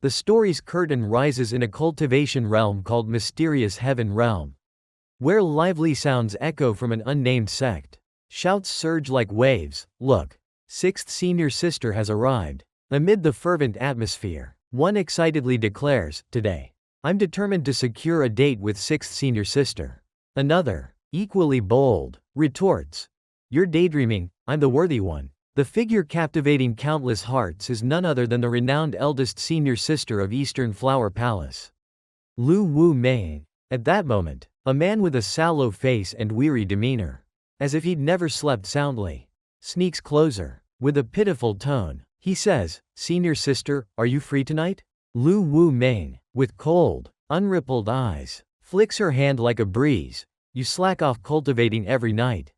The story's curtain rises in a cultivation realm called Mysterious Heaven Realm, where lively sounds echo from an unnamed sect. Shouts surge like waves. Look, sixth senior sister has arrived. Amid the fervent atmosphere, one excitedly declares, today, I'm determined to secure a date with sixth senior sister. Another, equally bold, retorts, you're daydreaming, I'm the worthy one. The figure captivating countless hearts is none other than the renowned eldest senior sister of Eastern Flower Palace, Lu Wu Meng. At that moment, a man with a sallow face and weary demeanor, as if he'd never slept soundly, sneaks closer. With a pitiful tone, he says, Senior sister, are you free tonight? Lu Wu Meng, with cold, unrippled eyes, flicks her hand like a breeze. You slack off cultivating every night,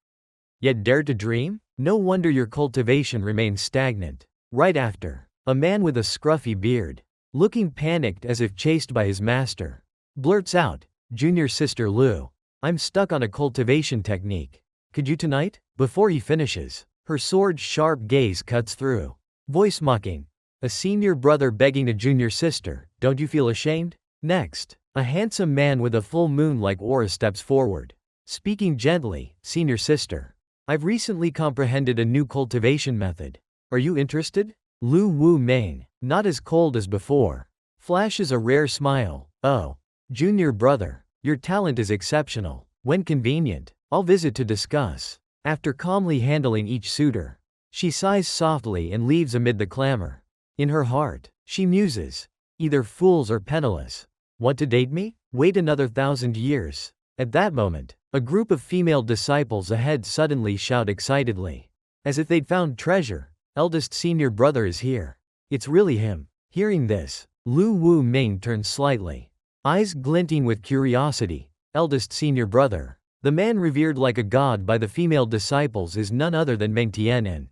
yet dare to dream? No wonder your cultivation remains stagnant. Right after, a man with a scruffy beard, looking panicked as if chased by his master, blurts out, Junior sister Lu, I'm stuck on a cultivation technique. Could you tonight? Before he finishes, her sword's sharp gaze cuts through. Voice mocking. A senior brother begging a junior sister, don't you feel ashamed? Next, a handsome man with a full moon-like aura steps forward, speaking gently, Senior sister, I've recently comprehended a new cultivation method. Are you interested? Lu Wu Meng, not as cold as before, flashes a rare smile. Oh, junior brother, your talent is exceptional. When convenient, I'll visit to discuss. After calmly handling each suitor, she sighs softly and leaves amid the clamor. In her heart, she muses, either fools or penniless. Want to date me? Wait another 1,000 years. At that moment, a group of female disciples ahead suddenly shout excitedly, as if they'd found treasure, eldest senior brother is here. It's really him. Hearing this, Lu Wu Ming turns slightly, eyes glinting with curiosity. Eldest senior brother. The man revered like a god by the female disciples is none other than Meng Tian'an,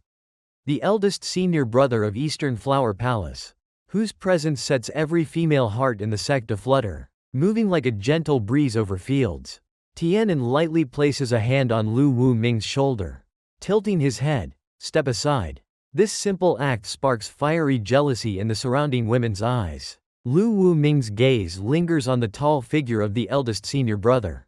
the eldest senior brother of Eastern Flower Palace, whose presence sets every female heart in the sect aflutter. Moving like a gentle breeze over fields, Tian'an lightly places a hand on Lu Wu Ming's shoulder, tilting his head. Step aside. This simple act sparks fiery jealousy in the surrounding women's eyes. Lu Wu Ming's gaze lingers on the tall figure of the eldest senior brother,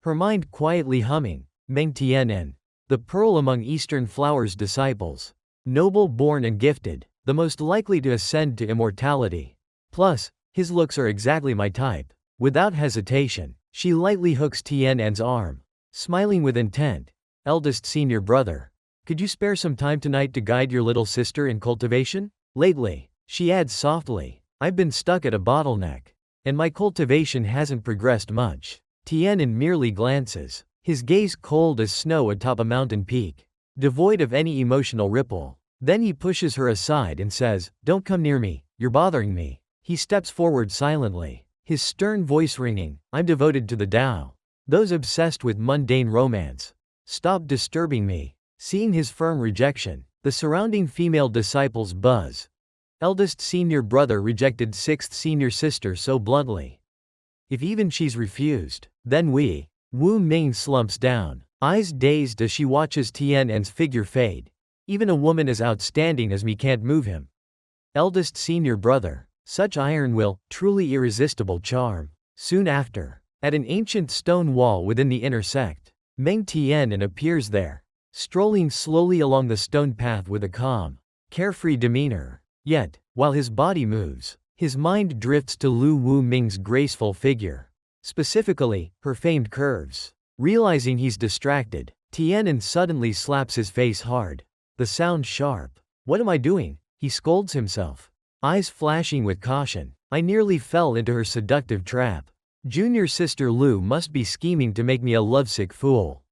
her mind quietly humming, Meng Tian'an, the pearl among Eastern Flower's disciples, noble born and gifted, the most likely to ascend to immortality. Plus, his looks are exactly my type. Without hesitation, she lightly hooks Tian'an's arm, smiling with intent. Eldest senior brother, could you spare some time tonight to guide your little sister in cultivation? Lately, she adds softly, I've been stuck at a bottleneck, and my cultivation hasn't progressed much. Tian'an merely glances, his gaze cold as snow atop a mountain peak, devoid of any emotional ripple. Then he pushes her aside and says, Don't come near me, you're bothering me. He steps forward silently, his stern voice ringing, I'm devoted to the Tao. Those obsessed with mundane romance. Stop disturbing me. Seeing his firm rejection, the surrounding female disciples buzz. Eldest senior brother rejected sixth senior sister so bluntly. If even she's refused, then we. Wu Ming slumps down, eyes dazed as she watches Tian'an's figure fade. Even a woman as outstanding as me can't move him. Eldest senior brother. Such iron will, truly irresistible charm. Soon after, at an ancient stone wall within the inner sect, Meng Tian'an appears there, strolling slowly along the stone path with a calm, carefree demeanor. Yet, while his body moves, his mind drifts to Lu Wu Ming's graceful figure, specifically, her famed curves. Realizing he's distracted, Tian'an suddenly slaps his face hard, the sound sharp. What am I doing? He scolds himself, eyes flashing with caution. I nearly fell into her seductive trap. Junior sister Lu must be scheming to make me a lovesick fool.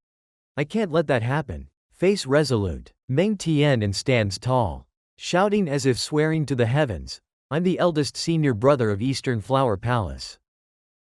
I can't let that happen. Face resolute, Meng Tian'an stands tall, shouting as if swearing to the heavens, I'm the eldest senior brother of Eastern Flower Palace.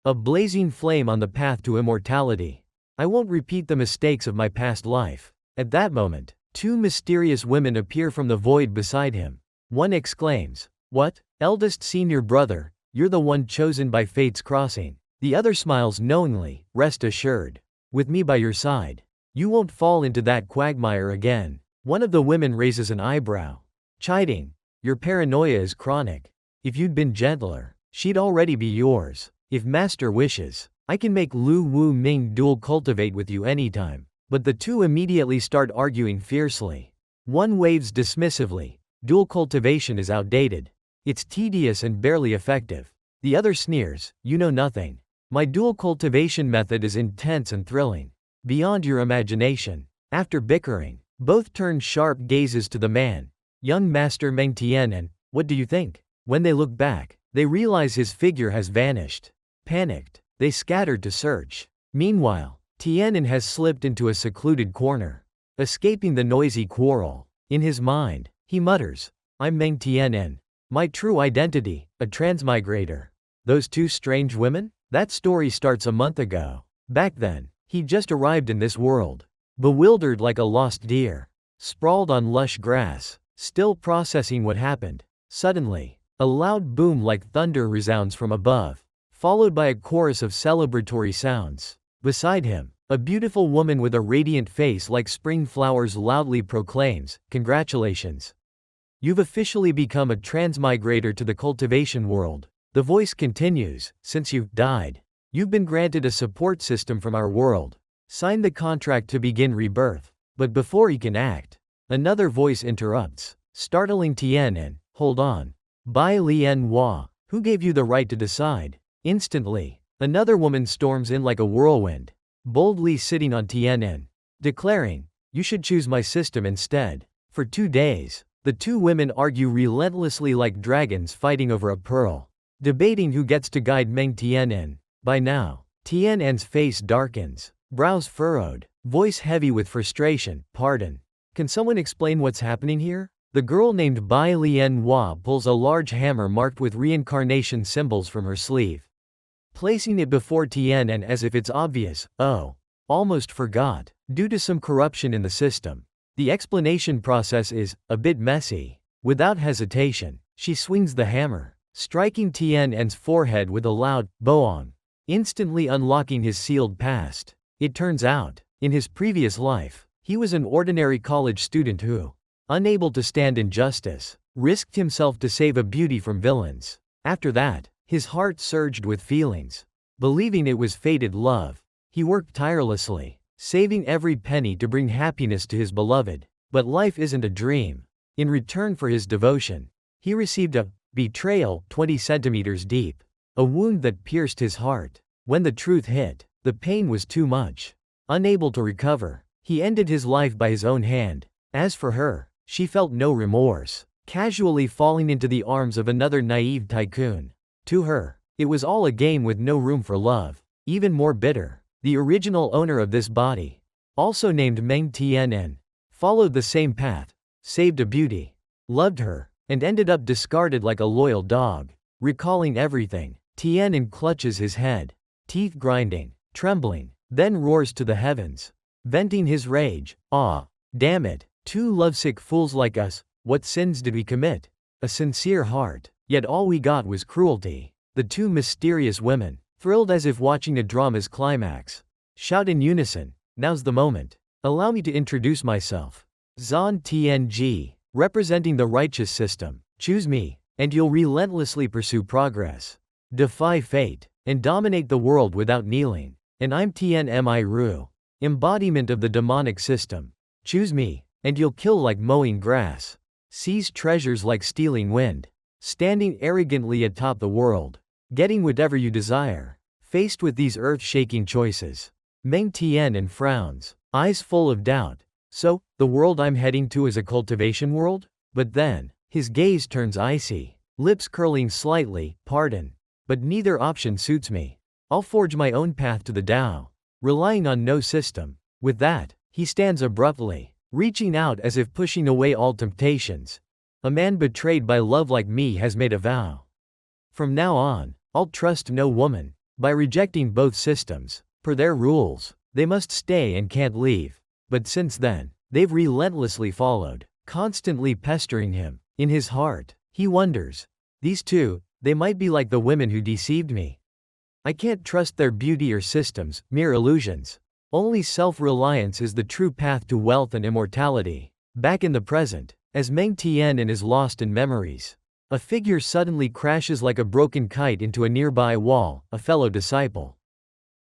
A blazing flame on the path to immortality. I won't repeat the mistakes of my past life. At that moment, two mysterious women appear from the void beside him. One exclaims, What? Eldest senior brother, you're the one chosen by fate's crossing. The other smiles knowingly, rest assured. With me by your side, you won't fall into that quagmire again. One of the women raises an eyebrow, chiding, your paranoia is chronic. If you'd been gentler, she'd already be yours. If master wishes, I can make Lu Wu Ming dual cultivate with you anytime. But the two immediately start arguing fiercely. One waves dismissively, dual cultivation is outdated. It's tedious and barely effective. The other sneers, you know nothing. My dual cultivation method is intense and thrilling. Beyond your imagination. After bickering, both turn sharp gazes to the man. Young Master Meng Tian'an, what do you think? When they look back, they realize his figure has vanished. Panicked, they scattered to search. Meanwhile, Tian'an has slipped into a secluded corner, escaping the noisy quarrel. In his mind, he mutters, I'm Meng Tian'an. My true identity, a transmigrator. Those two strange women? That story starts a month ago. Back then, he just arrived in this world. Bewildered like a lost deer. Sprawled on lush grass, still processing what happened. Suddenly, a loud boom like thunder resounds from above, followed by a chorus of celebratory sounds. Beside him, a beautiful woman with a radiant face like spring flowers loudly proclaims, Congratulations. You've officially become a transmigrator to the cultivation world. The voice continues, since you've died, you've been granted a support system from our world. Sign the contract to begin rebirth. But before he can act, another voice interrupts, startling Tian'an, hold on. Bai Lian Hua, who gave you the right to decide? Instantly, another woman storms in like a whirlwind, boldly sitting on Tian'an, declaring, you should choose my system instead. For 2 days, the two women argue relentlessly like dragons fighting over a pearl, debating who gets to guide Meng Tian'an. By now, Tian'an's face darkens, brows furrowed, voice heavy with frustration. Pardon. Can someone explain what's happening here? The girl named Bai Lian Hua pulls a large hammer marked with reincarnation symbols from her sleeve, placing it before Tian'an as if it's obvious. Oh, almost forgot. Due to some corruption in the system, the explanation process is a bit messy. Without hesitation, she swings the hammer, striking Tian'an's forehead with a loud boong, instantly unlocking his sealed past. It turns out, in his previous life, he was an ordinary college student who, unable to stand injustice, risked himself to save a beauty from villains. After that, his heart surged with feelings. Believing it was fated love, he worked tirelessly, saving every penny to bring happiness to his beloved. But life isn't a dream. In return for his devotion, he received a betrayal 20 centimeters deep, a wound that pierced his heart. When the truth hit, the pain was too much. Unable to recover, he ended his life by his own hand. As for her, she felt no remorse, casually falling into the arms of another naive tycoon. To her, it was all a game with no room for love. Even more bitter, the original owner of this body, also named Meng Tian'an, followed the same path, saved a beauty, loved her, and ended up discarded like a loyal dog. Recalling everything, Tian'an clutches his head, teeth grinding, trembling, then roars to the heavens, venting his rage. Ah, damn it, two lovesick fools like us, what sins did we commit? A sincere heart, yet all we got was cruelty. The two mysterious women, thrilled as if watching a drama's climax, shout in unison, now's the moment. Allow me to introduce myself. Zan Tng, representing the righteous system. Choose me, and you'll relentlessly pursue progress, defy fate, and dominate the world without kneeling. And I'm Tian'an Ru, embodiment of the demonic system. Choose me, and you'll kill like mowing grass, seize treasures like stealing wind, standing arrogantly atop the world, getting whatever you desire. Faced with these earth-shaking choices, Meng Tian'an frowns, eyes full of doubt. So, the world I'm heading to is a cultivation world? But then, his gaze turns icy, lips curling slightly. Pardon, but neither option suits me. I'll forge my own path to the Tao, relying on no system. With that, he stands abruptly, reaching out as if pushing away all temptations. A man betrayed by love like me has made a vow. From now on, I'll trust no woman. By rejecting both systems, per their rules, they must stay and can't leave. But since then, they've relentlessly followed, constantly pestering him. In his heart, he wonders, these two, they might be like the women who deceived me. I can't trust their beauty or systems, mere illusions. Only self-reliance is the true path to wealth and immortality. Back in the present, as Meng Tian'an is lost in memories, A figure suddenly crashes like a broken kite into a nearby wall, a fellow disciple.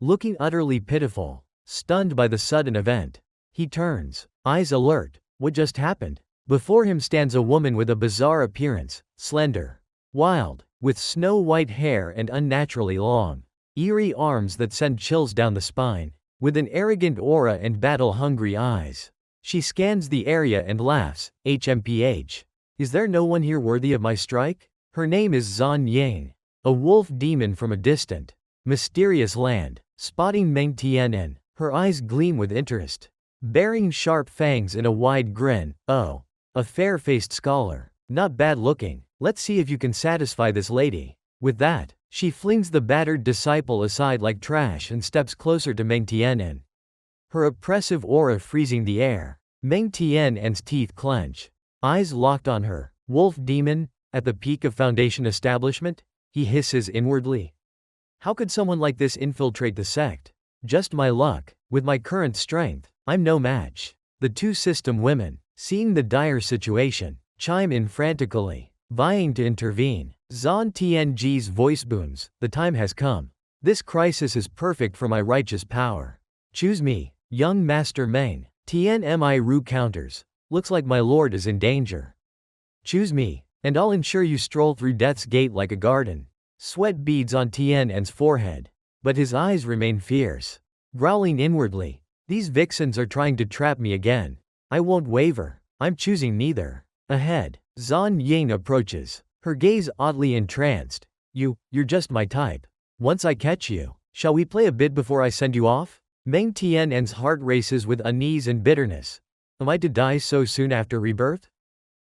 Looking utterly pitiful, stunned by the sudden event, he turns, eyes alert. What just happened? Before him stands a woman with a bizarre appearance, slender, wild, with snow-white hair and unnaturally long, eerie arms that send chills down the spine, with an arrogant aura and battle-hungry eyes. She scans the area and laughs, HMPH. Is there no one here worthy of my strike? Her name is Zan Yang, a wolf demon from a distant, mysterious land. Spotting Meng Tian'an, her eyes gleam with interest. Bearing sharp fangs in a wide grin, oh, a fair-faced scholar. Not bad looking. Let's see if you can satisfy this lady. With that, she flings the battered disciple aside like trash and steps closer to Meng Tian'an. Her oppressive aura freezing the air. Meng Tian'an's teeth clench. Eyes locked on her. Wolf demon, at the peak of Foundation establishment? He hisses inwardly. How could someone like this infiltrate the sect? Just my luck. With my current strength, I'm no match. The two system women, seeing the dire situation, chime in frantically, vying to intervene. Zan Tianji's voice booms, the time has come. This crisis is perfect for my righteous power. Choose me, young Master Meng. Tianmi Ru counters. Looks like my lord is in danger. Choose me, and I'll ensure you stroll through death's gate like a garden. Sweat beads on Tian'an's forehead, but his eyes remain fierce. Growling inwardly, these vixens are trying to trap me again. I won't waver. I'm choosing neither. Ahead, Zan Ying approaches, her gaze oddly entranced. You're just my type. Once I catch you, shall we play a bit before I send you off? Meng Tian'an's heart races with unease and bitterness. Am I to die so soon after rebirth?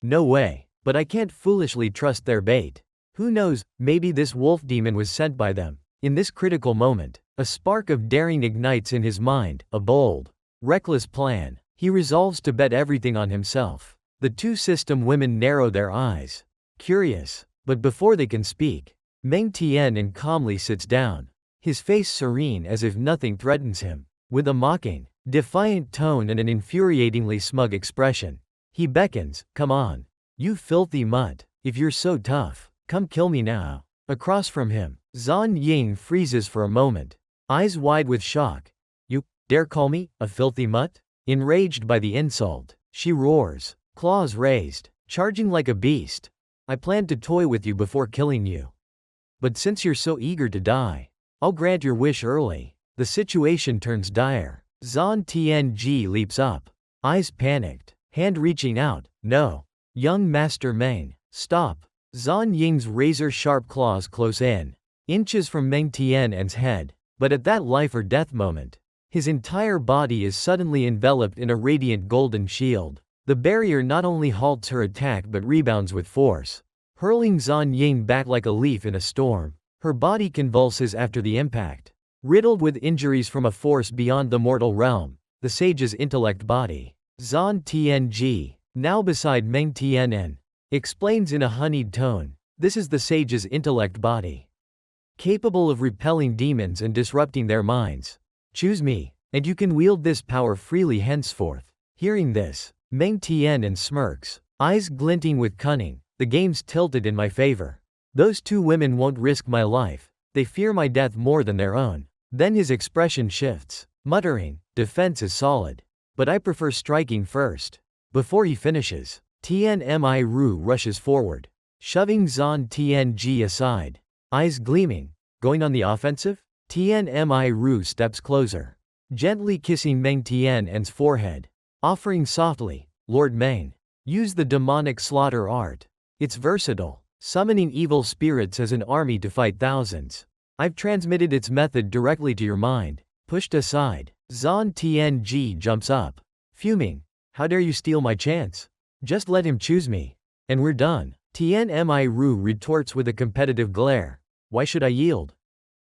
No way, but I can't foolishly trust their bait. Who knows, maybe this wolf demon was sent by them. In this critical moment, a spark of daring ignites in his mind, a bold, reckless plan. He resolves to bet everything on himself. The two system women narrow their eyes, curious, but before they can speak, Meng Tian'an calmly sits down, his face serene as if nothing threatens him. With a mocking, defiant tone and an infuriatingly smug expression, he beckons, come on, you filthy mutt, if you're so tough. Come kill me now. Across from him, Zan Ying freezes for a moment, eyes wide with shock. You dare call me a filthy mutt? Enraged by the insult, she roars, claws raised, charging like a beast. I planned to toy with you before killing you. But since you're so eager to die, I'll grant your wish early. The situation turns dire. Zan Tianji leaps up, eyes panicked, hand reaching out. No. Young Master Meng, stop. Zan Ying's razor-sharp claws close in, inches from Meng Tian'an's head, but at that life-or-death moment, his entire body is suddenly enveloped in a radiant golden shield. The barrier not only halts her attack but rebounds with force, hurling Zan Ying back like a leaf in a storm. Her body convulses after the impact, riddled with injuries from a force beyond the mortal realm, the sage's intellect body. Zan Tianji, now beside Meng Tian'an, explains in a honeyed tone, this is the sage's intellect body, capable of repelling demons and disrupting their minds. Choose me, and you can wield this power freely henceforth. Hearing this, Meng Tian'an smirks, eyes glinting with cunning. The game's tilted in my favor. Those two women won't risk my life. They fear my death more than their own. Then his expression shifts, muttering, defense is solid, but I prefer striking first. Before he finishes, Tianmi Ru rushes forward, shoving Zan Tianji aside, eyes gleaming. Going on the offensive? Tianmi Ru steps closer, gently kissing Meng Tian'an's forehead, offering softly, Lord Meng, use the demonic slaughter art. It's versatile, summoning evil spirits as an army to fight thousands. I've transmitted its method directly to your mind. Pushed aside, Zan Tianji jumps up, fuming. How dare you steal my chance? Just let him choose me, and we're done. Tianmi Ru retorts with a competitive glare. Why should I yield?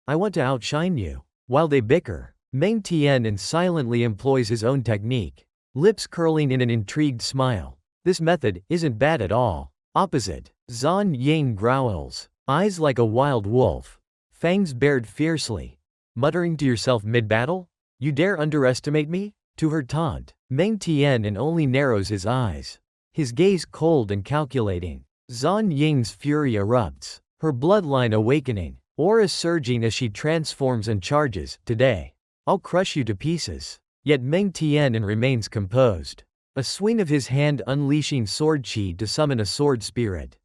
I want to outshine you. While they bicker, Meng Tian'an silently employs his own technique, lips curling in an intrigued smile. This method isn't bad at all. Opposite, Zan Ying growls, eyes like a wild wolf, fangs bared fiercely. Muttering to yourself mid-battle? You dare underestimate me? To her taunt, Meng Tian'an only narrows his eyes, his gaze cold and calculating. Zan Ying's fury erupts, her bloodline awakening, aura surging as she transforms and charges. Today, I'll crush you to pieces. Yet Meng Tian'an remains composed. A swing of his hand unleashing sword chi to summon a sword spirit.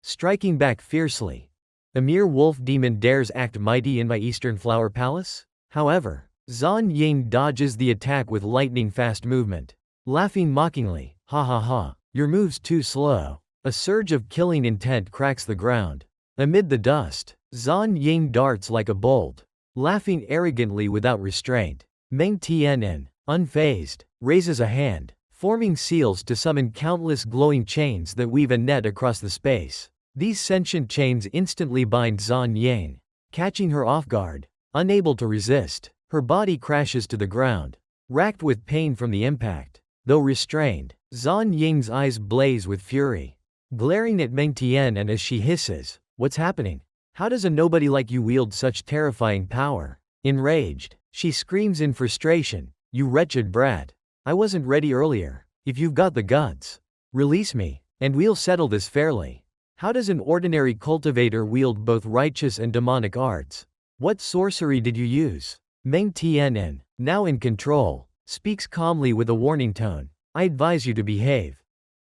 Striking back fiercely. A mere wolf demon dares act mighty in my Eastern Flower Palace? However, Zan Ying dodges the attack with lightning-fast movement. Laughing mockingly, ha ha ha, your move's too slow. A surge of killing intent cracks the ground. Amid the dust, Zan Ying darts like a bolt, laughing arrogantly without restraint. Meng Tian'an, unfazed, raises a hand, forming seals to summon countless glowing chains that weave a net across the space. These sentient chains instantly bind Zan Ying, catching her off guard. Unable to resist, her body crashes to the ground, racked with pain from the impact. Though restrained, Zan Ying's eyes blaze with fury, glaring at Meng Tian'an as she hisses, "What's happening? How does a nobody like you wield such terrifying power?" Enraged, she screams in frustration, "You wretched brat. I wasn't ready earlier. If you've got the guts, release me, and we'll settle this fairly." How does an ordinary cultivator wield both righteous and demonic arts? What sorcery did you use? Meng Tian'an, now in control, speaks calmly with a warning tone. "I advise you to behave.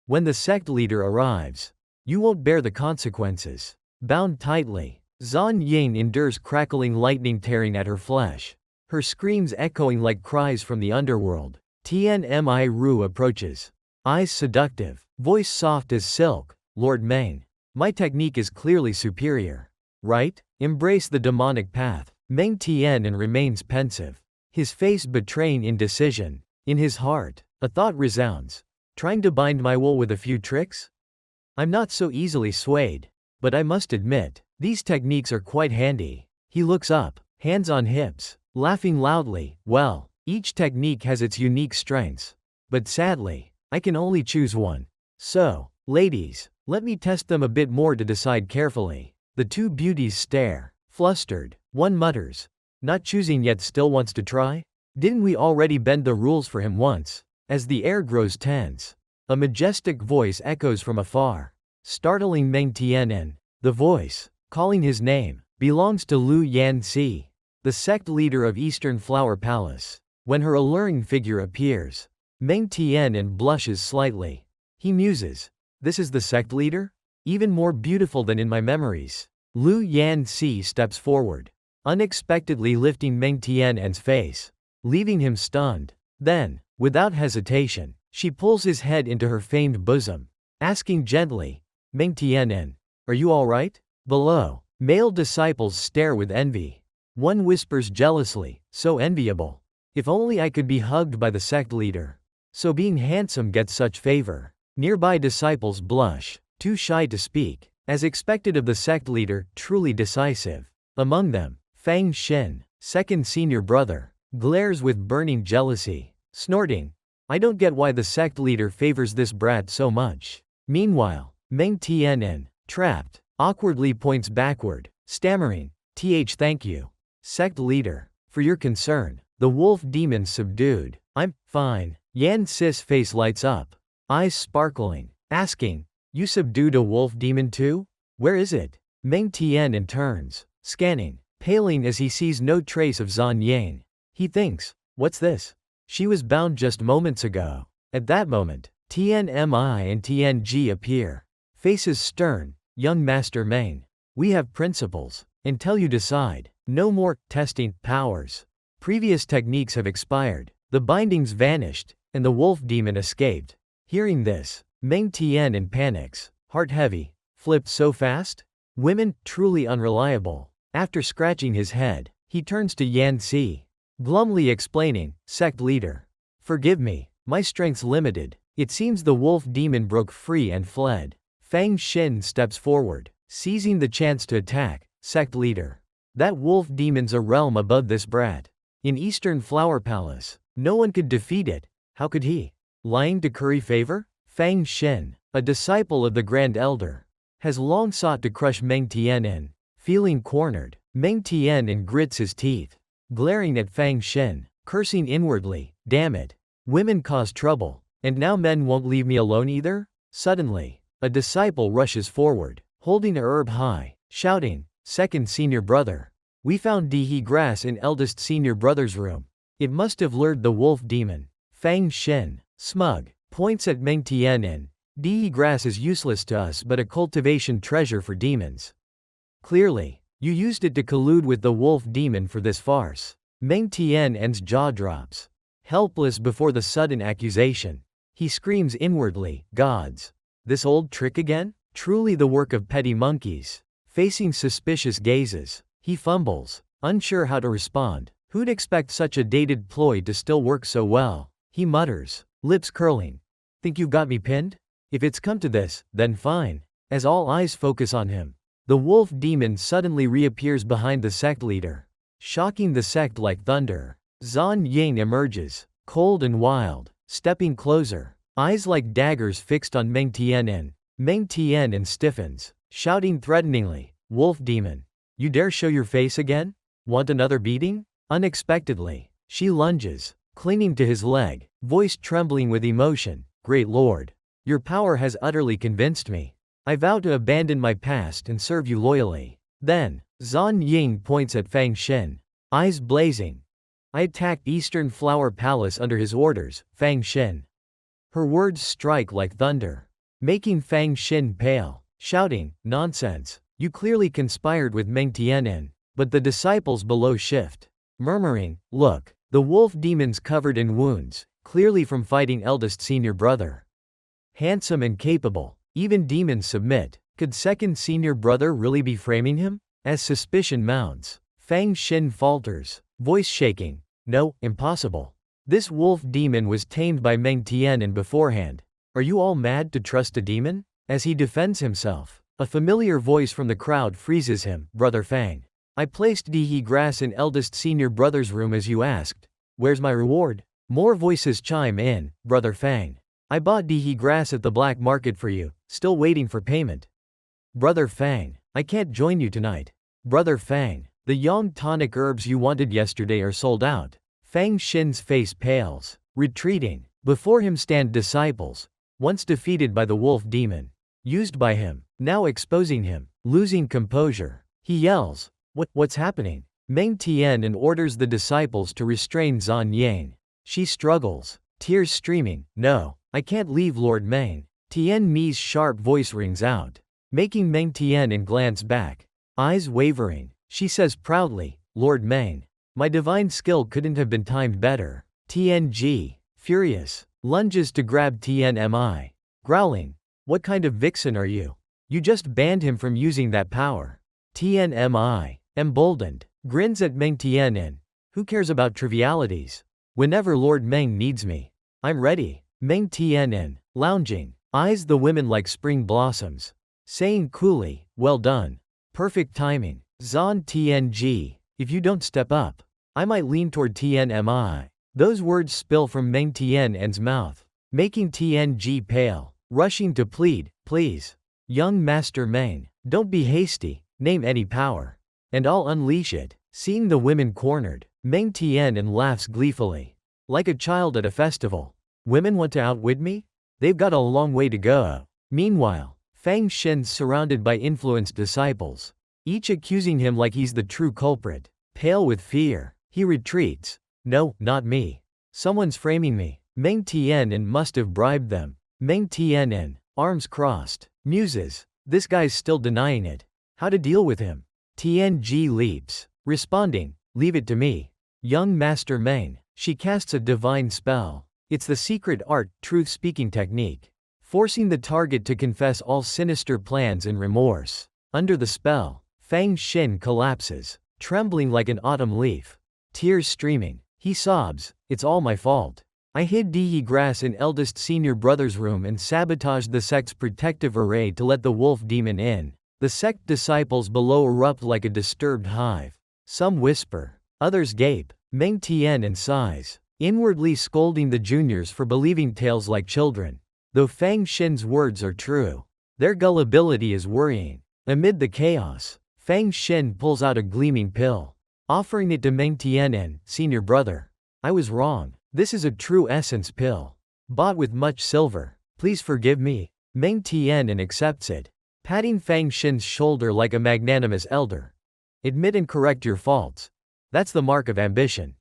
When the sect leader arrives, you won't bear the consequences." Bound tightly, Zan Ying endures crackling lightning tearing at her flesh, her screams echoing like cries from the underworld. Tianmi Ru approaches. Eyes seductive, voice soft as silk. "Lord Meng, my technique is clearly superior. Right? Embrace the demonic path." Meng Tian'an remains pensive, his face betraying indecision. In his heart, a thought resounds. Trying to bind my wool with a few tricks? I'm not so easily swayed. But I must admit, these techniques are quite handy. He looks up, hands on hips, laughing loudly. Well, each technique has its unique strengths. But sadly, I can only choose one. So, ladies, let me test them a bit more to decide carefully. The two beauties stare, flustered. One mutters, "Not choosing yet, still wants to try? Didn't we already bend the rules for him once?" As the air grows tense, a majestic voice echoes from afar, startling Meng Tian'an. The voice, calling his name, belongs to Lu Yanxi, the sect leader of Eastern Flower Palace. When her alluring figure appears, Meng Tian'an blushes slightly. He muses, "This is the sect leader? Even more beautiful than in my memories." Lu Yanxi steps forward, unexpectedly lifting Meng Tian'an's face, leaving him stunned. Then, without hesitation, she pulls his head into her famed bosom, asking gently, "Meng Tian'an, are you all right?" Below, male disciples stare with envy. One whispers jealously, "So enviable. If only I could be hugged by the sect leader. So being handsome gets such favor." Nearby disciples blush, too shy to speak, as expected of the sect leader, truly decisive. Among them, Fang Xin, second senior brother, glares with burning jealousy, snorting, "I don't get why the sect leader favors this brat so much." Meanwhile, Meng Tian'an, trapped, awkwardly points backward, stammering, Thank you, sect leader, for your concern." The wolf demon subdued. "I'm fine." Yan Sis face lights up, eyes sparkling, asking, "You subdued a wolf demon too? Where is it?" Meng Tian'an turns, scanning, paling as he sees no trace of Zan Ying. He thinks, "What's this? She was bound just moments ago." At that moment, Tianmi and Tianji appear, faces stern. "Young Master Meng, we have principles. Until you decide, no more testing powers. Previous techniques have expired." The bindings vanished, and the wolf demon escaped. Hearing this, Meng Tian'an panics, heart heavy. Flipped so fast? Women, truly unreliable. After scratching his head, he turns to Yanxi, glumly explaining, "Sect leader, forgive me, my strength's limited." It seems the wolf demon broke free and fled. Fang Xin steps forward, seizing the chance to attack. "Sect leader, that wolf demon's a realm above this brat. In Eastern Flower Palace, no one could defeat it. How could he? Lying to curry favor?" Fang Xin, a disciple of the Grand Elder, has long sought to crush Meng Tian'an. Feeling cornered, Meng Tian'an grits his teeth, glaring at Fang Xin, cursing inwardly, "Damn it. Women cause trouble, and now men won't leave me alone either?" Suddenly, A disciple rushes forward, holding a herb high, shouting, "Second senior brother. We found Dihi grass in eldest senior brother's room. It must have lured the wolf demon." Fang Shen, smug, points at Meng Tian'an. "Dihi grass is useless to us but a cultivation treasure for demons. Clearly, you used it to collude with the wolf demon for this farce." Meng Tian'an's jaw drops. Helpless before the sudden accusation, he screams inwardly, "Gods! This old trick again? Truly the work of petty monkeys." Facing suspicious gazes, he fumbles, unsure how to respond. Who'd expect such a dated ploy to still work so well? He mutters, lips curling. "Think you've got me pinned? If it's come to this, then fine." As all eyes focus on him, the wolf demon suddenly reappears behind the sect leader, shocking the sect like thunder. Zan Ying emerges, cold and wild, stepping closer, eyes like daggers fixed on Meng Tian'an. Meng Tian'an stiffens, shouting threateningly, "Wolf demon, you dare show your face again? Want another beating?" Unexpectedly, she lunges, clinging to his leg, voice trembling with emotion. "Great Lord, your power has utterly convinced me. I vow to abandon my past and serve you loyally." Then, Zan Ying points at Fang Shen, eyes blazing. "I attacked Eastern Flower Palace under his orders, Fang Shen." Her words strike like thunder, making Fang Shen pale, shouting, "Nonsense, you clearly conspired with Meng Tian'an." But the disciples below shift, murmuring, "Look, the wolf demon's covered in wounds, clearly from fighting eldest senior brother. Handsome and capable, even demons submit. Could second senior brother really be framing him?" As suspicion mounts, Fang Shen falters, voice shaking, "No, impossible. This wolf demon was tamed by Meng Tian'an beforehand. Are you all mad to trust a demon?" As he defends himself, a familiar voice from the crowd freezes him, "Brother Fang, I placed Dihi grass in eldest senior brother's room as you asked. Where's my reward?" More voices chime in, "Brother Fang, I bought Dihi grass at the black market for you, still waiting for payment." "Brother Fang, I can't join you tonight." "Brother Fang, the yang tonic herbs you wanted yesterday are sold out." Fang Shen's face pales, retreating. Before him stand disciples, once defeated by the wolf demon, used by him, now exposing him. Losing composure, he yells, What's happening?" Meng Tian'an orders the disciples to restrain Zan Yang. She struggles, tears streaming. "No, I can't leave Lord Meng." Tian Mi's sharp voice rings out, making Meng Tian'an glance back. Eyes wavering, she says proudly, "Lord Meng, my divine skill couldn't have been timed better." Tianji, furious, lunges to grab Tian Mi, growling, "What kind of vixen are you? You just banned him from using that power." Tian Mi, emboldened, grins at Meng Tian'an. "Who cares about trivialities? Whenever Lord Meng needs me, I'm ready." Meng Tian'an, lounging, eyes the women like spring blossoms, saying coolly, "Well done. Perfect timing." Zan Tianji, "If you don't step up, I might lean toward Tian Mi." Those words spill from Meng Tian'an's mouth, making Tianji pale, rushing to plead, "Please, young Master Meng, don't be hasty, name any power, and I'll unleash it." Seeing the women cornered, Meng Tian'an laughs gleefully. "Like a child at a festival. Women want to outwit me? They've got a long way to go." Meanwhile, Fang Shen's surrounded by influenced disciples, each accusing him like he's the true culprit. Pale with fear, he retreats. "No, not me. Someone's framing me." Meng Tian'an must have bribed them. Meng Tian'an, arms crossed, muses, "This guy's still denying it. How to deal with him?" Tianji leaps, responding, "Leave it to me. Young Master Meng." She casts a divine spell. It's the secret art, truth-speaking technique, forcing the target to confess all sinister plans and remorse. Under the spell, Fang Shen collapses, trembling like an autumn leaf. Tears streaming, he sobs, "It's all my fault. I hid Dihi grass in eldest senior brother's room and sabotaged the sect's protective array to let the wolf demon in." The sect disciples below erupt like a disturbed hive. Some whisper, others gape. Meng Tian'an sighs, inwardly scolding the juniors for believing tales like children. Though Fang Shen's words are true, their gullibility is worrying. Amid the chaos, Fang Shen pulls out a gleaming pill, offering it to Meng Tian'an. "Senior brother, I was wrong. This is a true essence pill, bought with much silver. Please forgive me." Meng Tian'an accepts it, patting Fang Xin's shoulder like a magnanimous elder. Admit and correct your faults. That's the mark of ambition.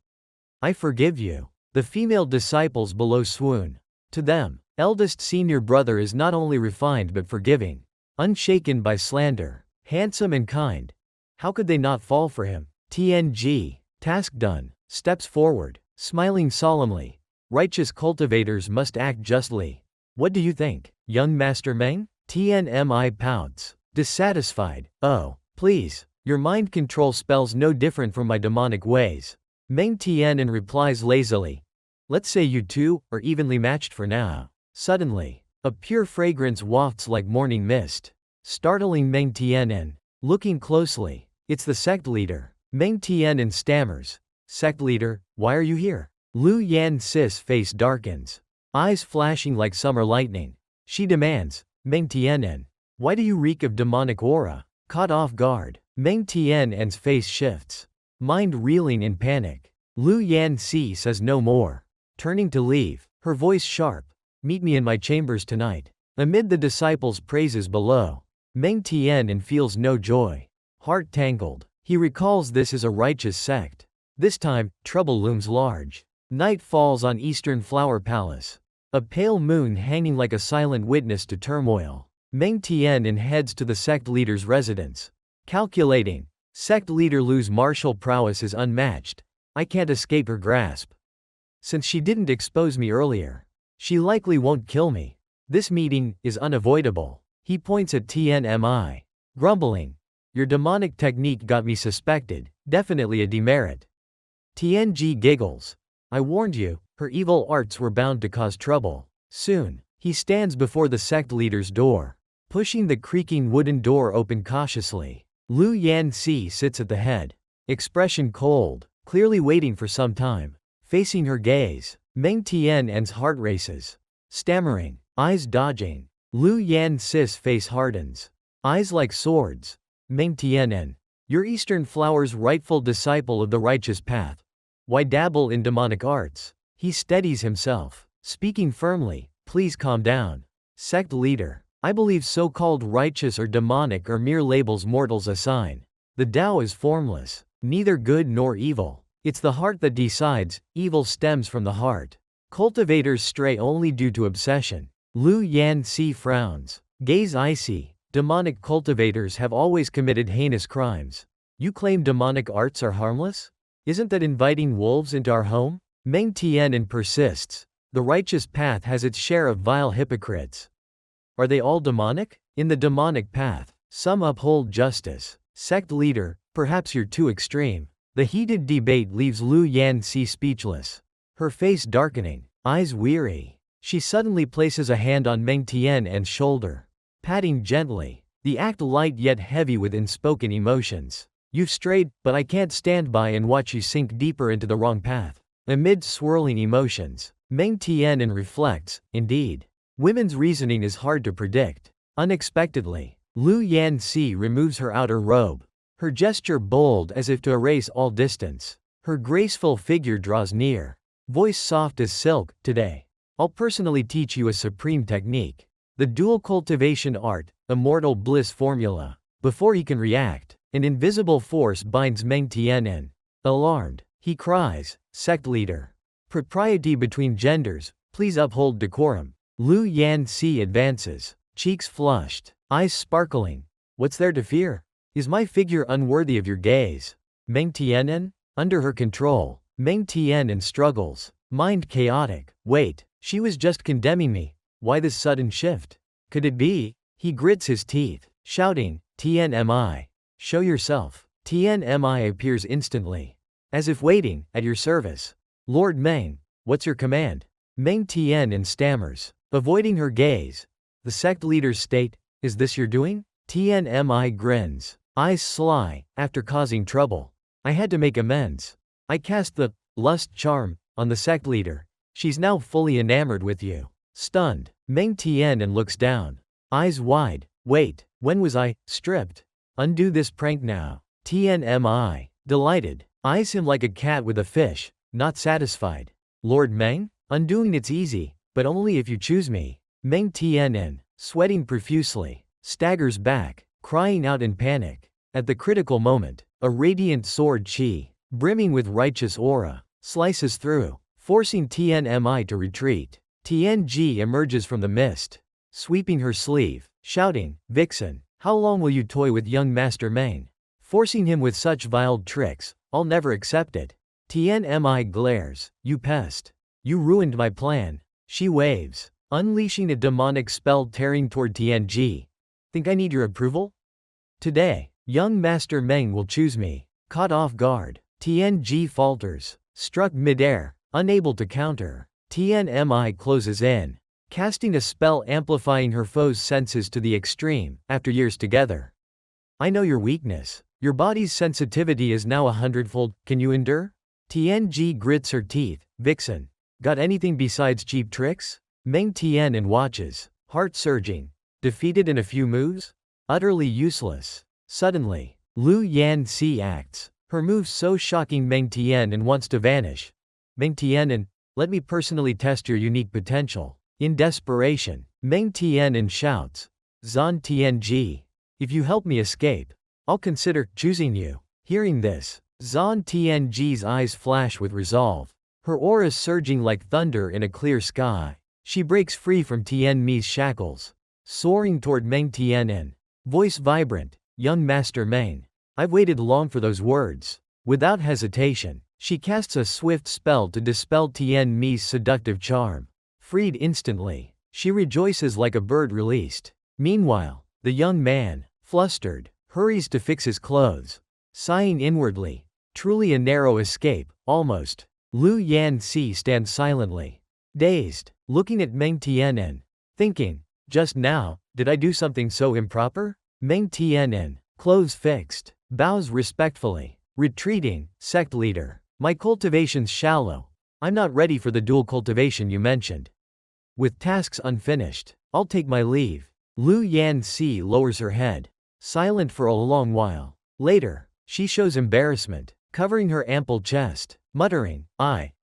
I forgive you. The female disciples below swoon. To them, eldest senior brother is not only refined but forgiving, unshaken by slander, handsome and kind. How could they not fall for him? TNG, task done, steps forward, smiling solemnly. Righteous cultivators must act justly. What do you think, young Master Meng? TNMI pouts, dissatisfied. Oh, please, your mind control spells no different from my demonic ways. Meng Tian'an replies lazily. Let's say you two are evenly matched for now. Suddenly, a pure fragrance wafts like morning mist, startling Meng Tian'an. Looking closely, it's the sect leader. Meng Tian'an stammers. Sect leader, why are you here? Lu Yan's face darkens, eyes flashing like summer lightning. She demands, Meng Tian'an, why do you reek of demonic aura? Caught off guard, Meng Tian'an's face shifts, mind reeling in panic. Lu Yan says no more. Turning to leave, her voice sharp. Meet me in my chambers tonight. Amid the disciples' praises below, Meng Tian'an feels no joy. Heart tangled, he recalls this is a righteous sect. This time, trouble looms large. Night falls on Eastern Flower Palace. A pale moon hanging like a silent witness to turmoil. Meng Tian'an heads to the sect leader's residence. Calculating. Sect leader Lu's martial prowess is unmatched. I can't escape her grasp. Since she didn't expose me earlier, she likely won't kill me. This meeting is unavoidable. He points at TNMI, grumbling. Your demonic technique got me suspected, definitely a demerit. TNG giggles. I warned you, her evil arts were bound to cause trouble. Soon, he stands before the sect leader's door, pushing the creaking wooden door open cautiously. Lu Yan sits at the head, expression cold, clearly waiting for some time. Facing her gaze, Meng Tian'an's heart races. Stammering, eyes dodging. Lu Yan's face hardens, eyes like swords. Meng Tian'an, you're Eastern Flower's rightful disciple of the righteous path. Why dabble in demonic arts? He steadies himself, speaking firmly, please calm down. Sect leader, I believe so-called righteous or demonic are mere labels mortals assign. The Tao is formless, neither good nor evil. It's the heart that decides, evil stems from the heart. Cultivators stray only due to obsession. Lu Yan frowns, gaze icy. Demonic cultivators have always committed heinous crimes. You claim demonic arts are harmless? Isn't that inviting wolves into our home? Meng Tian'an persists. The righteous path has its share of vile hypocrites. Are they all demonic? In the demonic path, some uphold justice. Sect leader, perhaps you're too extreme. The heated debate leaves Lu Yan speechless. Her face darkening, eyes weary. She suddenly places a hand on Meng Tian'an's shoulder, patting gently, the act light yet heavy with unspoken emotions. You've strayed, but I can't stand by and watch you sink deeper into the wrong path. Amid swirling emotions, Meng Tian'an reflects, indeed. Women's reasoning is hard to predict. Unexpectedly, Lu Yan removes her outer robe. Her gesture bold as if to erase all distance. Her graceful figure draws near. Voice soft as silk, today, I'll personally teach you a supreme technique. The dual cultivation art, immortal bliss formula. Before he can react, an invisible force binds Meng Tian'an. Alarmed, he cries, Sect leader. Propriety between genders, please uphold decorum. Lu Yan advances, cheeks flushed, eyes sparkling. What's there to fear? Is my figure unworthy of your gaze? Meng Tian'an? Under her control, Meng Tian'an struggles, mind chaotic. Wait, she was just condemning me. Why this sudden shift? Could it be? He grits his teeth, shouting, TNMI. Show yourself. TNMI appears instantly, as if waiting, at your service. Lord Meng, what's your command? Meng Tian'an stammers, avoiding her gaze. The sect leaders state, is this your doing? TNMI grins, eyes sly. After causing trouble, I had to make amends. I cast the lust charm on the sect leader. She's now fully enamored with you. Stunned, Meng Tian'an looks down, eyes wide. Wait, when was I stripped? Undo this prank now. TNMI, delighted, eyes him like a cat with a fish, not satisfied. Lord Meng? Undoing it's easy, but only if you choose me. Meng Tian'an, sweating profusely, staggers back, crying out in panic. At the critical moment, a radiant sword chi, brimming with righteous aura, slices through, forcing Tianmi to retreat. Tianji emerges from the mist, sweeping her sleeve, shouting, "Vixen, how long will you toy with young Master Meng? Forcing him with such vile tricks, I'll never accept it." Tianmi glares, "You pest. You ruined my plan." She waves, unleashing a demonic spell tearing toward Tianji. "Think I need your approval? Today, young Master Meng will choose me." Caught off guard, Tianji falters, struck midair, unable to counter. Tianmi closes in, casting a spell amplifying her foe's senses to the extreme. After years together, I know your weakness. Your body's sensitivity is now 100-fold. Can you endure? Tianji grits her teeth. "Vixen, got anything besides cheap tricks?" Meng Tian'an watches, heart surging. Defeated in a few moves? Utterly useless. Suddenly, Lu Yanxi acts, her moves so shocking Meng Tian'an wants to vanish. "Meng Tian'an, let me personally test your unique potential." In desperation, Meng Tian'an shouts, "Zan Tianji, if you help me escape, I'll consider choosing you." Hearing this, Zan Tianji's eyes flash with resolve, her aura surging like thunder in a clear sky. She breaks free from Tianmi's shackles, soaring toward Meng Tian'an, voice vibrant, "Young Master Meng, I've waited long for those words." Without hesitation, she casts a swift spell to dispel Tianmi's seductive charm. Freed instantly, she rejoices like a bird released. Meanwhile, the young man, flustered, hurries to fix his clothes, sighing inwardly, "Truly a narrow escape, almost." Lu Yanxi stands silently, dazed, looking at Meng Tian'an, thinking, "Just now, did I do something so improper?" Meng Tian'an, clothes fixed, bows respectfully, retreating. "Sect leader, my cultivation's shallow. I'm not ready for the dual cultivation you mentioned. With tasks unfinished, I'll take my leave." Lu Yanxi lowers her head, silent for a long while. Later, she shows embarrassment, covering her ample chest, muttering,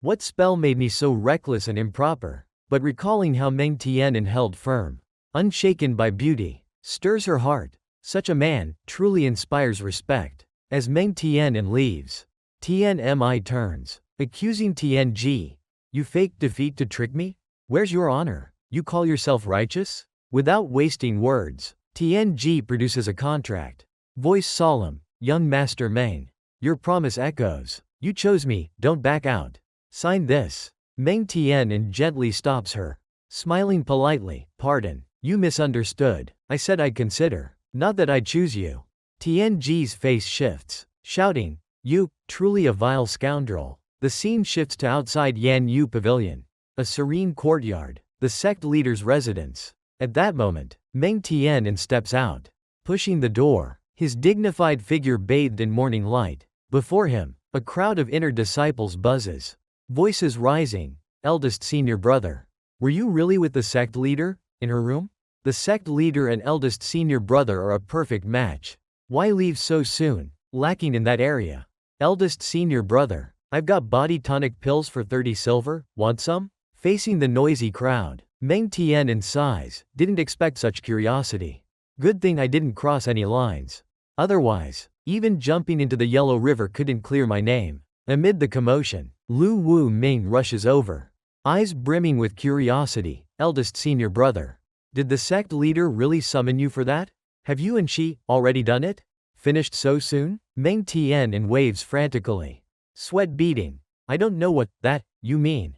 What spell made me so reckless and improper?" But recalling how Meng Tian'an held firm, unshaken by beauty, stirs her heart. Such a man truly inspires respect. As Meng Tian'an leaves, Tianmi turns, accusing Tianji, "You faked defeat to trick me? Where's your honor? You call yourself righteous?" Without wasting words, Tianji produces a contract. Voice solemn, "Young Master Meng, your promise echoes. You chose me, don't back out. Sign this." Meng Tian'an gently stops her, smiling politely, "Pardon, you misunderstood. I said I'd consider, not that I'd choose you." Tianji's face shifts, shouting, "You, truly a vile scoundrel." The scene shifts to outside Yan Yu Pavilion, a serene courtyard, the sect leader's residence. At that moment, Meng Tian'an steps out, pushing the door, his dignified figure bathed in morning light. Before him, a crowd of inner disciples buzzes, voices rising. "Eldest senior brother, were you really with the sect leader, in her room?" The sect leader and eldest senior brother are a perfect match. Why leave so soon, lacking in that area? Eldest senior brother, "I've got body tonic pills for 30 silver, want some?" Facing the noisy crowd, Meng Tian'an sighs, didn't expect such curiosity. Good thing I didn't cross any lines. Otherwise, even jumping into the Yellow River couldn't clear my name. Amid the commotion, Lu Wu Ming rushes over, eyes brimming with curiosity. "Eldest senior brother, did the sect leader really summon you for that? Have you and she already done it? Finished so soon?" Meng Tian'an waves frantically, sweat beading. "I don't know what that you mean.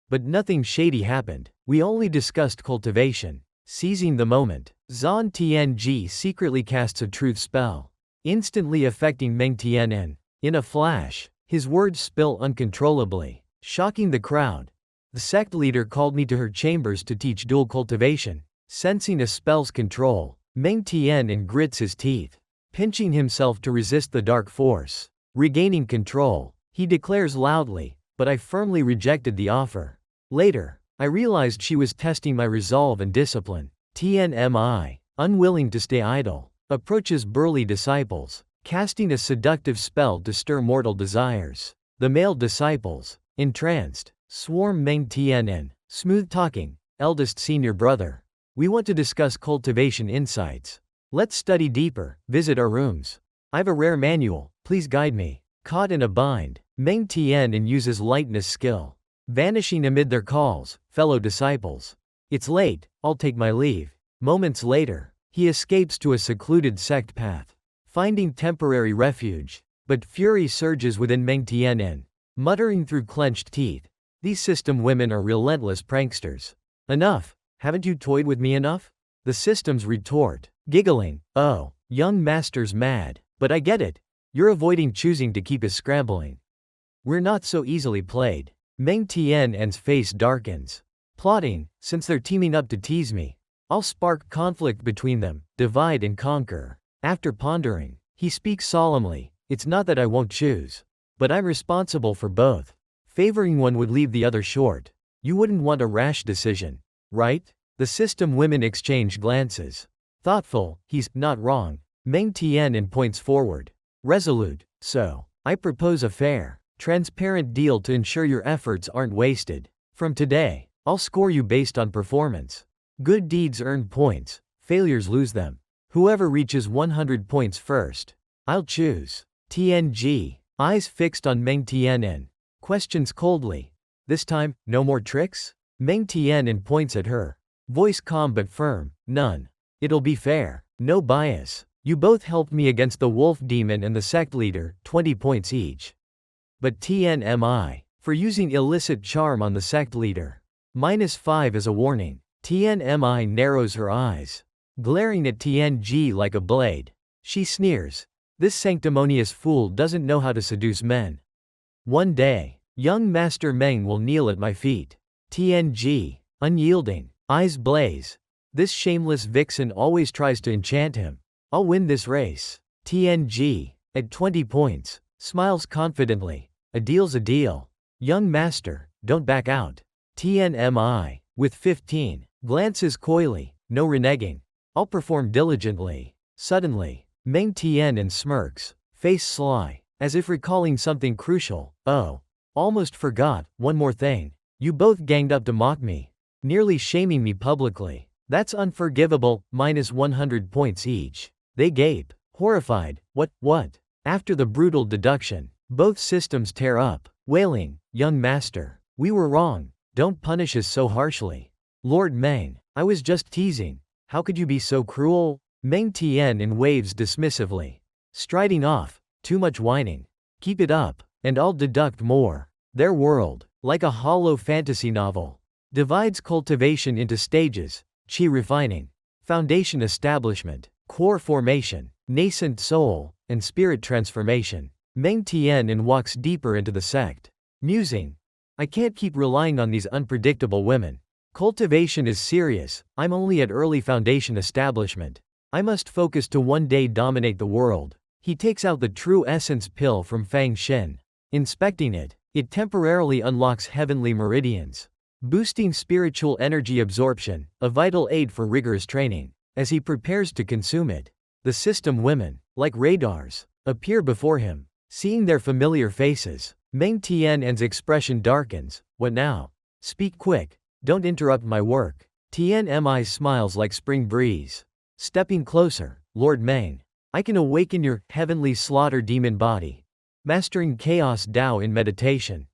But nothing shady happened. We only discussed cultivation." Seizing the moment, Zan Tianji secretly casts a truth spell, instantly affecting Meng Tian'an. In a flash, his words spill uncontrollably, shocking the crowd. "The sect leader called me to her chambers to teach dual cultivation." Sensing a spell's control, Meng Tian'an grits his teeth, pinching himself to resist the dark force. Regaining control, he declares loudly, "But I firmly rejected the offer. Later, I realized she was testing my resolve and discipline." Tianmi, unwilling to stay idle, approaches burly disciples, casting a seductive spell to stir mortal desires. The male disciples, entranced, swarm Meng Tian'an, smooth talking, "Eldest senior brother, We want to discuss cultivation insights. Let's study deeper, visit our rooms. I've a rare manual, please guide me. Caught in a bind, Meng Tian'an uses lightness skill. Vanishing amid their calls, fellow disciples. It's late, I'll take my leave. Moments later, he escapes to a secluded sect path, finding temporary refuge. But fury surges within Meng Tian'an, muttering through clenched teeth. These system women are relentless pranksters. Enough, haven't you toyed with me enough? The systems retort, giggling, oh, young master's mad, but I get it. You're avoiding choosing to keep us scrambling. We're not so easily played. Meng Tian'an's face darkens. Plotting, since they're teaming up to tease me. I'll spark conflict between them, divide and conquer. After pondering, he speaks solemnly, it's not that I won't choose. But I'm responsible for both. Favoring one would leave the other short. You wouldn't want a rash decision, right? The system women exchange glances. Thoughtful, he's not wrong. Meng Tian'an points forward. Resolute, so, I propose a fair, transparent deal to ensure your efforts aren't wasted. From today, I'll score you based on performance. Good deeds earn points, failures lose them. Whoever reaches 100 points first, I'll choose. TNG, eyes fixed on Meng Tian'an, questions coldly. This time, no more tricks? Meng Tian'an points at her. Voice calm but firm, none. It'll be fair, no bias. You both helped me against the wolf demon and the sect leader, 20 points each. But TNMI, for using illicit charm on the sect leader. -5 as a warning. TNMI narrows her eyes, glaring at TNG like a blade. She sneers. This sanctimonious fool doesn't know how to seduce men. One day, young Master Meng will kneel at my feet. TNG, unyielding, eyes blaze. This shameless vixen always tries to enchant him. I'll win this race. TNG, at 20 points, smiles confidently. A deal's a deal. Young master, don't back out. TNMI, with 15, glances coyly, no reneging. I'll perform diligently. Suddenly, Meng Tian'an smirks, face sly, as if recalling something crucial. Oh, almost forgot, one more thing. You both ganged up to mock me, nearly shaming me publicly. That's unforgivable, -100 points each. They gape, horrified. What? After the brutal deduction, both systems tear up, wailing, young master, we were wrong, don't punish us so harshly. Lord Meng, I was just teasing, how could you be so cruel? Meng Tian'an waves dismissively, striding off, too much whining. Keep it up, and I'll deduct more. Their world, like a hollow fantasy novel, divides cultivation into stages: chi refining, foundation establishment, core formation, nascent soul, and spirit transformation. Meng Tian'an walks deeper into the sect, musing, I can't keep relying on these unpredictable women. Cultivation is serious, I'm only at early foundation establishment. I must focus to one day dominate the world. He takes out the true essence pill from Fang Shen. Inspecting it, it temporarily unlocks heavenly meridians, boosting spiritual energy absorption, a vital aid for rigorous training. As he prepares to consume it, the system women, like radars, appear before him. Seeing their familiar faces, Meng Tian'an's expression darkens. What now? Speak quick, don't interrupt my work. TNMI smiles like spring breeze. Stepping closer, Lord Meng, I can awaken your heavenly slaughter demon body, mastering chaos Tao in meditation,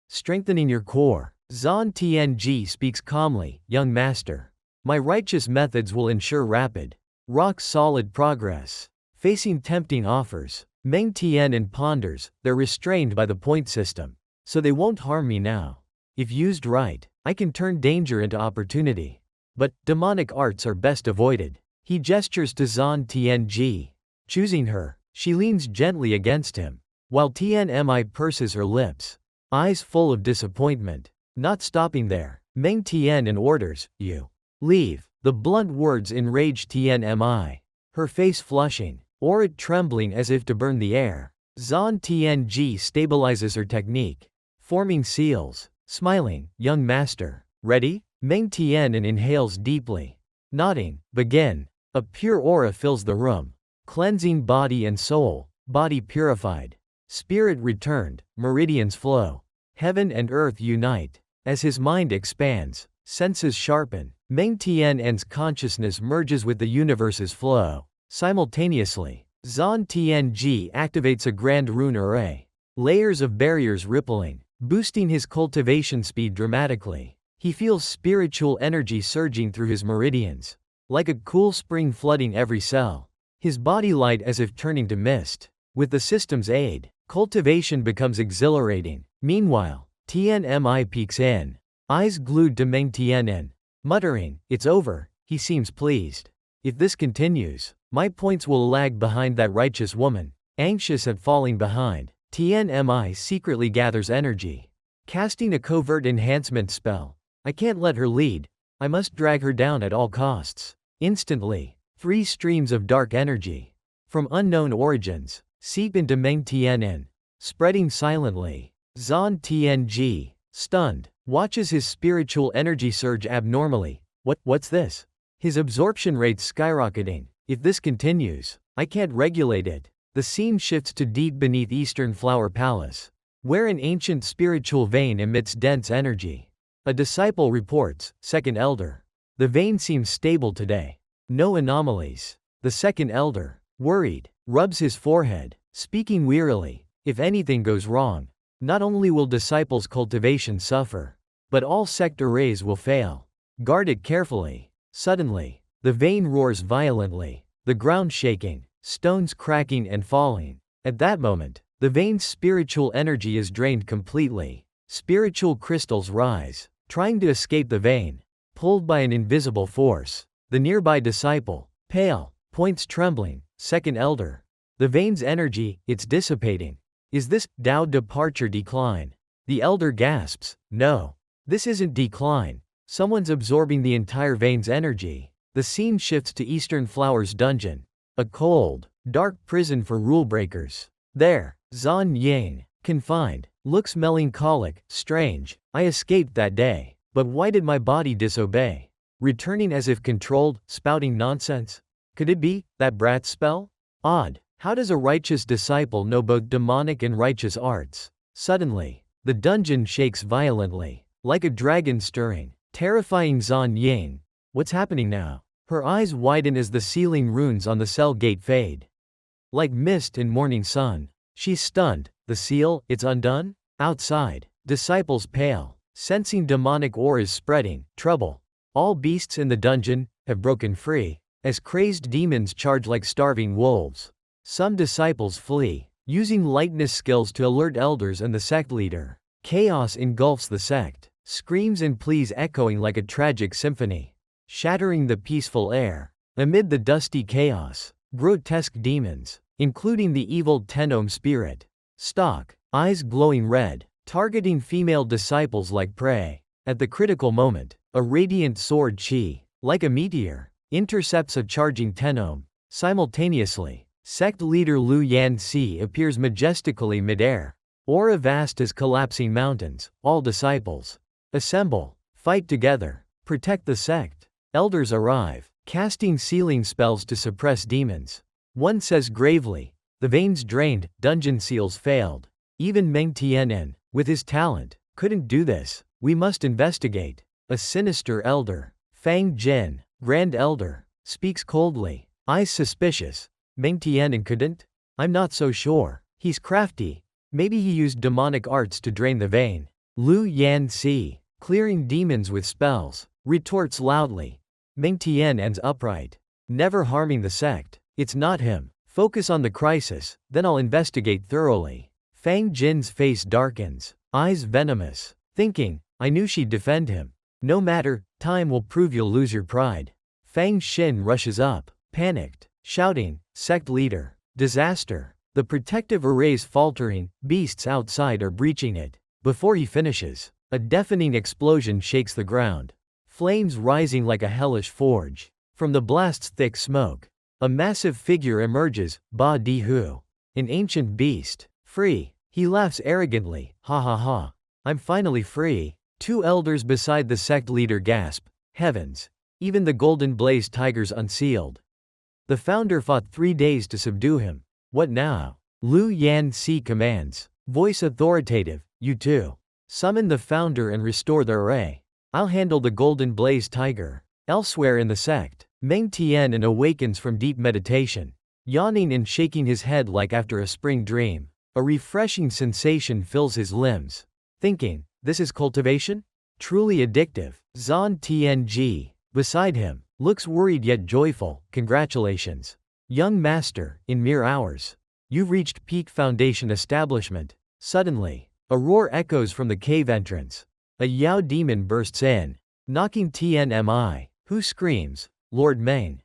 strengthening your core. Zhan Tianji speaks calmly, young master. My righteous methods will ensure rapid, rock-solid progress. Facing tempting offers, Meng Tian'an ponders, they're restrained by the point system, so they won't harm me now. If used right, I can turn danger into opportunity. But demonic arts are best avoided. He gestures to Zhan Tianji. Choosing her, she leans gently against him, while TNMI purses her lips, eyes full of disappointment. Not stopping there, Meng Tian'an orders, you leave. The blunt words enrage TNMI, her face flushing, aura trembling as if to burn the air. Zhan Tianji stabilizes her technique, forming seals, smiling, young master, ready? Meng Tian'an inhales deeply. Nodding, begin. A pure aura fills the room, cleansing body and soul, body purified, spirit returned, meridians flow, heaven and earth unite. As his mind expands, Senses sharpen. Meng Tian'an's consciousness merges with the universe's flow. Simultaneously, Zhan Tianji activates a grand rune array. Layers of barriers rippling, boosting his cultivation speed dramatically. He feels spiritual energy surging through his meridians, like a cool spring flooding every cell. His body light as if turning to mist. With the system's aid, cultivation becomes exhilarating. Meanwhile, Tianmi peeks in, eyes glued to Meng Tian'an. Muttering, "It's over," he seems pleased. "If this continues, my points will lag behind that righteous woman." Anxious at falling behind, Tianmi secretly gathers energy, casting a covert enhancement spell. "I can't let her lead. I must drag her down at all costs." Instantly, 3 streams of dark energy, from unknown origins, seep into Meng Tian'an, spreading silently. Zhan Tianji, stunned, watches his spiritual energy surge abnormally. What's this? His absorption rate's skyrocketing. "If this continues, I can't regulate it." The scene shifts to deep beneath Eastern Flower Palace, where an ancient spiritual vein emits dense energy. A disciple reports, "Second Elder. The vein seems stable today. No anomalies." The second elder, worried, rubs his forehead, speaking wearily. "If anything goes wrong, not only will disciples' cultivation suffer, but all sect arrays will fail. Guard it carefully." Suddenly, the vein roars violently, the ground shaking, stones cracking and falling. At that moment, the vein's spiritual energy is drained completely. Spiritual crystals rise, trying to escape the vein, pulled by an invisible force. The nearby disciple, pale, points trembling, "Second elder. The vein's energy, it's dissipating." "Is this Tao departure decline?" The elder gasps. "No. This isn't decline. Someone's absorbing the entire vein's energy." The scene shifts to Eastern Flower's dungeon, a cold, dark prison for rule breakers. There, Zhan Yang, confined, looks melancholic. "Strange. I escaped that day. But why did my body disobey? Returning as if controlled, spouting nonsense? Could it be that brat's spell? Odd. How does a righteous disciple know both demonic and righteous arts?" Suddenly, the dungeon shakes violently, like a dragon stirring, terrifying Zhan Yang. What's happening now? Her eyes widen as the sealing runes on the cell gate fade, like mist in morning sun. She's stunned. The seal, it's undone? Outside, disciples pale, sensing demonic auras spreading. Trouble. All beasts in the dungeon have broken free, as crazed demons charge like starving wolves. Some disciples flee, using lightness skills to alert elders and the sect leader. Chaos engulfs the sect, screams and pleas echoing like a tragic symphony, shattering the peaceful air. Amid the dusty chaos, grotesque demons, including the evil Tenome spirit, stalk, eyes glowing red, targeting female disciples like prey. At the critical moment, a radiant sword chi, like a meteor, intercepts a charging Tenome. Simultaneously, sect leader Lu Yanxi appears majestically midair, aura vast as collapsing mountains. "All disciples, assemble, fight together, protect the sect." Elders arrive, casting sealing spells to suppress demons. One says gravely, "The vein's drained, dungeon seals failed. Even Meng Tian'an, with his talent, couldn't do this. We must investigate." A sinister elder, Fang Jin, Grand Elder, speaks coldly, eyes suspicious. "Meng Tian'an couldn't? I'm not so sure. He's crafty. Maybe he used demonic arts to drain the vein." Lu Yanxi, clearing demons with spells, retorts loudly, "Meng Tian'an's upright, never harming the sect. It's not him. Focus on the crisis, then I'll investigate thoroughly." Fang Jin's face darkens, eyes venomous, thinking, "I knew she'd defend him. No matter, time will prove you'll lose your pride." Fang Xin rushes up, panicked, shouting, "Sect leader, disaster. The protective array's faltering, beasts outside are breaching it." Before he finishes, a deafening explosion shakes the ground, flames rising like a hellish forge. From the blast's thick smoke, a massive figure emerges, Ba Di Hu, an ancient beast. "Free." He laughs arrogantly, "Ha ha ha. I'm finally free." 2 elders beside the sect leader gasp, "Heavens. Even the golden blaze tiger's unsealed. The founder fought 3 days to subdue him. What now?" Lu Yanxi commands, voice authoritative, "You two. Summon the founder and restore the array." I'll handle the golden blaze tiger. Elsewhere in the sect, Meng Tian'an awakens from deep meditation, yawning and shaking his head like after a spring dream. A refreshing sensation fills his limbs. Thinking, this is cultivation? Truly addictive. Zhan Tianji, beside him, looks worried yet joyful. Congratulations, young master, in mere hours, you've reached peak foundation establishment. Suddenly, a roar echoes from the cave entrance. A Yao demon bursts in, knocking Tianmi, who screams, Lord Meng.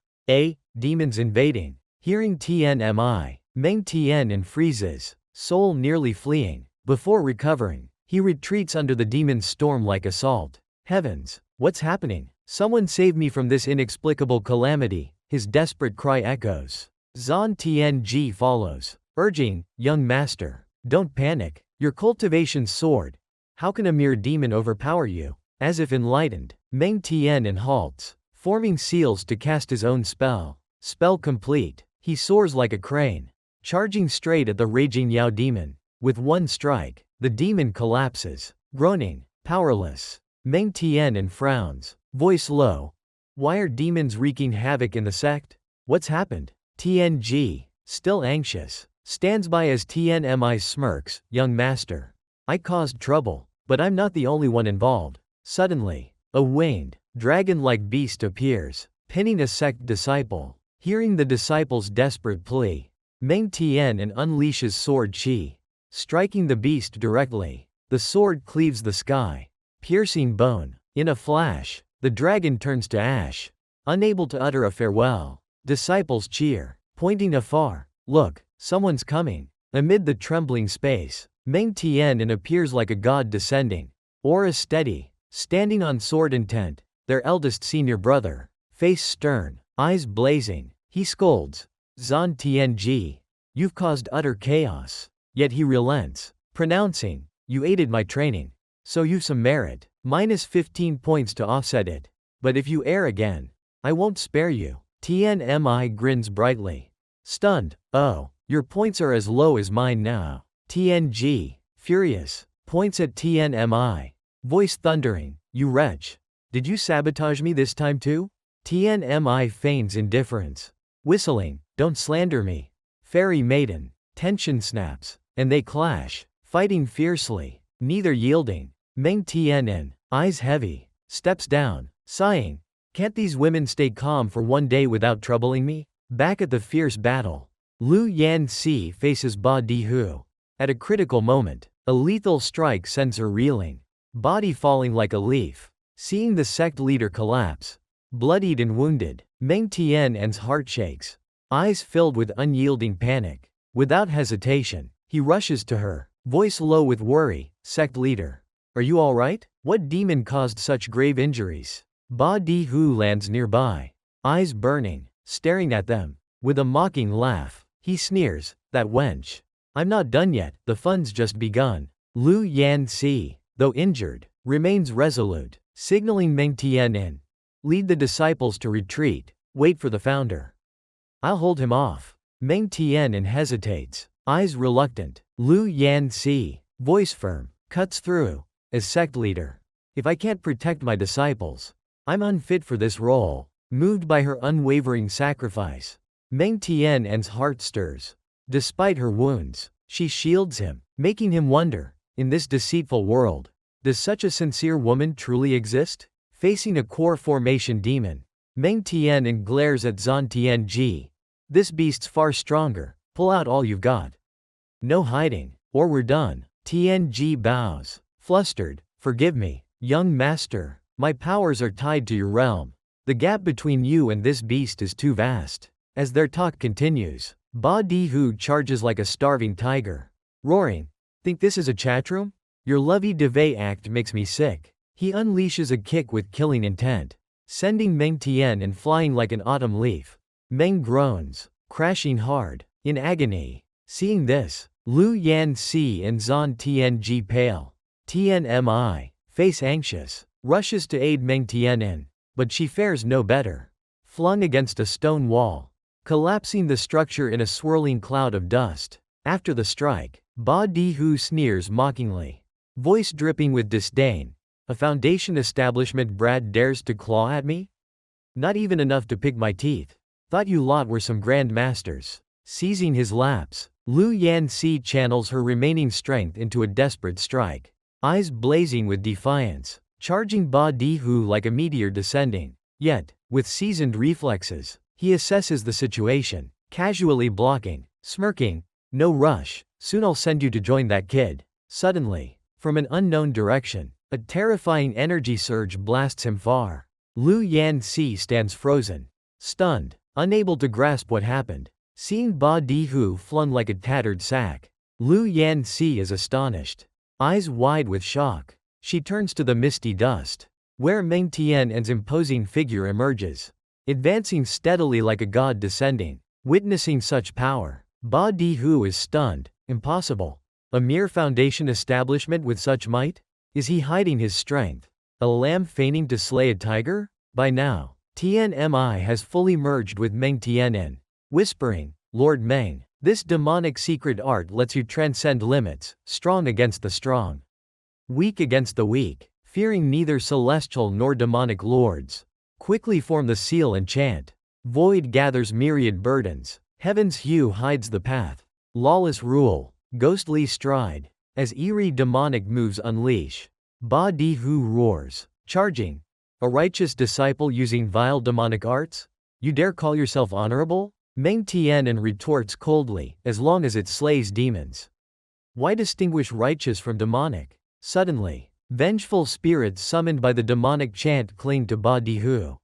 Demons invading. Hearing Tianmi, Meng Tian'an freezes, soul nearly fleeing. Before recovering, he retreats under the demon's storm-like assault. Heavens, what's happening? Someone save me from this inexplicable calamity, his desperate cry echoes. Zhan Tianji follows, urging, young master, don't panic, your cultivation's soared. How can a mere demon overpower you? As if enlightened, Meng Tian'an halts, forming seals to cast his own spell. Spell complete, he soars like a crane, charging straight at the raging Yao demon. With one strike, the demon collapses, groaning, powerless. Meng Tian'an frowns, voice low. Why are demons wreaking havoc in the sect? What's happened? Tianji, still anxious, stands by as Tianmi smirks, young master. I caused trouble, but I'm not the only one involved. Suddenly, a winged, dragon-like beast appears, pinning a sect disciple. Hearing the disciple's desperate plea, Meng Tian'an unleashes sword chi, striking the beast directly. The sword cleaves the sky, piercing bone. In a flash, the dragon turns to ash, unable to utter a farewell. Disciples cheer, pointing afar. Look, someone's coming. Amid the trembling space, Meng Tian'an appears like a god descending. Aura steady, standing on sword intent, their eldest senior brother. Face stern, eyes blazing, he scolds. Zhan Tianji, you've caused utter chaos. Yet he relents, pronouncing, you aided my training, so you've some merit. -15 points to offset it. But if you err again, I won't spare you. Tianmi grins brightly. Stunned, oh, your points are as low as mine now. Tianji, furious, points at Tianmi, voice thundering, you wretch. Did you sabotage me this time too? Tianmi feigns indifference, whistling, don't slander me. Fairy maiden, tension snaps, and they clash, fighting fiercely, neither yielding. Meng Tian'an, eyes heavy, steps down, sighing. Can't these women stay calm for one day without troubling me? Back at the fierce battle, Lu Yanxi faces Ba Dihu. At a critical moment, a lethal strike sends her reeling, body falling like a leaf. Seeing the sect leader collapse, bloodied and wounded, Meng Tian'an's heart shakes, eyes filled with unyielding panic. Without hesitation, he rushes to her, voice low with worry, sect leader. Are you all right? What demon caused such grave injuries? Ba Dihu lands nearby, eyes burning, staring at them. With a mocking laugh, he sneers, that wench. I'm not done yet, the fun's just begun. Lu Yanxi, though injured, remains resolute, signaling Meng Tian'an. Lead the disciples to retreat, wait for the founder. I'll hold him off. Meng Tian'an hesitates, eyes reluctant. Lu Yanxi, voice firm, cuts through. As sect leader, if I can't protect my disciples, I'm unfit for this role. Moved by her unwavering sacrifice, Meng Tian'an's heart stirs. Despite her wounds, she shields him, making him wonder, in this deceitful world, does such a sincere woman truly exist? Facing a core formation demon, Meng Tian'an glares at Zhan Tianji. This beast's far stronger, pull out all you've got. No hiding, or we're done. Tianji bows, flustered, forgive me, young master, my powers are tied to your realm. The gap between you and this beast is too vast. As their talk continues, Ba Dihu charges like a starving tiger, roaring, think this is a chatroom? Your lovey-dovey act makes me sick. He unleashes a kick with killing intent, sending Meng Tian'an flying like an autumn leaf. Meng groans, crashing hard, in agony. Seeing this, Lu Yanxi and Zhan Tianji pale. Tianmi, face anxious, rushes to aid Meng Tian'an, but she fares no better. Flung against a stone wall, collapsing the structure in a swirling cloud of dust. After the strike, Ba Dihu sneers mockingly, voice dripping with disdain. A foundation establishment brat dares to claw at me? Not even enough to pick my teeth. Thought you lot were some grand masters. Seizing his lapse, Lu Yanxi channels her remaining strength into a desperate strike. Eyes blazing with defiance, charging Ba Dihu like a meteor descending. Yet, with seasoned reflexes, he assesses the situation, casually blocking, smirking. No rush, soon I'll send you to join that kid. Suddenly, from an unknown direction, a terrifying energy surge blasts him far. Lu Yanxi stands frozen, stunned, unable to grasp what happened. Seeing Ba Dihu flung like a tattered sack, Lu Yanxi is astonished, eyes wide with shock. She turns to the misty dust, where Meng Tian'an's imposing figure emerges, advancing steadily like a god descending. Witnessing such power, Ba Dihu is stunned. Impossible. A mere foundation establishment with such might? Is he hiding his strength? A lamb feigning to slay a tiger? By now, Tianmi has fully merged with Meng Tian'an, whispering, Lord Meng, this demonic secret art lets you transcend limits, strong against the strong, weak against the weak, fearing neither celestial nor demonic lords. Quickly form the seal and chant. Void gathers myriad burdens, heaven's hue hides the path. Lawless rule, ghostly stride, as eerie demonic moves unleash. Ba Dihu roars, charging. A righteous disciple using vile demonic arts? You dare call yourself honorable? Meng Tian'an retorts coldly, as long as it slays demons. Why distinguish righteous from demonic? Suddenly, vengeful spirits summoned by the demonic chant cling to Ba Dihu,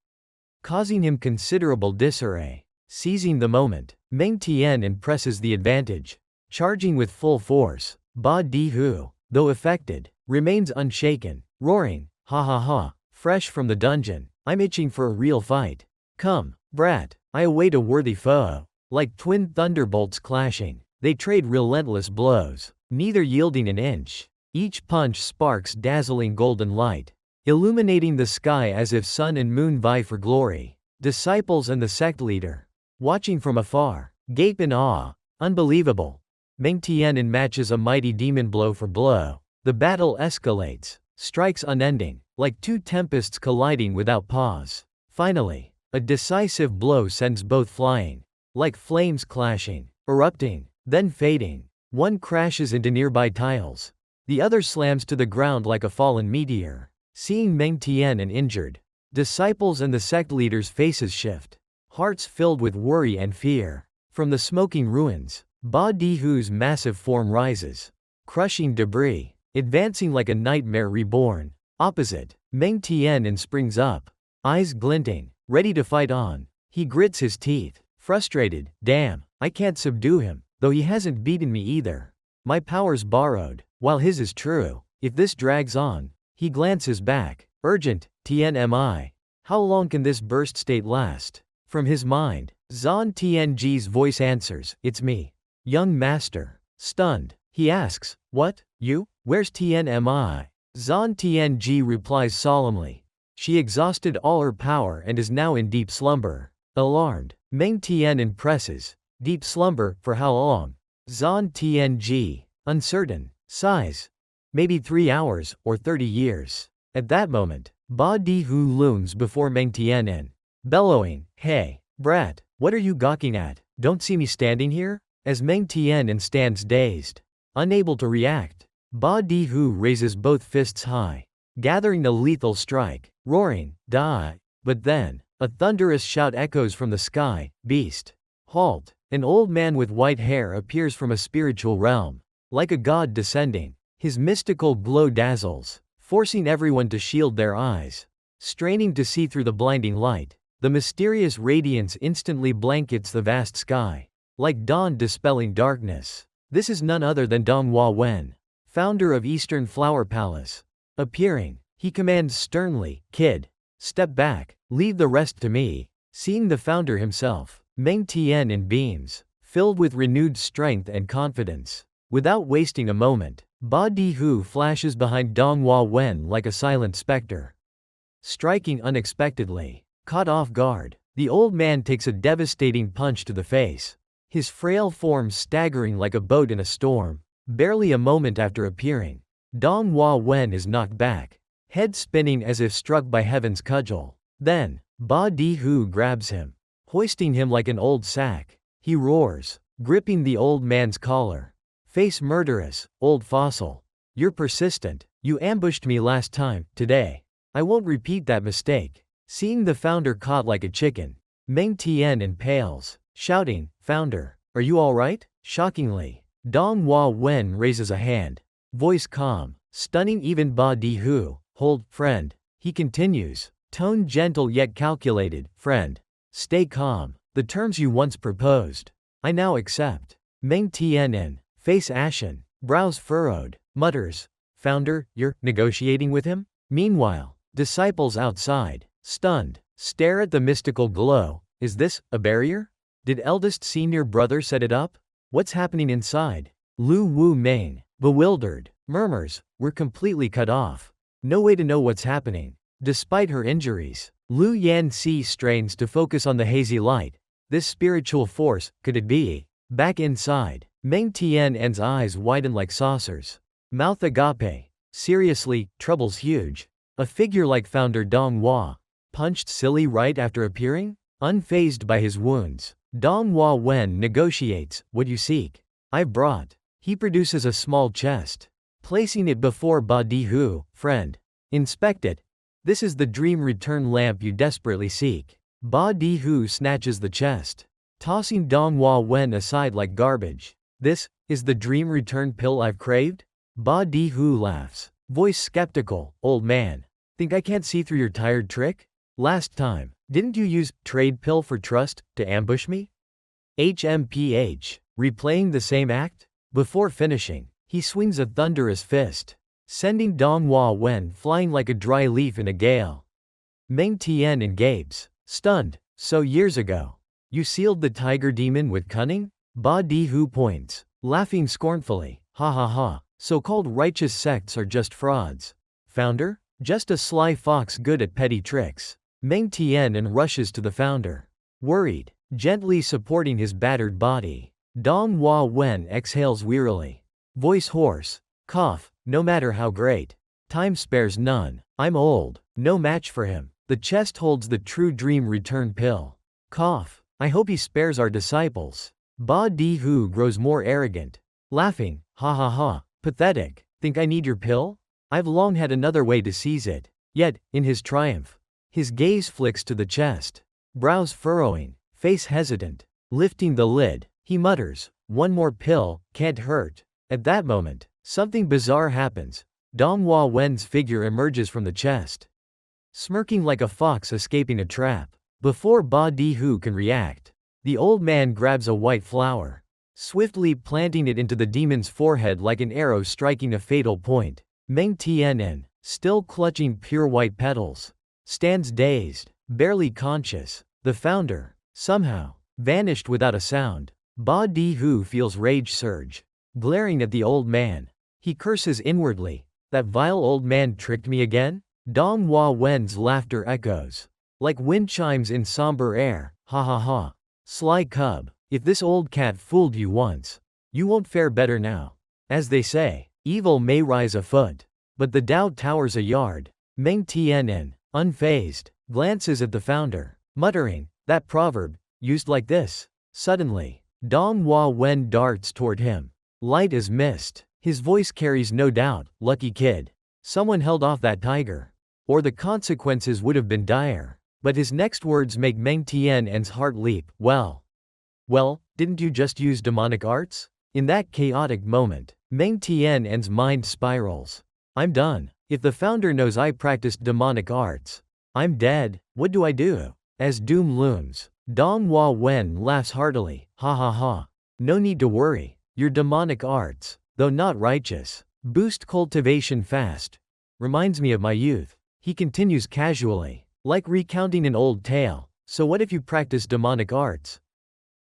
causing him considerable disarray. Seizing the moment, Meng Tian'an presses the advantage. Charging with full force, Ba Dihu, though affected, remains unshaken, roaring, ha ha ha, fresh from the dungeon, I'm itching for a real fight. Come, brat, I await a worthy foe. Like twin thunderbolts clashing, they trade relentless blows, neither yielding an inch. Each punch sparks dazzling golden light, illuminating the sky as if sun and moon vie for glory. Disciples and the sect leader, watching from afar, gape in awe. Unbelievable. Meng Tian'an matches a mighty demon blow for blow. The battle escalates, strikes unending, like two tempests colliding without pause. Finally, a decisive blow sends both flying, like flames clashing, erupting, then fading. One crashes into nearby tiles. The other slams to the ground like a fallen meteor. Seeing Meng Tian'an injured, disciples and the sect leaders' faces shift, hearts filled with worry and fear. From the smoking ruins, Ba Dihu's massive form rises, crushing debris, advancing like a nightmare reborn. Opposite, Meng Tian'an springs up, eyes glinting, ready to fight on. He grits his teeth, frustrated. Damn, I can't subdue him, though he hasn't beaten me either. My power's borrowed, while his is true. If this drags on, he glances back. Urgent, Tianmi. How long can this burst state last? From his mind, Zhan Tianji's voice answers, it's me. Young master. Stunned, he asks, what, you? Where's Tianmi? Zhan Tianji replies solemnly. She exhausted all her power and is now in deep slumber. Alarmed, Meng Tian'an presses. Deep slumber, for how long? Zhan Tianji, uncertain, sighs. Maybe 3 hours, or 30 years. At that moment, Ba Dihu looms before Meng Tian'an, bellowing, hey, brat, what are you gawking at? Don't see me standing here? As Meng Tian'an stands dazed, unable to react, Ba Dihu raises both fists high, gathering the lethal strike, roaring, die. But then, a thunderous shout echoes from the sky, beast, halt. An old man with white hair appears from a spiritual realm, like a god descending. His mystical glow dazzles, forcing everyone to shield their eyes. Straining to see through the blinding light, the mysterious radiance instantly blankets the vast sky, like dawn dispelling darkness. This is none other than Donghua Wen, founder of Eastern Flower Palace. Appearing, he commands sternly, kid, step back, leave the rest to me. Seeing the founder himself, Meng Tian'an beams, filled with renewed strength and confidence. Without wasting a moment, Ba Dihu flashes behind Donghua Wen like a silent specter. Striking unexpectedly, caught off guard, the old man takes a devastating punch to the face, his frail form staggering like a boat in a storm. Barely a moment after appearing, Donghua Wen is knocked back, head spinning as if struck by heaven's cudgel. Then, Ba Di Hu grabs him, hoisting him like an old sack. He roars, gripping the old man's collar. Face murderous, old fossil. You're persistent. You ambushed me last time. Today, I won't repeat that mistake. Seeing the founder caught like a chicken, Meng Tian'an pales, shouting, "Founder, are you all right?" Shockingly, Dong Hua Wen raises a hand, voice calm, stunning even Ba Di Hu. "Hold, friend," he continues, tone gentle yet calculated. "Friend, stay calm. The terms you once proposed, I now accept." Meng Tian'an, face ashen, brows furrowed, mutters, "Founder, you're negotiating with him?" Meanwhile, disciples outside, stunned, stare at the mystical glow. Is this a barrier? Did eldest senior brother set it up? What's happening inside? Lu Wu Ming, bewildered, murmurs, "We're completely cut off. No way to know what's happening." Despite her injuries, Lu Yanxi strains to focus on the hazy light. This spiritual force, could it be? Back inside, Meng Tian'an's eyes widen like saucers. Mouth agape. Seriously, trouble's huge. A figure like Founder Dong Hua, punched silly right after appearing? Unfazed by his wounds, Dong Hua Wen negotiates. "What you seek, I've brought." He produces a small chest, placing it before Ba Di Hu. "Friend, inspect it. This is the dream return lamp you desperately seek." Ba Di Hu snatches the chest, tossing Dong Hua Wen aside like garbage. "This is the dream return pill I've craved?" Ba Di Hu laughs, voice skeptical. "Old man, think I can't see through your tired trick? Last time, didn't you use trade pill for trust to ambush me?" HMPH, replaying the same act? Before finishing, he swings a thunderous fist, sending Dong Hua Wen flying like a dry leaf in a gale. Meng Tian'an gapes, stunned. "So years ago, you sealed the tiger demon with cunning?" Ba Di Hu points, laughing scornfully. "Ha ha ha. So-called righteous sects are just frauds. Founder? Just a sly fox good at petty tricks." Meng Tian'an rushes to the founder, worried, gently supporting his battered body. Dong Hua Wen exhales wearily, voice hoarse, cough, "No matter how great, time spares none. I'm old, no match for him." The chest holds the true dream return pill. Cough, "I hope he spares our disciples." Ba Di Hu grows more arrogant, laughing, "Ha ha ha, pathetic. Think I need your pill? I've long had another way to seize it." Yet, in his triumph, his gaze flicks to the chest, brows furrowing, face hesitant. Lifting the lid, he mutters, "One more pill, can't hurt." At that moment, something bizarre happens. Dong Hua Wen's figure emerges from the chest, smirking like a fox escaping a trap. Before Ba Di Hu can react, the old man grabs a white flower, swiftly planting it into the demon's forehead like an arrow striking a fatal point. Meng Tian'an, still clutching pure white petals, stands dazed, barely conscious. The founder, somehow, vanished without a sound. Ba Di Hu feels rage surge, glaring at the old man. He curses inwardly, "That vile old man tricked me again?" Dong Hua Wen's laughter echoes, like wind chimes in somber air. "Ha ha ha. Sly cub, if this old cat fooled you once, you won't fare better now." As they say, evil may rise a foot, but the Tao towers a yard. Meng Tian'an, unfazed, glances at the founder, muttering, "That proverb, used like this." Suddenly, Dong Hua Wen darts toward him, light as mist. His voice carries no doubt. "Lucky kid. Someone held off that tiger, or the consequences would have been dire." But his next words make Meng Tian'an's heart leap. Well, didn't you just use demonic arts?" In that chaotic moment, Meng Tian'an's mind spirals. "I'm done. If the founder knows I practiced demonic arts, I'm dead. What do I do?" As doom looms, Dong Hua Wen laughs heartily. "Ha ha ha. No need to worry. Your demonic arts, though not righteous, boost cultivation fast. Reminds me of my youth." He continues casually, like recounting an old tale. "So what if you practice demonic arts?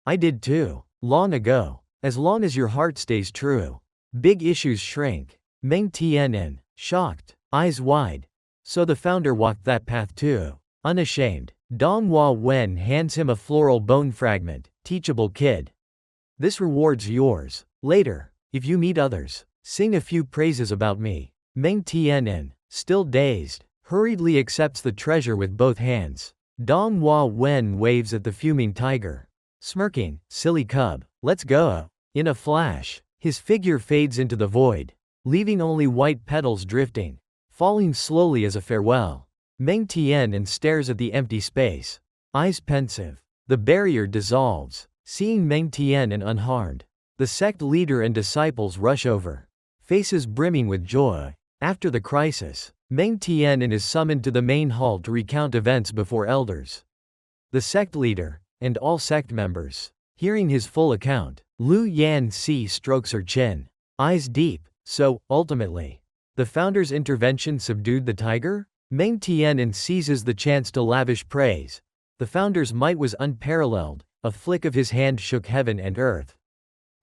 I did too, long ago. As long as your heart stays true, big issues shrink." Meng Tian'an, shocked, eyes wide. "So the founder walked that path too?" Unashamed, Dong Hua Wen hands him a floral bone fragment. "Teachable kid. This reward's yours. Later, if you meet others, sing a few praises about me." Meng Tian'an, still dazed, hurriedly accepts the treasure with both hands. Dong Hua Wen waves at the fuming tiger. Smirking, silly cub, let's go. In a flash, his figure fades into the void, leaving only white petals drifting, falling slowly as a farewell. Meng Tian'an stares at the empty space, eyes pensive. The barrier dissolves, seeing Meng Tian'an unharmed. The sect leader and disciples rush over, faces brimming with joy. After the crisis, Meng Tian'an is summoned to the main hall to recount events before elders. The sect leader, and all sect members, hearing his full account, Lu Yanxi strokes her chin, eyes deep. So, ultimately, the founder's intervention subdued the tiger? Meng Tian'an seizes the chance to lavish praise. The founder's might was unparalleled, a flick of his hand shook heaven and earth.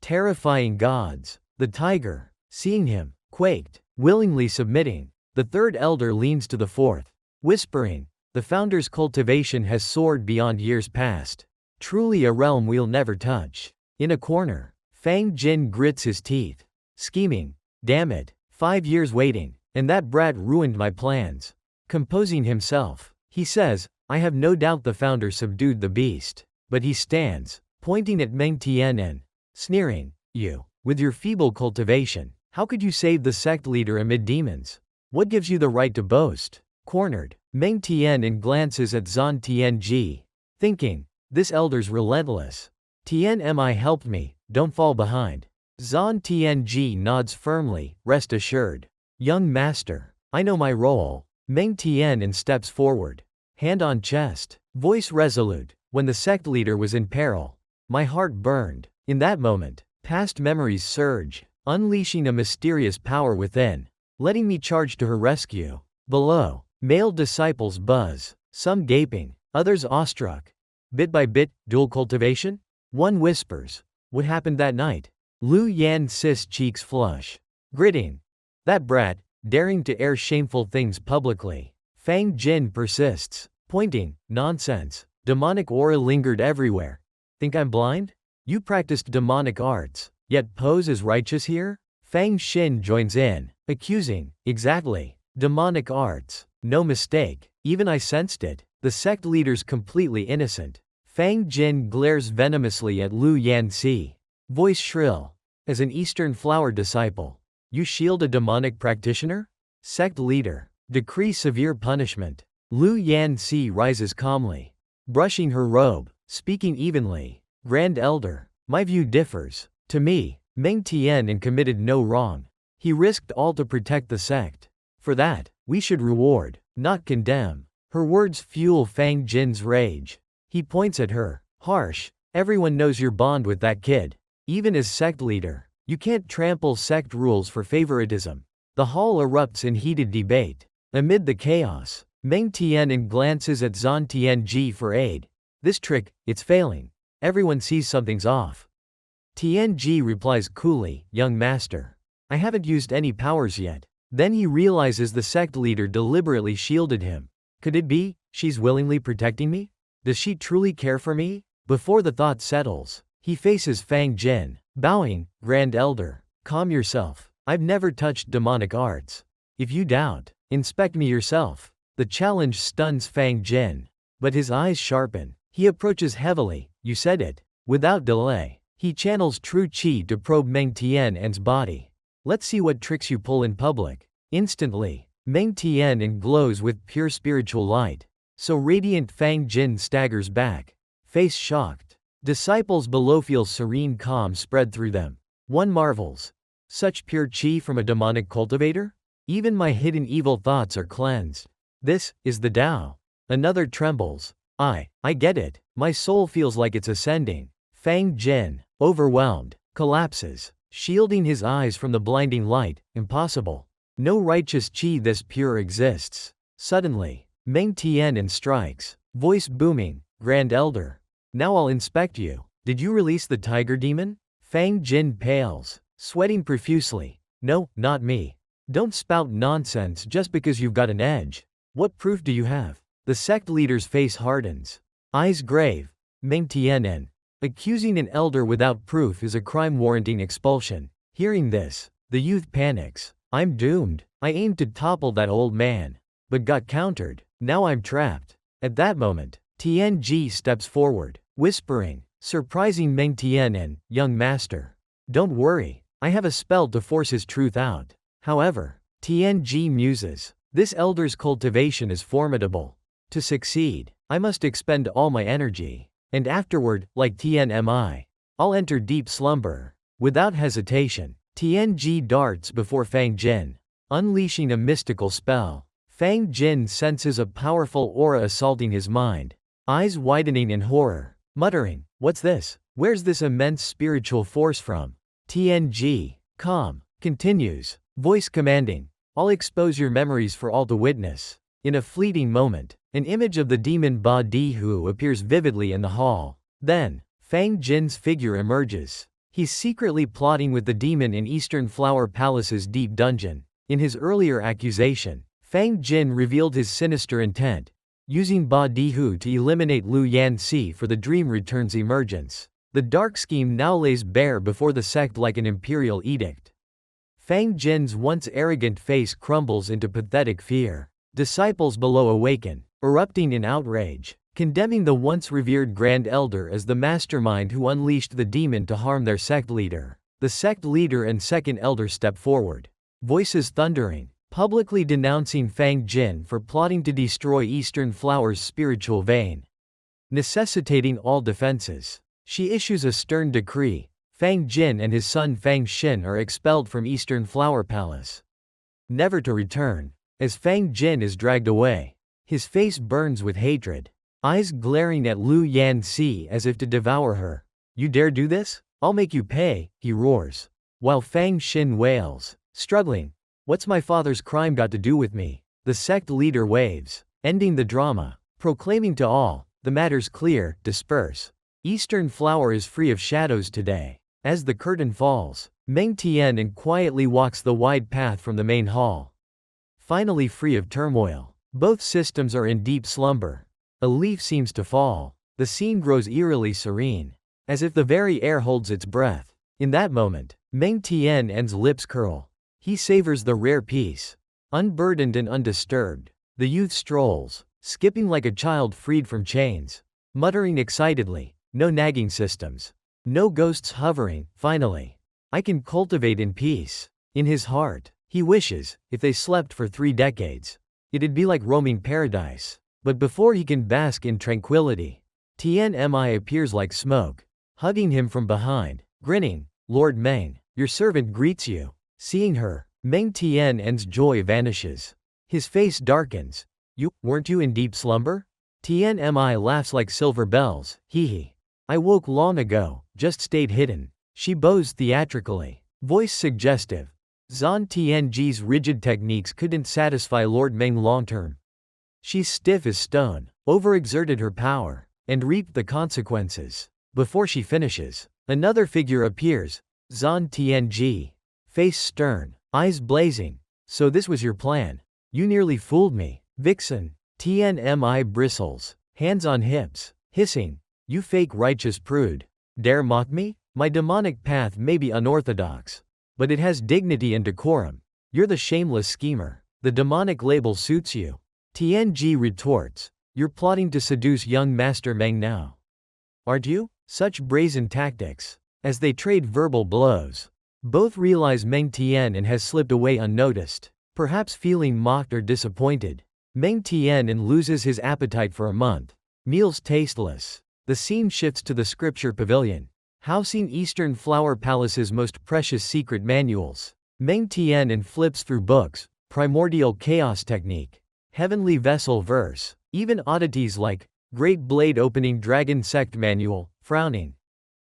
Terrifying gods. The tiger, seeing him, quaked, willingly submitting. The third elder leans to the fourth, whispering, the founder's cultivation has soared beyond years past. Truly a realm we'll never touch. In a corner, Fang Jin grits his teeth, scheming, damn it, 5 years waiting, and that brat ruined my plans. Composing himself, he says, I have no doubt the founder subdued the beast. But he stands, pointing at Meng Tian'an, sneering, you, with your feeble cultivation, how could you save the sect leader amid demons? What gives you the right to boast? Cornered, Meng Tian'an glances at Zhan Tianji, thinking, this elder's relentless. Tian'an helped me, don't fall behind. Zhan Tianji nods firmly, rest assured. Young master, I know my role. Meng Tian'an steps forward, hand on chest, voice resolute. When the sect leader was in peril, my heart burned. In that moment, past memories surge, unleashing a mysterious power within, letting me charge to her rescue. Below, male disciples buzz, some gaping, others awestruck. Bit by bit, dual cultivation? One whispers, what happened that night? Lu Yanxi's cheeks flush, gritting. That brat, daring to air shameful things publicly. Fang Jin persists, pointing, nonsense. Demonic aura lingered everywhere. Think I'm blind? You practiced demonic arts, yet pose as righteous here? Fang Xin joins in, accusing, exactly. Demonic arts, no mistake, even I sensed it. The sect leader's completely innocent. Fang Jin glares venomously at Lu Yanxi, voice shrill. As an Eastern flower disciple, you shield a demonic practitioner? Sect leader, decree severe punishment. Lu Yanxi rises calmly, brushing her robe, speaking evenly. Grand Elder, my view differs. To me, Meng Tian'an committed no wrong. He risked all to protect the sect. For that, we should reward, not condemn. Her words fuel Fang Jin's rage. He points at her, harsh. Everyone knows your bond with that kid. Even as sect leader, you can't trample sect rules for favoritism. The hall erupts in heated debate. Amid the chaos, Meng Tian'an glances at Zhan Tianji for aid. This trick, it's failing. Everyone sees something's off. Tianji replies coolly, young master. I haven't used any powers yet. Then he realizes the sect leader deliberately shielded him. Could it be, she's willingly protecting me? Does she truly care for me? Before the thought settles, he faces Fang Jin, bowing, Grand Elder, calm yourself. I've never touched demonic arts. If you doubt, inspect me yourself. The challenge stuns Fang Jin, but his eyes sharpen. He approaches heavily, you said it. Without delay, he channels true qi to probe Meng Tian'an's body. Let's see what tricks you pull in public. Instantly, Meng Tian'an glows with pure spiritual light. So radiant Fang Jin staggers back, face shocked. Disciples below feel serene calm spread through them. One marvels. Such pure qi from a demonic cultivator? Even my hidden evil thoughts are cleansed. This is the Tao. Another trembles. I get it. My soul feels like it's ascending. Fang Jin, overwhelmed, collapses, shielding his eyes from the blinding light. Impossible. No righteous qi this pure exists. Suddenly, Meng Tian'an strikes, voice booming, Grand Elder. Now I'll inspect you. Did you release the tiger demon? Fang Jin pales, sweating profusely. No, not me. Don't spout nonsense just because you've got an edge. What proof do you have? The sect leader's face hardens, eyes grave. Meng Tian'an, accusing an elder without proof is a crime warranting expulsion. Hearing this, the youth panics. I'm doomed. I aimed to topple that old man, but got countered. Now I'm trapped. At that moment, Tianji steps forward, whispering, surprising Meng Tian'an, young master. Don't worry, I have a spell to force his truth out. However, Tianji muses, this elder's cultivation is formidable. To succeed, I must expend all my energy. And afterward, like Tianmi, I'll enter deep slumber. Without hesitation, Tianji darts before Fang Jin, unleashing a mystical spell. Fang Jin senses a powerful aura assaulting his mind, eyes widening in horror, muttering, "What's this? Where's this immense spiritual force from?" Tianji, calm, continues, voice commanding, "I'll expose your memories for all to witness." In a fleeting moment, an image of the demon Ba Di Hu appears vividly in the hall. Then, Fang Jin's figure emerges. He's secretly plotting with the demon in Eastern Flower Palace's deep dungeon. In his earlier accusation, Fang Jin revealed his sinister intent, using Ba Di Hu to eliminate Lu Yanxi for the Dream Return's emergence. The dark scheme now lays bare before the sect like an imperial edict. Fang Jin's once arrogant face crumbles into pathetic fear. Disciples below awaken, erupting in outrage, condemning the once revered Grand Elder as the mastermind who unleashed the demon to harm their sect leader. The sect leader and second elder step forward, voices thundering, publicly denouncing Fang Jin for plotting to destroy Eastern Flower's spiritual vein, necessitating all defenses. She issues a stern decree. Fang Jin and his son Fang Xin are expelled from Eastern Flower Palace, never to return. As Fang Jin is dragged away, his face burns with hatred, eyes glaring at Lu Yanxi as if to devour her. "You dare do this? I'll make you pay," he roars. While Fang Xin wails, struggling, "What's my father's crime got to do with me?" The sect leader waves, ending the drama, proclaiming to all, "The matter's clear, disperse. Eastern Flower is free of shadows today." As the curtain falls, Meng Tian'an quietly walks the wide path from the main hall, finally free of turmoil. Both systems are in deep slumber. A leaf seems to fall. The scene grows eerily serene, as if the very air holds its breath. In that moment, Meng Tian'an's lips curl. He savors the rare peace. Unburdened and undisturbed, the youth strolls, skipping like a child freed from chains, muttering excitedly, "No nagging systems. No ghosts hovering, finally. I can cultivate in peace." In his heart, he wishes, if they slept for 3 decades, it'd be like roaming paradise. But before he can bask in tranquility, Tianmi appears like smoke, hugging him from behind, grinning, "Lord Meng, your servant greets you." Seeing her, Meng Tian'an's joy vanishes. His face darkens. Weren't you in deep slumber?" Tianmi laughs like silver bells, "Hee hee. I woke long ago, just stayed hidden." She bows theatrically, voice suggestive. Zhan Tianji's rigid techniques couldn't satisfy Lord Meng long-term. She's stiff as stone, overexerted her power, and reaped the consequences. Before she finishes, another figure appears, Zhan Tianji, face stern, eyes blazing. "So this was your plan. You nearly fooled me, vixen." Tianmi bristles, hands on hips, hissing, "You fake righteous prude. Dare mock me? My demonic path may be unorthodox, but it has dignity and decorum. You're the shameless schemer. The demonic label suits you." Tianji retorts, "You're plotting to seduce young Master Meng now, aren't you?" Such brazen tactics. As they trade verbal blows, both realize Meng Tian'an has slipped away unnoticed, perhaps feeling mocked or disappointed. Meng Tian'an loses his appetite for a month. Meals tasteless. The scene shifts to the scripture pavilion, housing Eastern Flower Palace's most precious secret manuals. Meng Tian'an flips through books, primordial chaos technique, heavenly vessel verse, even oddities like Great Blade Opening Dragon Sect Manual, frowning,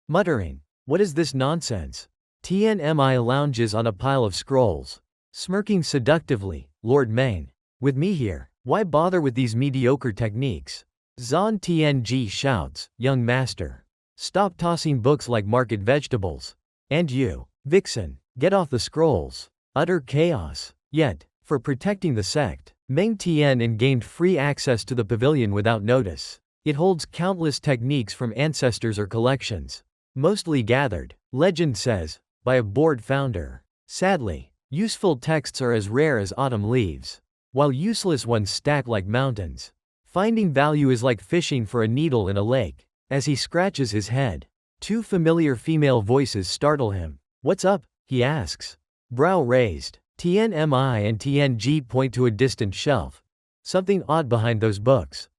muttering, "What is this nonsense?" Tianmi lounges on a pile of scrolls, smirking seductively, "Lord Meng, with me here, why bother with these mediocre techniques?" Zhan Tianji shouts, "Young master, stop tossing books like market vegetables. And you, vixen, get off the scrolls." Utter chaos. Yet, for protecting the sect, Meng Tian'an gained free access to the pavilion without notice. It holds countless techniques from ancestors or collections, mostly gathered, legend says, by a bored founder. Sadly, Useful texts are as rare as autumn leaves, while useless ones stack like mountains. Finding value is like fishing for a needle in a lake. As he scratches his head, two familiar female voices startle him. "What's up?" he asks. Brow raised. Tianmi and Tianji point to a distant shelf. "Something odd behind those books."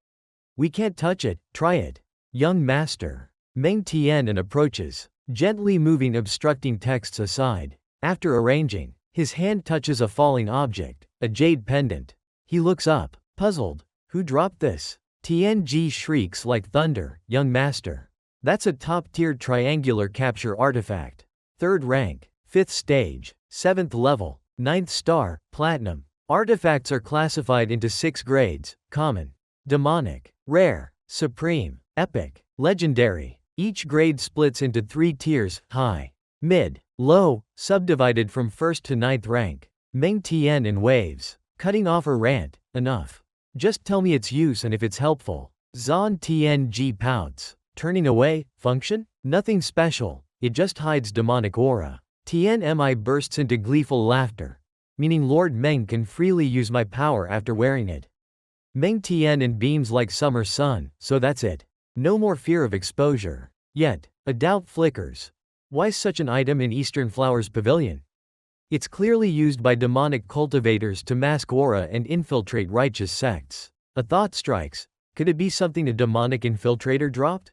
"We can't touch it, try it." "Young master." Meng Tian'an approaches, gently moving obstructing texts aside. After arranging, his hand touches a falling object, a jade pendant. He looks up, puzzled. "Who dropped this?" Tianji shrieks like thunder. "Young master. That's a top-tier triangular capture artifact. 3rd rank, 5th stage, 7th level, 9th star, platinum." Artifacts are classified into 6 grades: common, demonic, rare, supreme, epic, legendary. Each grade splits into 3 tiers: high, mid, low, subdivided from 1st to 9th rank. Meng Tian in waves, cutting off her rant. "Enough. Just tell me its use and if it's helpful." Zhan Tianji pouts, turning away. "Function? Nothing special. It just hides demonic aura." Tianmi bursts into gleeful laughter. "Meaning Lord Meng can freely use my power after wearing it." Meng Tian'an beams like summer sun. "So that's it. No more fear of exposure." Yet, a doubt flickers. Why such an item in Eastern Flower's pavilion? It's clearly used by demonic cultivators to mask aura and infiltrate righteous sects. A thought strikes. Could it be something a demonic infiltrator dropped?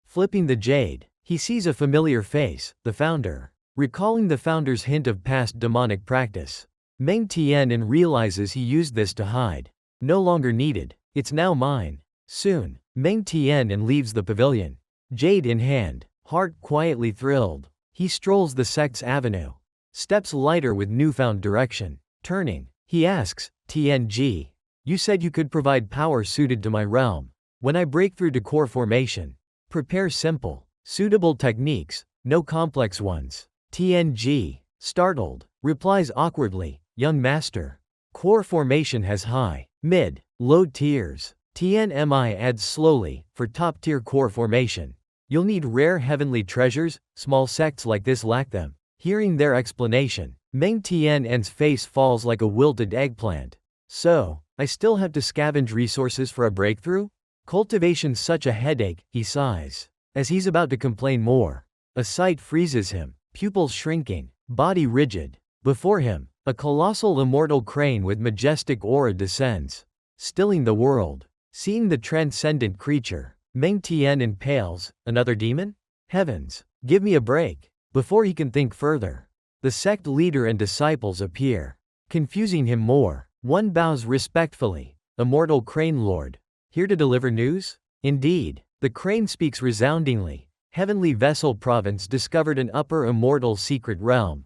Flipping the jade, he sees a familiar face, the founder. Recalling the founder's hint of past demonic practice, Meng Tian'an realizes he used this to hide. No longer needed. It's now mine. Soon, Meng Tian'an leaves the pavilion. Jade in hand, heart quietly thrilled, he strolls the sect's avenue. Steps lighter with newfound direction. Turning, he asks, "Tianji, you said you could provide power suited to my realm. When I break through to core formation, prepare simple, suitable techniques, no complex ones." Tianji, startled, replies awkwardly, "Young master, core formation has high, mid, low tiers." Tianmi adds slowly, "For top-tier core formation, you'll need rare heavenly treasures. Small sects like this lack them." Hearing their explanation, Meng Tian'an's face falls like a wilted eggplant. "So, I still have to scavenge resources for a breakthrough? Cultivation's such a headache," he sighs. As he's about to complain more, a sight freezes him, pupils shrinking, body rigid. Before him, a colossal immortal crane with majestic aura descends, stilling the world. Seeing the transcendent creature, Meng Tian'an pales. "Another demon? Heavens, give me a break." Before he can think further, the sect leader and disciples appear, confusing him more. One bows respectfully. "Immortal Crane Lord, here to deliver news?" "Indeed." The crane speaks resoundingly. "Heavenly Vessel Province discovered an upper immortal secret realm.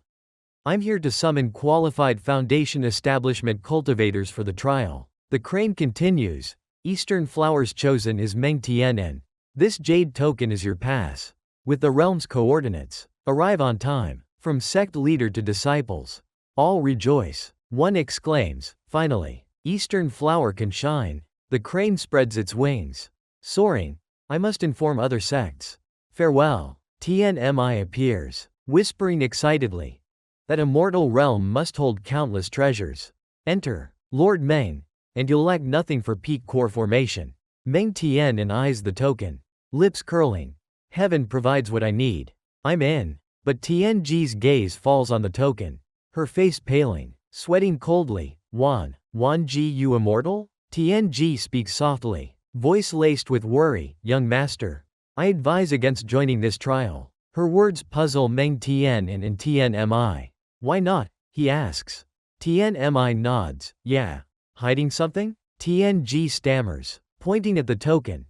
I'm here to summon qualified Foundation establishment cultivators for the trial." The crane continues. "Eastern Flower's chosen is Meng Tian'an. This jade token is your pass, with the realm's coordinates. Arrive on time." From sect leader to disciples, all rejoice. One exclaims, "Finally, Eastern Flower can shine." The crane spreads its wings, soaring. "I must inform other sects. Farewell." Tianmi appears, whispering excitedly, "That immortal realm must hold countless treasures. Enter, Lord Meng, and you'll lack nothing for peak core formation." Meng Tian'an eyes the token, lips curling. "Heaven provides what I need. I'm in." But Tianji's gaze falls on the token, her face paling, sweating coldly. Wanji, you immortal?" Tianji speaks softly, voice laced with worry. "Young master, I advise against joining this trial." Her words puzzle Meng Tian'an and Tianmi. "Why not?" he asks. Tianmi nods. "Yeah. Hiding something?" Tianji stammers, pointing at the token.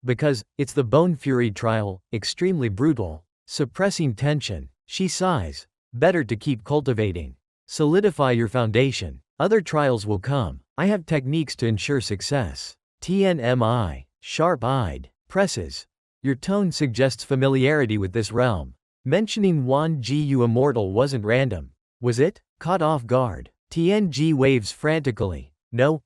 Because it's the Bone Fury trial, extremely brutal." Suppressing tension, she sighs. "Better to keep cultivating. Solidify your foundation. Other trials will come. I have techniques to ensure success." Tianmi, sharp-eyed, presses. "Your tone suggests familiarity with this realm." Mentioning Wanji Yu Immortal wasn't random, was it? Caught off guard, Tianji waves frantically. No,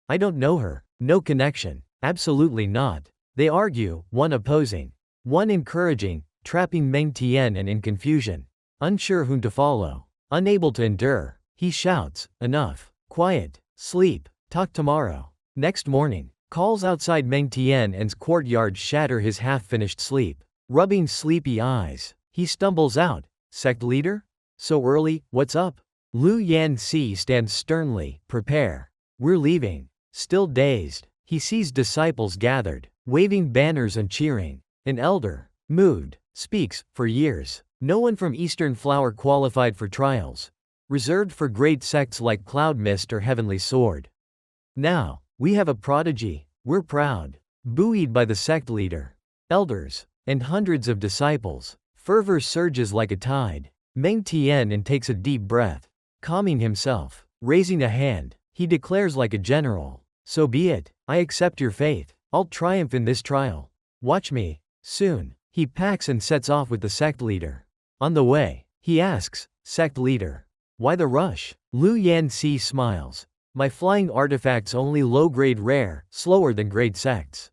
I don't know her. No connection. Absolutely not." They argue, one opposing, one encouraging, trapping Meng Tian'an in confusion. Unsure whom to follow, Unable to endure, he shouts, "Enough. Quiet. Sleep. Talk tomorrow." Next morning, calls outside Meng Tian'an's courtyard shatter his half-finished sleep. Rubbing sleepy eyes, he stumbles out, "Sect leader? So early, what's up?" Lu Yanxi stands sternly, "Prepare. We're leaving." Still dazed, he sees disciples gathered, waving banners and cheering. An elder, moved, speaks, "For years, no one from Eastern Flower qualified for trials, reserved for great sects like Cloud Mist or Heavenly Sword. Now, we have a prodigy, we're proud." Buoyed by the sect leader, elders, and hundreds of disciples, fervor surges like a tide. Meng Tian'an takes a deep breath. Calming himself, raising a hand, he declares like a general, "So be it, I accept your faith, I'll triumph in this trial. Watch me." Soon, he packs and sets off with the sect leader. On the way, he asks, "Sect leader, why the rush?" Lu Yanxi smiles, "My flying artifacts only low-grade rare, slower than great sects.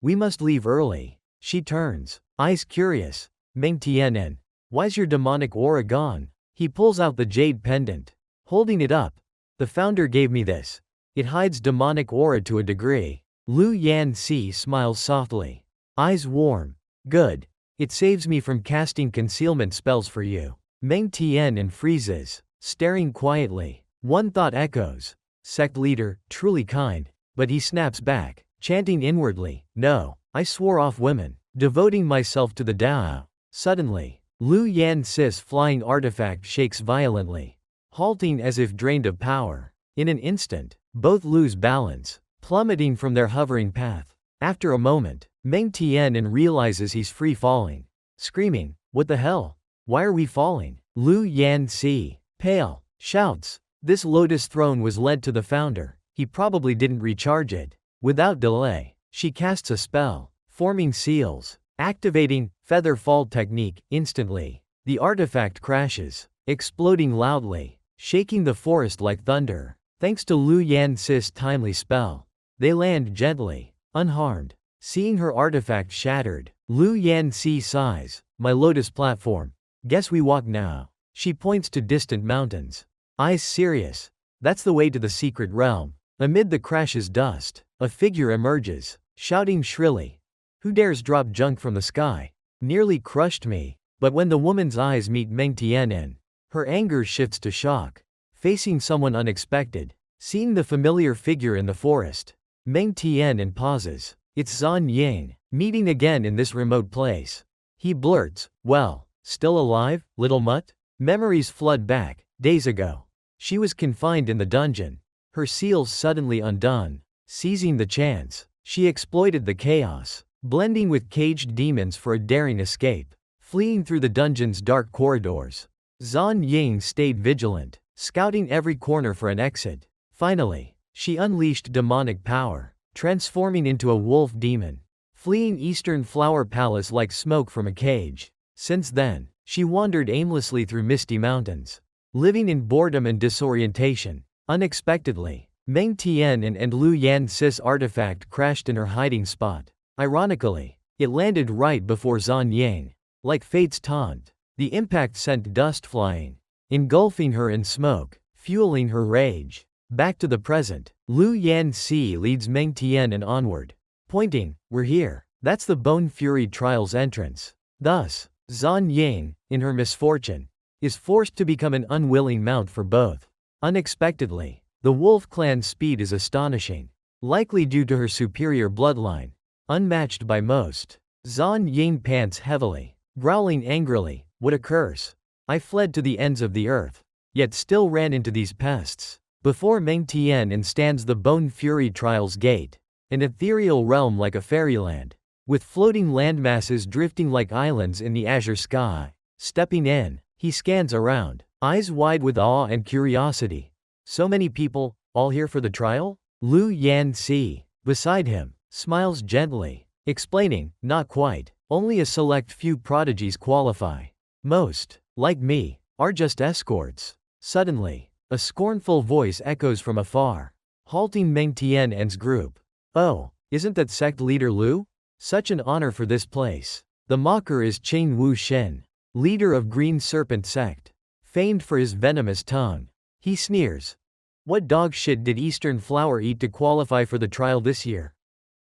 We must leave early." She turns, eyes curious. "Meng Tian'an, why's your demonic aura gone?" He pulls out the jade pendant. Holding it up, "The founder gave me this. It hides demonic aura to a degree." Lu Yanxi smiles softly. Eyes warm. "Good. It saves me from casting concealment spells for you." Meng Tian'an freezes, staring quietly. One thought echoes. Sect leader, truly kind. But he snaps back, chanting inwardly, "No, I swore off women, devoting myself to the Tao." Suddenly, Lu Yanxi's flying artifact shakes violently, halting as if drained of power. In an instant, both lose balance, plummeting from their hovering path. After a moment, Meng Tian'an realizes he's free falling. Screaming, "What the hell? Why are we falling?" Lu Yanxi, pale, shouts, "This lotus throne was lent to the founder, he probably didn't recharge it." Without delay, she casts a spell, forming seals, activating feather fall technique. Instantly, the artifact crashes, exploding loudly, shaking the forest like thunder. Thanks to Lu Yanxi's timely spell, they land gently, unharmed. Seeing her artifact shattered, Lu Yanxi sighs, "My lotus platform. Guess we walk now." She points to distant mountains, eyes serious. "That's the way to the secret realm." Amid the crash's dust, a figure emerges, shouting shrilly, "Who dares drop junk from the sky? Nearly crushed me." But when the woman's eyes meet Meng Tian'an, her anger shifts to shock. Facing someone unexpected, seeing the familiar figure in the forest, Meng Tian'an pauses. It's Zan Ying, meeting again in this remote place. He blurts, "Well, still alive, little mutt?" Memories flood back. Days ago, she was confined in the dungeon, her seals suddenly undone. Seizing the chance, she exploited the chaos, blending with caged demons for a daring escape. Fleeing through the dungeon's dark corridors, Zan Ying stayed vigilant, scouting every corner for an exit. Finally, she unleashed demonic power, transforming into a wolf demon, fleeing Eastern Flower Palace like smoke from a cage. Since then, she wandered aimlessly through misty mountains, living in boredom and disorientation. Unexpectedly, Meng Tian'an and Lu Yanxi's artifact crashed in her hiding spot. Ironically, it landed right before Zan Ying. Like fate's taunt, the impact sent dust flying, engulfing her in smoke, fueling her rage. Back to the present, Lu Yanxi leads Meng Tian'an onward, pointing, "We're here." That's the Bone Fury Trial's entrance. Thus, Zan Ying, in her misfortune, is forced to become an unwilling mount for both. Unexpectedly, the Wolf Clan's speed is astonishing, likely due to her superior bloodline, unmatched by most. Zan Ying pants heavily, growling angrily, "What a curse! I fled to the ends of the earth, yet still ran into these pests." Before Meng Tian'an stands the Bone Fury Trial's gate, an ethereal realm like a fairyland, with floating landmasses drifting like islands in the azure sky. Stepping in, he scans around, eyes wide with awe and curiosity. So many people, all here for the trial? Lu Yanxi, beside him, smiles gently, explaining, "Not quite. Only a select few prodigies qualify. Most, like me, are just escorts." Suddenly, a scornful voice echoes from afar, halting Meng Tian'an's group. "Oh, isn't that sect leader Lu? Such an honor for this place." The mocker is Chen Wu Shen, leader of Green Serpent Sect. famed for his venomous tongue. He sneers. What dog shit did Eastern Flower eat to qualify for the trial this year?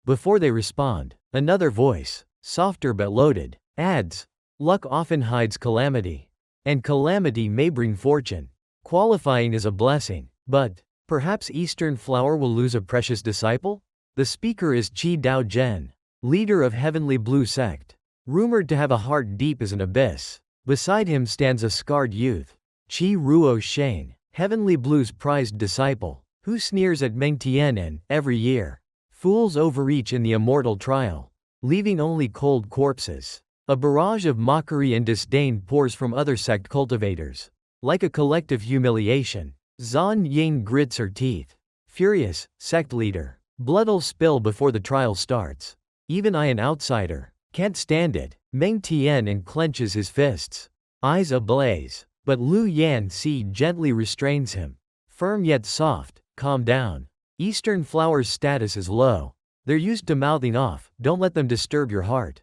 Before they respond, another voice, softer but loaded, adds, luck often hides calamity. And calamity may bring fortune. Qualifying is a blessing, but perhaps Eastern Flower will lose a precious disciple? The speaker is Qi Dao Zhen, leader of Heavenly Blue Sect, rumored to have a heart deep as an abyss. Beside him stands a scarred youth, Qi Ruo Shane, Heavenly Blue's prized disciple, who sneers at Meng Tian'an every year. Fools overreach in the immortal trial, leaving only cold corpses. A barrage of mockery and disdain pours from other sect cultivators. Like a collective humiliation, Zan Ying grits her teeth. Furious, sect leader. Blood'll spill before the trial starts. Even I, an outsider, can't stand it. Meng Tian'an clenches his fists, eyes ablaze. But Lu Yanxi gently restrains him. Firm yet soft, calm down. Eastern Flower's status is low. They're used to mouthing off, don't let them disturb your heart.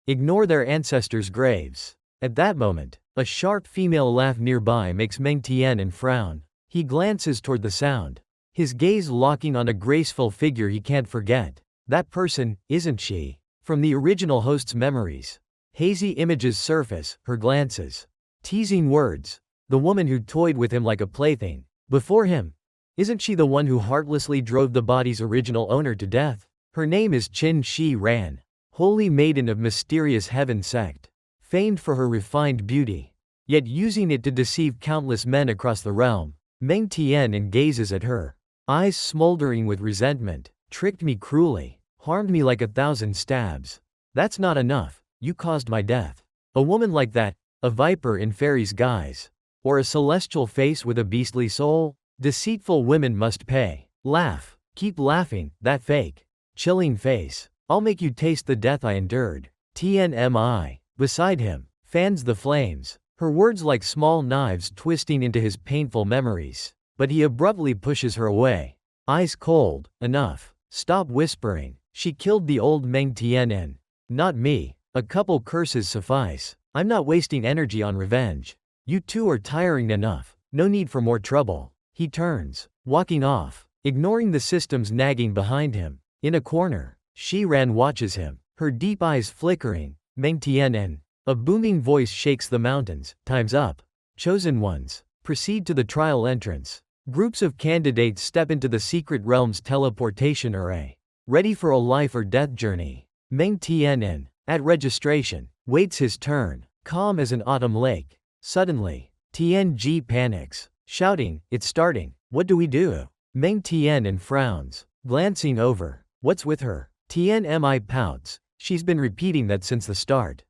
Ignore their ancestors' graves. At that moment, a sharp female laugh nearby makes Meng Tian'an frown. He glances toward the sound, his gaze locking on a graceful figure he can't forget. That person, isn't she? From the original host's memories. Hazy images surface, her glances. Teasing words. The woman who toyed with him like a plaything. Before him. Isn't she the one who heartlessly drove the body's original owner to death? Her name is Qin Shi Ran, holy maiden of mysterious heaven sect, famed for her refined beauty, yet using it to deceive countless men across the realm. Meng Tian'an gazes at her, eyes smoldering with resentment. Tricked me cruelly, harmed me like 1,000 stabs. That's not enough, you caused my death. A woman like that, a viper in fairy's guise, or a celestial face with a beastly soul? Deceitful women must pay. Laugh, keep laughing, that fake, chilling face. I'll make you taste the death I endured. TNMI. Beside him, fans the flames, her words like small knives twisting into his painful memories. But he abruptly pushes her away. Eyes cold, enough. Stop whispering. She killed the old Meng Tian'an. Not me. A couple curses suffice. I'm not wasting energy on revenge. You two are tiring enough. No need for more trouble. He turns, walking off, ignoring the systems nagging behind him. In a corner, Shiran watches him, her deep eyes flickering. Meng Tian'an. A booming voice shakes the mountains. Time's up. Chosen ones, proceed to the trial entrance. Groups of candidates step into the secret realm's teleportation array, ready for a life or death journey. Meng Tian'an, at registration, waits his turn, calm as an autumn lake. Suddenly, Tianji panics, shouting, it's starting, what do we do? Meng Tian'an frowns, glancing over, what's with her? Tianmi pouts, she's been repeating that since the start.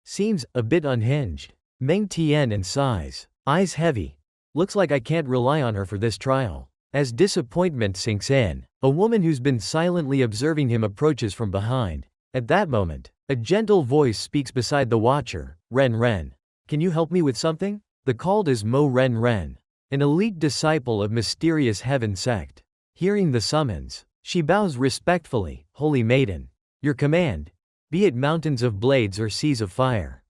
Seems a bit unhinged. Meng Tian'an sighs, eyes heavy. Looks like I can't rely on her for this trial. As disappointment sinks in, a woman who's been silently observing him approaches from behind. At that moment, a gentle voice speaks beside the watcher. Ren Ren. Can you help me with something? The called is Mo Ren Ren, an elite disciple of mysterious heaven sect. Hearing the summons, she bows respectfully. Holy maiden. Your command. Be it mountains of blades or seas of fire.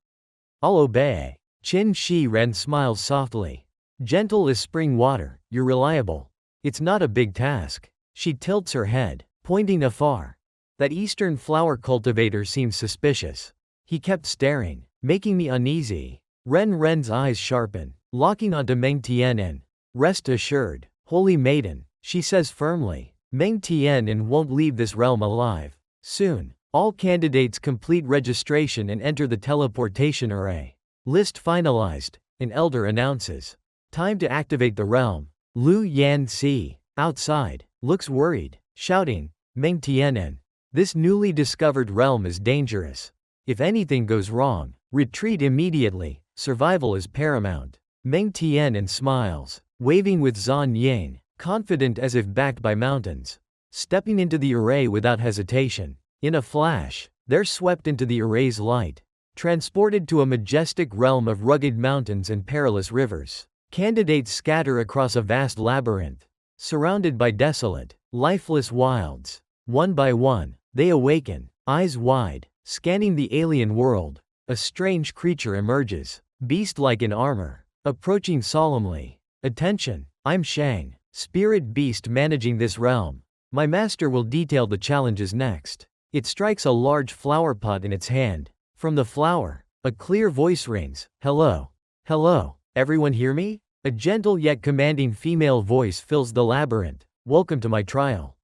I'll obey. Qin Shi Ren smiles softly. Gentle as spring water, you're reliable. It's not a big task. She tilts her head, pointing afar. That Eastern Flower cultivator seems suspicious. He kept staring, making me uneasy. Ren Ren's eyes sharpen, locking onto Meng Tian'an. Rest assured, holy maiden, she says firmly. Meng Tian'an won't leave this realm alive. Soon, all candidates complete registration and enter the teleportation array. List finalized, an elder announces. Time to activate the realm. Lu Yanxi, outside, looks worried, shouting, Meng Tian'an. This newly discovered realm is dangerous. If anything goes wrong, retreat immediately, survival is paramount. Meng Tian'an smiles, waving with Zan Ying, confident as if backed by mountains. Stepping into the array without hesitation. In a flash, they're swept into the array's light, transported to a majestic realm of rugged mountains and perilous rivers. Candidates scatter across a vast labyrinth, surrounded by desolate, lifeless wilds. One by one, they awaken, eyes wide, scanning the alien world. A strange creature emerges, beast-like in armor, approaching solemnly. Attention, I'm Shang, spirit beast managing this realm. My master will detail the challenges next. It strikes a large flower pot in its hand. From the flower, a clear voice rings. Hello. Hello. Everyone hear me? A gentle yet commanding female voice fills the labyrinth. Welcome to my trial.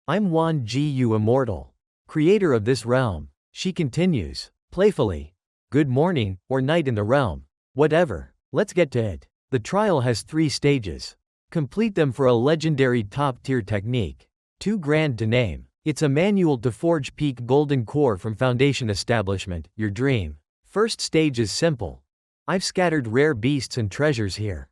I'm Wan Gu Immortal, creator of this realm. She continues, playfully. Good morning, or night in the realm. Whatever. Let's get to it. The trial has 3 stages. Complete them for a legendary top-tier technique. Too grand to name. It's a manual to forge peak golden core from foundation establishment, your dream. First stage is simple. I've scattered rare beasts and treasures here.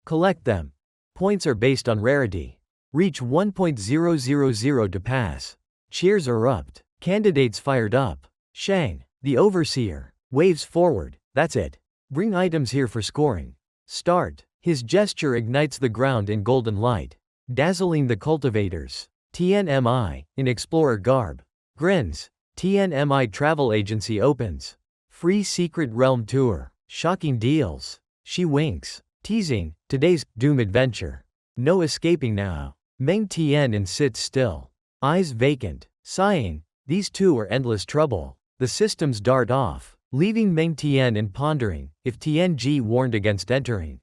Collect them. Points are based on rarity. Reach 1.000 to pass. Cheers erupt. Candidates fired up. Shang, the overseer, waves forward. That's it. Bring items here for scoring. Start. His gesture ignites the ground in golden light, dazzling the cultivators. TNMI, in explorer garb, grins. TNMI travel agency opens. Free secret realm tour. Shocking deals. She winks, teasing, today's doom adventure. No escaping now. Meng Tian'an sits still, eyes vacant, sighing. These two are endless trouble. The systems dart off, leaving Meng Tian'an pondering, if TNG warned against entering.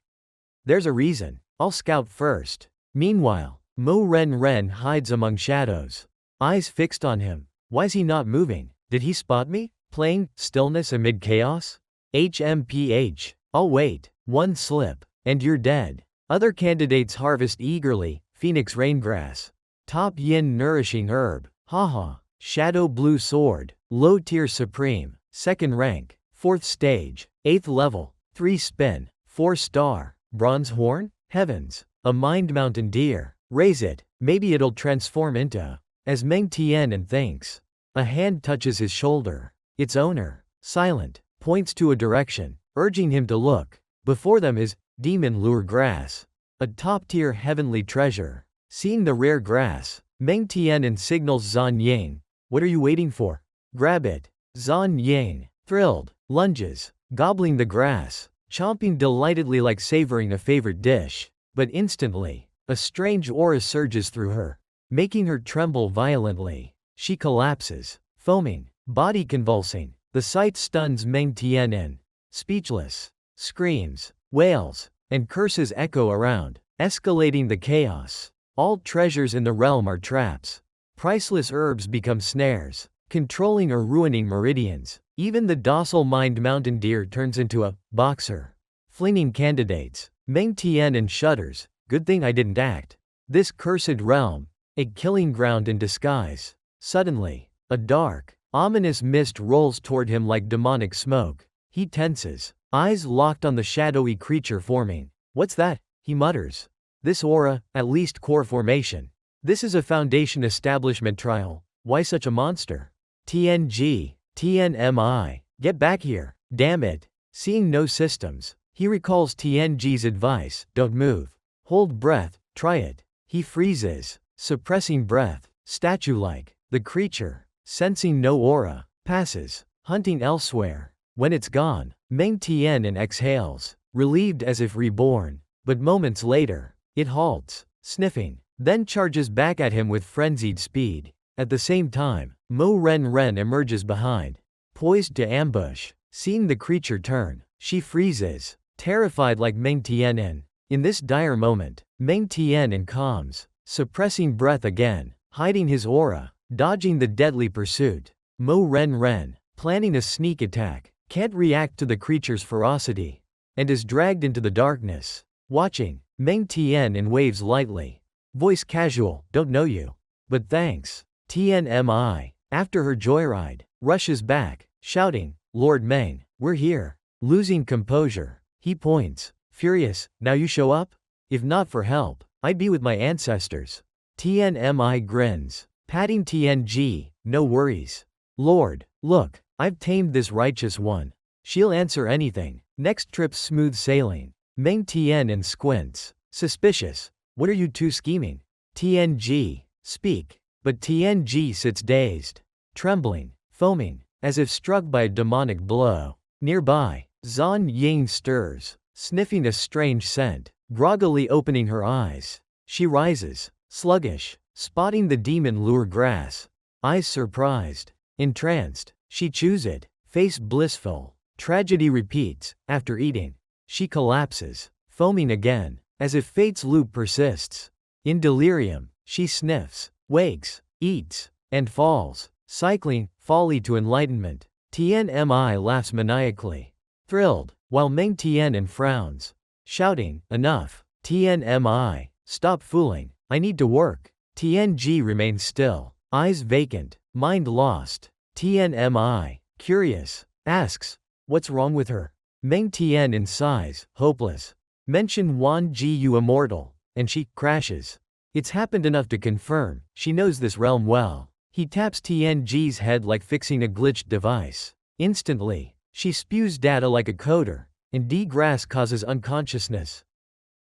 There's a reason. I'll scout first. Meanwhile, Mo Ren hides among shadows, eyes fixed on him. Why's he not moving? Did he spot me? Playing stillness amid chaos? HMPH. I'll wait. One slip, and you're dead. Other candidates harvest eagerly. Phoenix raingrass. Top yin nourishing herb. Haha. Shadow blue sword. Low tier supreme. 2nd rank. 4th stage. 8th level. 3 spin. 4 star. Bronze horn? Heavens. A mind mountain deer. Raise it. Maybe it'll transform into. As Meng Tian'an thinks. A hand touches his shoulder. Its owner, silent, points to a direction, urging him to look. Before them is demon lure grass. A top-tier heavenly treasure. Seeing the rare grass, Meng Tian'an signals Zan Ying. What are you waiting for? Grab it. Zan Ying, thrilled, lunges, gobbling the grass, chomping delightedly like savoring a favorite dish. But instantly, a strange aura surges through her, making her tremble violently. She collapses, foaming, body convulsing. The sight stuns Meng Tian'an. Speechless. Screams, wails, and curses echo around, escalating the chaos. All treasures in the realm are traps. Priceless herbs become snares, controlling or ruining meridians. Even the docile mind mountain deer turns into a boxer, flinging candidates. Meng Tian'an shudders. Good thing I didn't act. This cursed realm, a killing ground in disguise. Suddenly, a dark, ominous mist rolls toward him like demonic smoke. He tenses, eyes locked on the shadowy creature forming. What's that? He mutters. This aura, at least core formation. This is a foundation establishment trial. Why such a monster? TNG, TNMI, get back here. Damn it. Seeing no systems, he recalls TNG's advice. Don't move. Hold breath, try it. He freezes, suppressing breath, statue-like. The creature, sensing no aura, passes, hunting elsewhere. When it's gone, Meng Tian'an exhales, relieved as if reborn. But moments later, it halts, sniffing, then charges back at him with frenzied speed. At the same time, Mo Ren emerges behind, poised to ambush. Seeing the creature turn, she freezes, terrified like Meng Tian'an. In this dire moment, Meng Tian'an calms, suppressing breath again, hiding his aura, dodging the deadly pursuit. Mo Ren, planning a sneak attack, can't react to the creature's ferocity, and is dragged into the darkness. Watching, Meng Tian'an waves lightly. Voice casual, don't know you. But thanks. TNMI, after her joyride, rushes back, shouting, Lord Meng, we're here. Losing composure, he points, furious, now you show up? If not for help, I'd be with my ancestors. TNMI grins, patting TNG, no worries. Lord, look, I've tamed this righteous one. She'll answer anything. Next trip's smooth sailing. Meng Tian'an squints, suspicious. What are you two scheming? TNG, speak. But TNG sits dazed, trembling, foaming, as if struck by a demonic blow. Nearby, Zan Ying stirs, sniffing a strange scent, groggily opening her eyes. She rises, sluggish, spotting the demon lure grass. Eyes surprised, entranced, she chews it, face blissful. Tragedy repeats. After eating, she collapses, foaming again, as if fate's loop persists. In delirium, she sniffs, wakes, eats, and falls, cycling folly to enlightenment. Tian'an laughs maniacally, thrilled, while Meng Tian'an frowns, shouting, "Enough! Tian'an, stop fooling, I need to work." Tian'an remains still, eyes vacant, mind lost. Tian'an, curious, asks, "What's wrong with her?" Meng Tian'an sighs, hopeless. Mention Wan Jiu immortal, and she crashes. It's happened enough to confirm, she knows this realm well. He taps Tian'an's head like fixing a glitched device. Instantly, she spews data like a coder, and grass causes unconsciousness.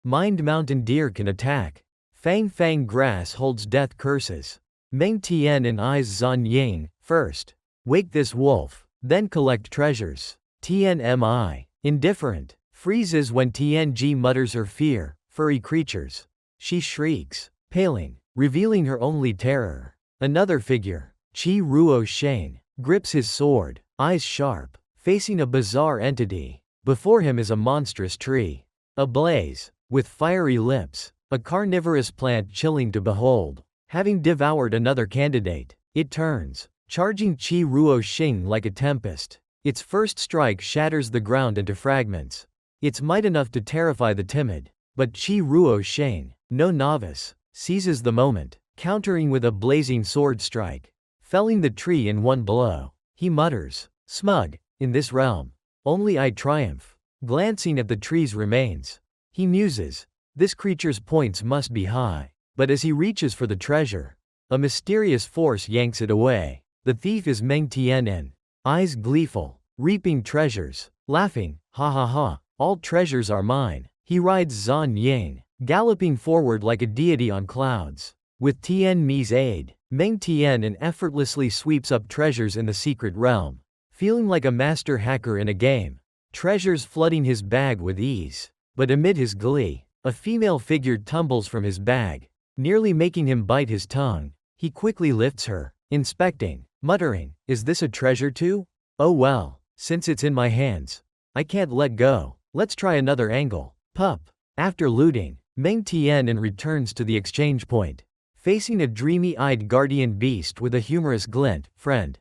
Mind mountain deer can attack. Fang grass holds death curses. Meng Tian'an eyes Zan Ying, first. Wake this wolf, then collect treasures. Tian'an, indifferent, freezes when Tian'an mutters her fear, furry creatures. She shrieks, paling, revealing her only terror. Another figure, Qi Ruo Shane, grips his sword, eyes sharp, facing a bizarre entity. Before him is a monstrous tree, ablaze, with fiery lips, a carnivorous plant chilling to behold. Having devoured another candidate, it turns, charging Qi Ruo Shing like a tempest. Its first strike shatters the ground into fragments. It's might enough to terrify the timid, but Qi Ruo Shing, no novice, seizes the moment, countering with a blazing sword strike, felling the tree in one blow. He mutters, "Smug, in this realm, only I triumph." Glancing at the tree's remains, he muses, this creature's points must be high. But as he reaches for the treasure, a mysterious force yanks it away. The thief is Meng Tian'an, eyes gleeful, reaping treasures, laughing, "Ha ha ha, all treasures are mine." He rides Zan Ying, galloping forward like a deity on clouds. With Tian'an's aid, Meng Tian'an effortlessly sweeps up treasures in the secret realm, feeling like a master hacker in a game. Treasures flooding his bag with ease. But amid his glee, a female figure tumbles from his bag, nearly making him bite his tongue. He quickly lifts her, inspecting, muttering, "Is this a treasure too? Oh well, since it's in my hands, I can't let go. Let's try another angle." Pup. After looting, Meng Tian'an returns to the exchange point, facing a dreamy-eyed guardian beast with a humorous glint. "Friend,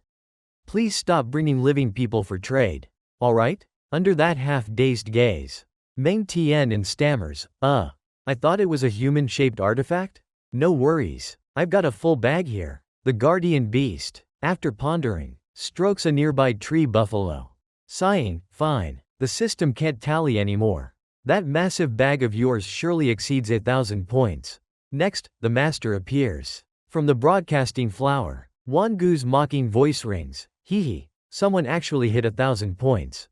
please stop bringing living people for trade. All right?" Under that half-dazed gaze, Meng Tian'an stammers, I thought it was a human-shaped artifact? No worries, I've got a full bag here." The guardian beast, after pondering, strokes a nearby tree buffalo. Sighing, "Fine, the system can't tally anymore. That massive bag of yours surely exceeds 1,000 points." Next, the master appears. From the broadcasting flower, Wangu's mocking voice rings, "Hee hee, someone actually hit 1,000 points.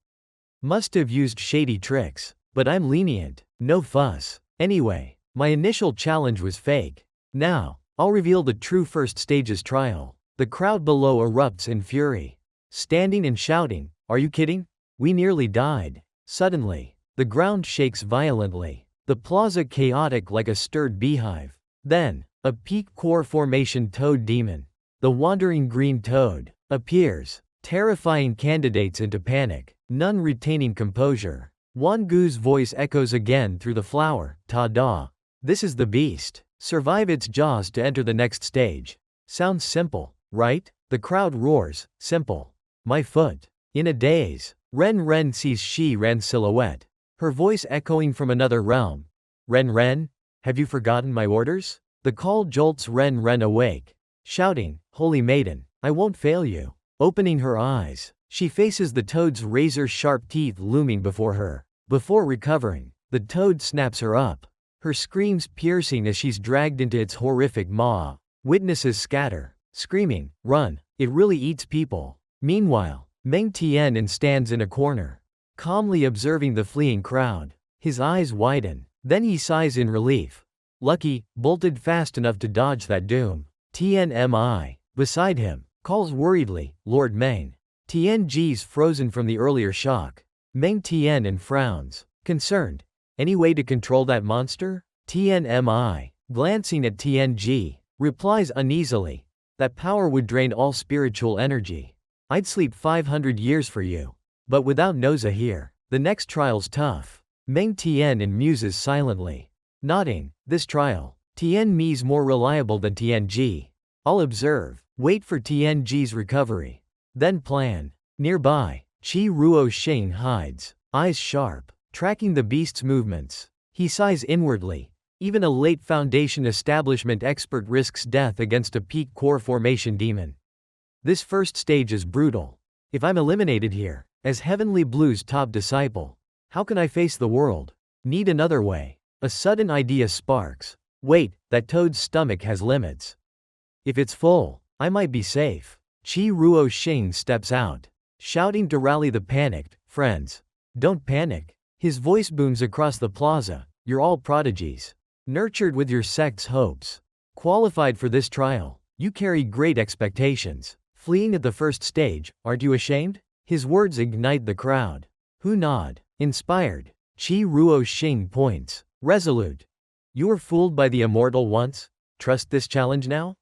Must have used shady tricks, but I'm lenient, no fuss. Anyway, my initial challenge was fake. Now, I'll reveal the true first stage's trial." The crowd below erupts in fury, standing and shouting, "Are you kidding? We nearly died." Suddenly, the ground shakes violently, the plaza chaotic like a stirred beehive. Then, a peak core formation toad demon, the wandering green toad, appears, terrifying candidates into panic, none retaining composure. Wangu's voice echoes again through the flower, "Ta-da! This is the beast. Survive its jaws to enter the next stage." Sounds simple, right? The crowd roars, "Simple. My foot." In a daze, Ren sees Shi-Ran's silhouette, her voice echoing from another realm. Ren, have you forgotten my orders?" The call jolts Ren awake, shouting, "Holy maiden, I won't fail you." Opening her eyes, she faces the toad's razor-sharp teeth looming before her. Before recovering, the toad snaps her up, her screams piercing as she's dragged into its horrific maw. Witnesses scatter, screaming, "Run, it really eats people." Meanwhile, Meng Tian'an stands in a corner, calmly observing the fleeing crowd. His eyes widen, then he sighs in relief. Lucky, bolted fast enough to dodge that doom. Tian'an, beside him, calls worriedly, "Lord Meng." Tian'an's frozen from the earlier shock. Meng Tian'an frowns, Concerned. Any way to control that monster? TNMI, glancing at TNG, replies uneasily. That power would drain all spiritual energy. I'd sleep 500 years for you. But without Noza here, the next trial's tough. Meng Tian'an muses silently. Nodding, this trial. Tianmi's more reliable than TNG. I'll observe, wait for TNG's recovery. Then plan. Nearby, Qi Ruo Xing hides, eyes sharp, tracking the beast's movements. He sighs inwardly. Even a late Foundation establishment expert risks death against a peak core formation demon. This first stage is brutal. If I'm eliminated here, as Heavenly Blue's top disciple, how can I face the world? Need another way. A sudden idea sparks. Wait, that toad's stomach has limits. If it's full, I might be safe. Qi Ruo Xing steps out, shouting to rally the panicked friends. Don't panic. His voice booms across the plaza. You're all prodigies. Nurtured with your sect's hopes. Qualified for this trial. You carry great expectations. Fleeing at the first stage, aren't you ashamed? His words ignite the crowd. Who nod? Inspired. Qi Ruo Xing points. Resolute. You were fooled by the immortal once? Trust this challenge now?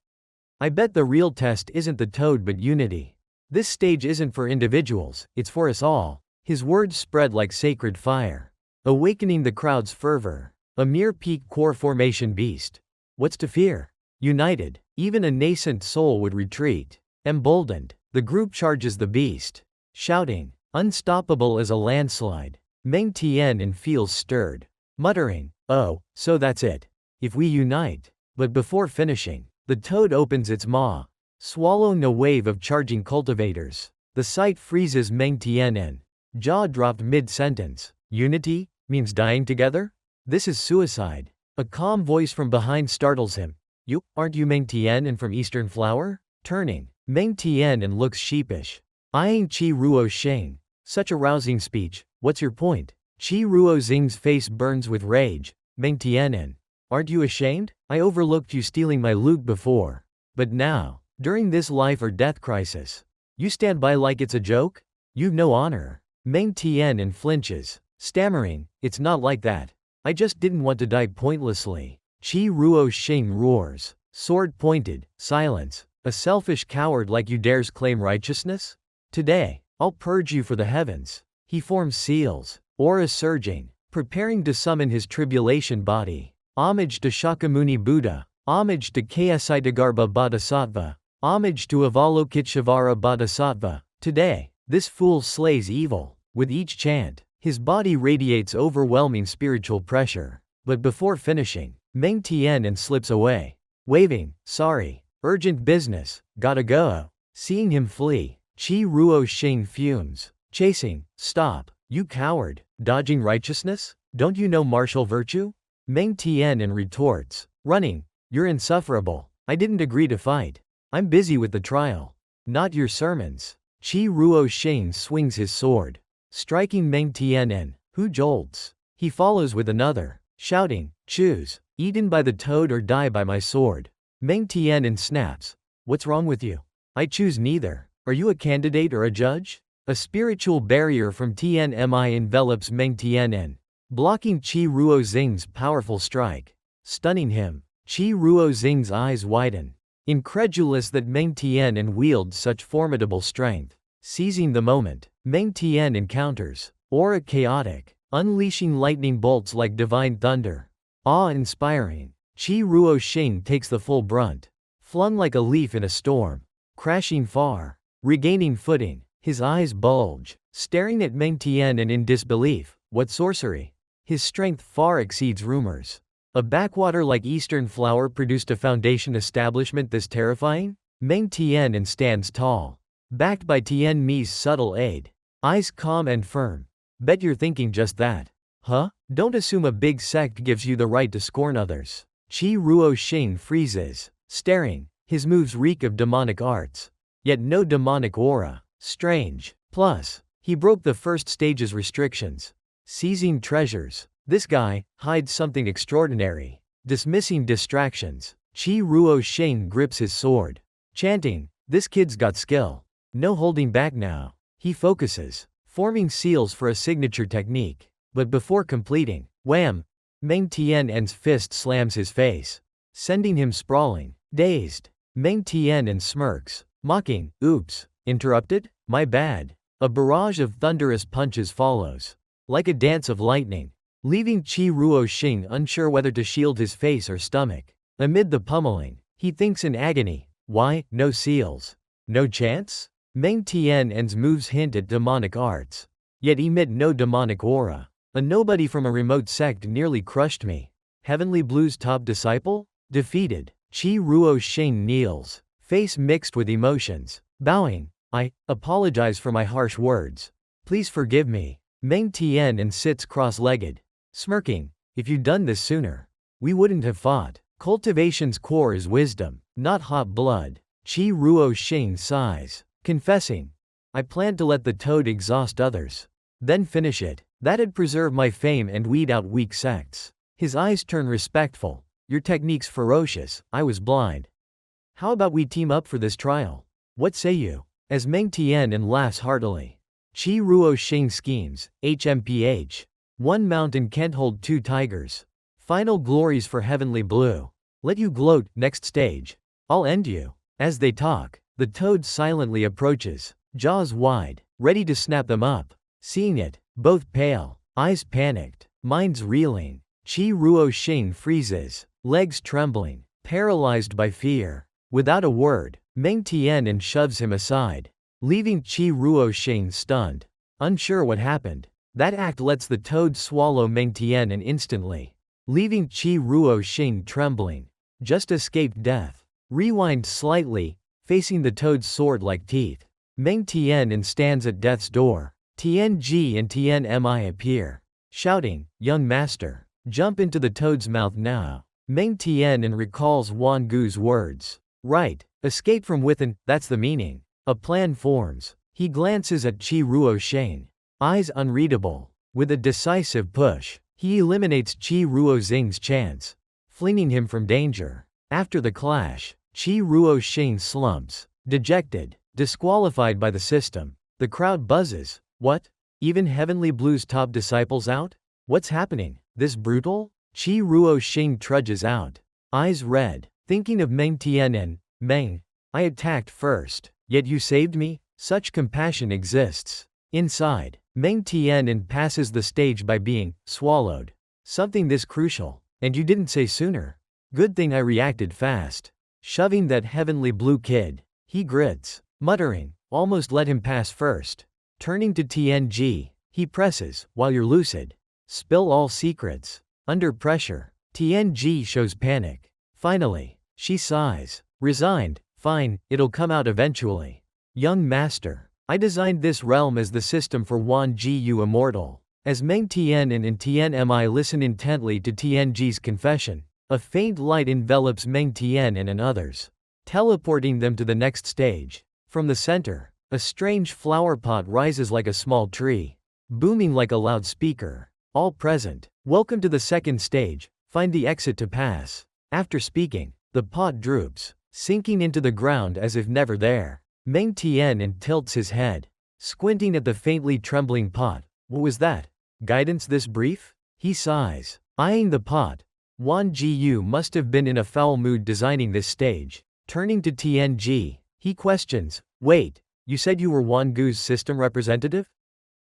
I bet the real test isn't the toad but unity. This stage isn't for individuals, it's for us all. His words spread like sacred fire, awakening the crowd's fervor. A mere peak core formation beast. What's to fear? United, even a nascent soul would retreat. Emboldened, the group charges the beast, shouting, unstoppable as a landslide. Meng Tian'an feels stirred, muttering, oh, so that's it. If we unite. But before finishing, the toad opens its maw, swallowing a wave of charging cultivators. The sight freezes Meng Tian'an, jaw dropped mid-sentence. Unity means dying together? This is suicide. A calm voice from behind startles him. You, aren't you Meng Tian'an from Eastern Flower? Turning, Meng Tian'an looks sheepish, eyeing Qi Ruo Xing. Such a rousing speech, what's your point? Qi Ruo Xing's face burns with rage. Meng Tian'an, aren't you ashamed? I overlooked you stealing my loot before. But now, during this life or death crisis, you stand by like it's a joke? You've no honor. Meng Tian'an flinches, stammering, it's not like that. I just didn't want to die pointlessly. Qi Ruo Xing roars, sword pointed, silence. A selfish coward like you dares claim righteousness? Today, I'll purge you for the heavens. He forms seals, aura surging, preparing to summon his tribulation body. Homage to Shakyamuni Buddha, homage to Ksitagarbha Bodhisattva, homage to Avalokiteshvara Bodhisattva. Today, this fool slays evil. With each chant, his body radiates overwhelming spiritual pressure. But before finishing, Meng Tian'an slips away, waving, sorry. Urgent business, gotta go. Seeing him flee, Qi Ruo Xing fumes. Chasing, stop, you coward. Dodging righteousness? Don't you know martial virtue? Meng Tian'an retorts, running, you're insufferable. I didn't agree to fight. I'm busy with the trial. Not your sermons. Qi Ruo Xing swings his sword, striking Meng Tian'an, who jolts. He follows with another, shouting, choose, eaten by the toad or die by my sword. Meng Tian'an snaps. What's wrong with you? I choose neither. Are you a candidate or a judge? A spiritual barrier from TNMI envelops Meng Tian'an, blocking Qi Ruo Xing's powerful strike. Stunning him, Qi Ruo Xing's eyes widen, incredulous that Meng Tian'an wields such formidable strength. Seizing the moment, Meng Tian'an counters, aura chaotic, unleashing lightning bolts like divine thunder. Awe-inspiring. Qi Ruo Xing takes the full brunt, flung like a leaf in a storm, crashing far, regaining footing. His eyes bulge, staring at Meng Tian'an in disbelief. What sorcery? His strength far exceeds rumors. A backwater like Eastern Flower produced a Foundation establishment this terrifying? Meng Tian'an stands tall, backed by Tianmi's subtle aid, eyes calm and firm. Bet you're thinking just that. Huh? Don't assume a big sect gives you the right to scorn others. Qi Ruo Xing freezes, staring. His moves reek of demonic arts. Yet no demonic aura. Strange. Plus, he broke the first stage's restrictions. Seizing treasures. This guy hides something extraordinary. Dismissing distractions, Qi Ruo Xing grips his sword, chanting, this kid's got skill. No holding back now. He focuses, forming seals for a signature technique. But before completing, wham! Meng Tian'an's fist slams his face, sending him sprawling. Dazed, Meng Tian'an smirks, mocking, oops, interrupted? My bad. A barrage of thunderous punches follows, like a dance of lightning, leaving Qi Ruoxing unsure whether to shield his face or stomach. Amid the pummeling, he thinks in agony, why, no seals? No chance? Meng Tian'an's moves hint at demonic arts, yet emit no demonic aura. A nobody from a remote sect nearly crushed me. Heavenly Blue's top disciple? Defeated, Qi Ruoxing kneels, face mixed with emotions, bowing. I apologize for my harsh words. Please forgive me. Meng Tian'an sits cross-legged, smirking. If you'd done this sooner, we wouldn't have fought. Cultivation's core is wisdom, not hot blood. Qi Ruoxing sighs, confessing. I planned to let the toad exhaust others, then finish it. That'd preserve my fame and weed out weak sects. His eyes turn respectful. Your technique's ferocious, I was blind. How about we team up for this trial? What say you? As Meng Tian'an laughs heartily. Qi Ruoxing schemes, HMPH. One mountain can't hold two tigers. Final glories for Heavenly Blue. Let you gloat, next stage. I'll end you. As they talk, the toad silently approaches, jaws wide, ready to snap them up. Seeing it, both pale, eyes panicked, minds reeling, Qi Ruoxing freezes, legs trembling, paralyzed by fear. Without a word, Meng Tian'an shoves him aside, leaving Qi Ruoxing stunned, unsure what happened. That act lets the toad swallow Meng Tian'an instantly, leaving Qi Ruoxing trembling. Just escaped death. Rewind slightly, facing the toad's sword-like teeth. Meng Tian'an stands at death's door. Tianji and Tianmi appear, shouting, young master, jump into the toad's mouth now. Meng Tian'an recalls Wan Gu's words. Right, escape from within, that's the meaning. A plan forms. He glances at Qi Ruoxing, eyes unreadable. With a decisive push, he eliminates Qi Ruoxing's chance, flinging him from danger. After the clash, Qi Ruoxing slumps, dejected, disqualified by the system. The crowd buzzes. What? Even Heavenly Blue's top disciples out? What's happening? This brutal? Qi Ruoxing trudges out, eyes red, thinking of Meng Tian'an. Meng, I attacked first, yet you saved me? Such compassion exists. Inside, Meng Tian'an passes the stage by being swallowed. Something this crucial, and you didn't say sooner. Good thing I reacted fast. Shoving that Heavenly Blue kid, he grits, muttering, almost let him pass first. Turning to Tianji, he presses, while you're lucid. Spill all secrets. Under pressure, Tianji shows panic. Finally, she sighs, resigned. Fine, it'll come out eventually. Young master, I designed this realm as the system for Wan Gu immortal. As Meng Tian'an and Tianmi listen intently to Tianji's confession, a faint light envelops Meng Tian'an and others, teleporting them to the next stage. From the center, a strange flower pot rises like a small tree, booming like a loudspeaker. All present, welcome to the second stage, find the exit to pass. After speaking, the pot droops, sinking into the ground as if never there. Meng Tian'an tilts his head, squinting at the faintly trembling pot. What was that? Guidance this brief? He sighs, eyeing the pot. Wan Gu must have been in a foul mood designing this stage. Turning to Tianji, he questions, wait, you said you were Wan Gu's system representative?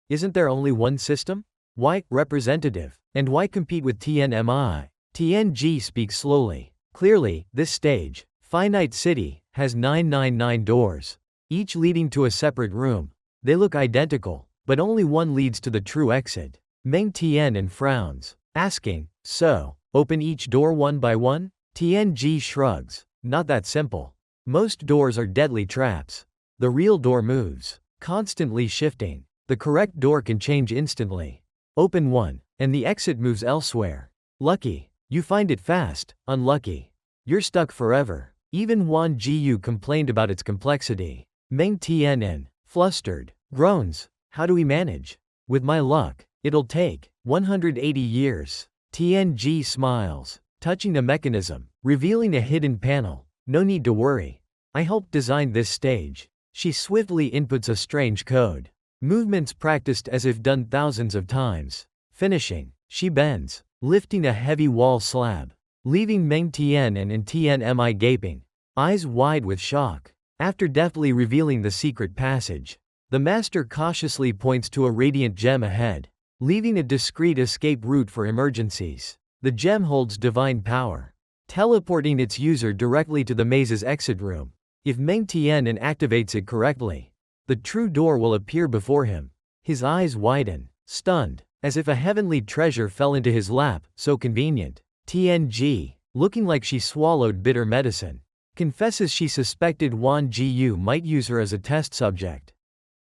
Isn't there only one system? Why representative? And why compete with Tianmi? Tianji speaks slowly. Clearly, this stage, Finite City, has 999 doors, each leading to a separate room. They look identical, but only one leads to the true exit. Meng Tian'an frowns, asking, so, open each door one by one? Tianji shrugs, not that simple. Most doors are deadly traps. The real door moves, constantly shifting. The correct door can change instantly. Open one, and the exit moves elsewhere. Lucky, you find it fast. Unlucky, you're stuck forever. Even Wan Gu complained about its complexity. Meng Tian'an, flustered, groans, how do we manage? With my luck, it'll take 180 years. Tianji smiles, touching the mechanism, revealing a hidden panel. No need to worry. I helped design this stage. She swiftly inputs a strange code. Movements practiced as if done thousands of times. Finishing, she bends, lifting a heavy wall slab, leaving Meng Tian'an and Tian'an gaping, eyes wide with shock. After deftly revealing the secret passage, the master cautiously points to a radiant gem ahead, leaving a discreet escape route for emergencies. The gem holds divine power, teleporting its user directly to the maze's exit room. If Meng Tian'an activates it correctly, the true door will appear before him. His eyes widen, stunned, as if a heavenly treasure fell into his lap, so convenient. TNG, looking like she swallowed bitter medicine, confesses she suspected Wan Jiyu might use her as a test subject.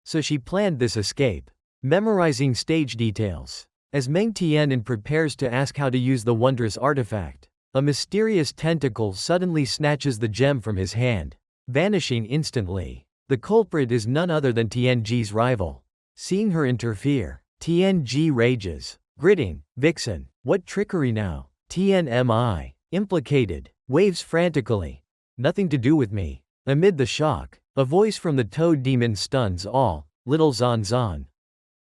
So she planned this escape, memorizing stage details. As Meng Tian'an prepares to ask how to use the wondrous artifact, a mysterious tentacle suddenly snatches the gem from his hand, vanishing instantly. The culprit is none other than TNG's rival. Seeing her interfere, TNG rages, gritting, "Vixen, what trickery now?" TNMI, implicated, waves frantically. "Nothing to do with me." Amid the shock, a voice from the toad demon stuns all. "Little Zan Zan.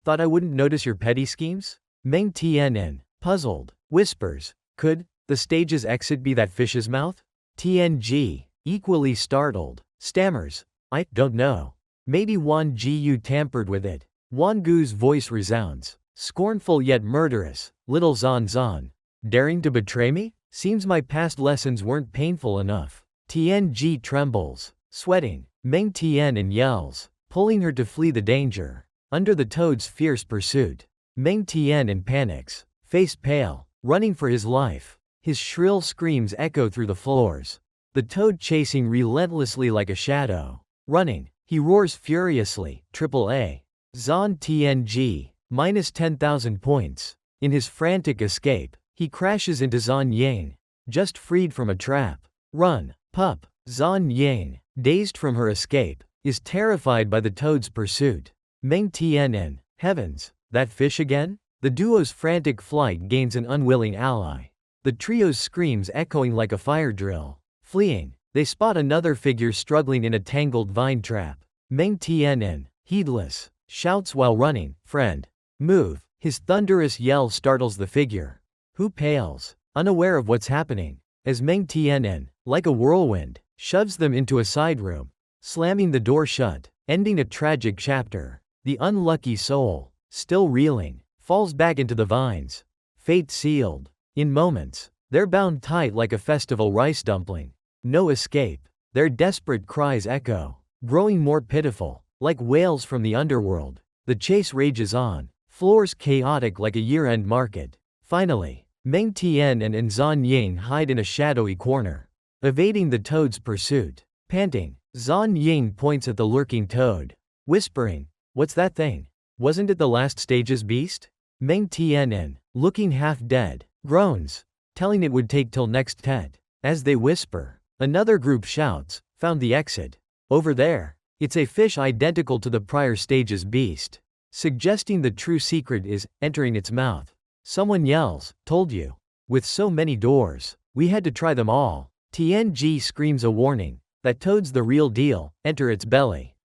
Thought I wouldn't notice your petty schemes?" Meng Tian'an, puzzled, whispers, "Could the stage's exit be that fish's mouth?" TNG, equally startled, stammers, "I don't know. Maybe Wan Jiyu tampered with it." Wan Gu's voice resounds, scornful yet murderous. "Little Zan Zan. Daring to betray me? Seems my past lessons weren't painful enough." TNG trembles, sweating. Meng Tian'an yells, pulling her to flee the danger. Under the toad's fierce pursuit, Meng Tian'an panics, face pale, running for his life. His shrill screams echo through the floors. The toad chasing relentlessly like a shadow. Running, he roars furiously. AAA. Zan TNG, minus 10,000 points. In his frantic escape, he crashes into Zan Yang, just freed from a trap. Run, pup. Zan Yang, dazed from her escape, is terrified by the toad's pursuit. Meng Tian'an, heavens, that fish again? The duo's frantic flight gains an unwilling ally. The trio's screams echoing like a fire drill. Fleeing, they spot another figure struggling in a tangled vine trap. Meng Tian'an, heedless, shouts while running, "Friend, move." His thunderous yell startles the figure, who pales, unaware of what's happening, as Meng Tian'an, like a whirlwind, shoves them into a side room, slamming the door shut, ending a tragic chapter. The unlucky soul, still reeling, falls back into the vines. Fate sealed. In moments, they're bound tight like a festival rice dumpling. No escape. Their desperate cries echo, growing more pitiful, like wails from the underworld. The chase rages on, floors chaotic like a year-end market. Finally, Meng Tian'an and Zan Yang hide in a shadowy corner, evading the toad's pursuit. Panting, Zan Yang points at the lurking toad, whispering, "What's that thing? Wasn't it the last stage's beast?" Meng Tian'an, looking half dead, groans, telling it would take till next Tet. As they whisper, another group shouts, "Found the exit. Over there." It's a fish identical to the prior stage's beast, suggesting the true secret is entering its mouth. Someone yells, "Told you." With so many doors, we had to try them all. TNG screams a warning, that toad's the real deal, enter its belly.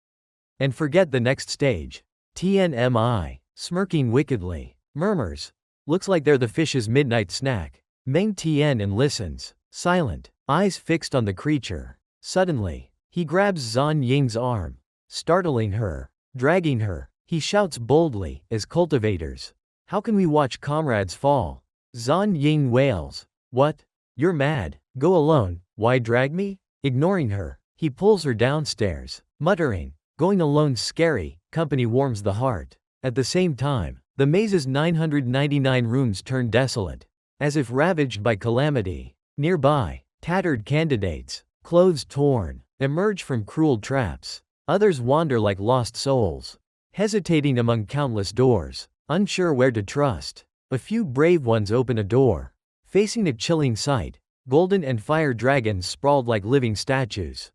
And forget the next stage. TNMI, smirking wickedly, murmurs, "Looks like they're the fish's midnight snack." Meng Tian'an listens, silent, eyes fixed on the creature. Suddenly, he grabs Zan Ying's arm, startling her, dragging her. He shouts boldly, as cultivators, "How can we watch comrades fall?" Zan Ying wails, "What? You're mad. Go alone. Why drag me?" Ignoring her, he pulls her downstairs, muttering, "Going alone's scary, company warms the heart." At the same time, the maze's 999 rooms turn desolate, as if ravaged by calamity. Nearby, tattered candidates, clothes torn, emerge from cruel traps. Others wander like lost souls, hesitating among countless doors, unsure where to trust. A few brave ones open a door, facing a chilling sight, golden and fire dragons sprawled like living statues,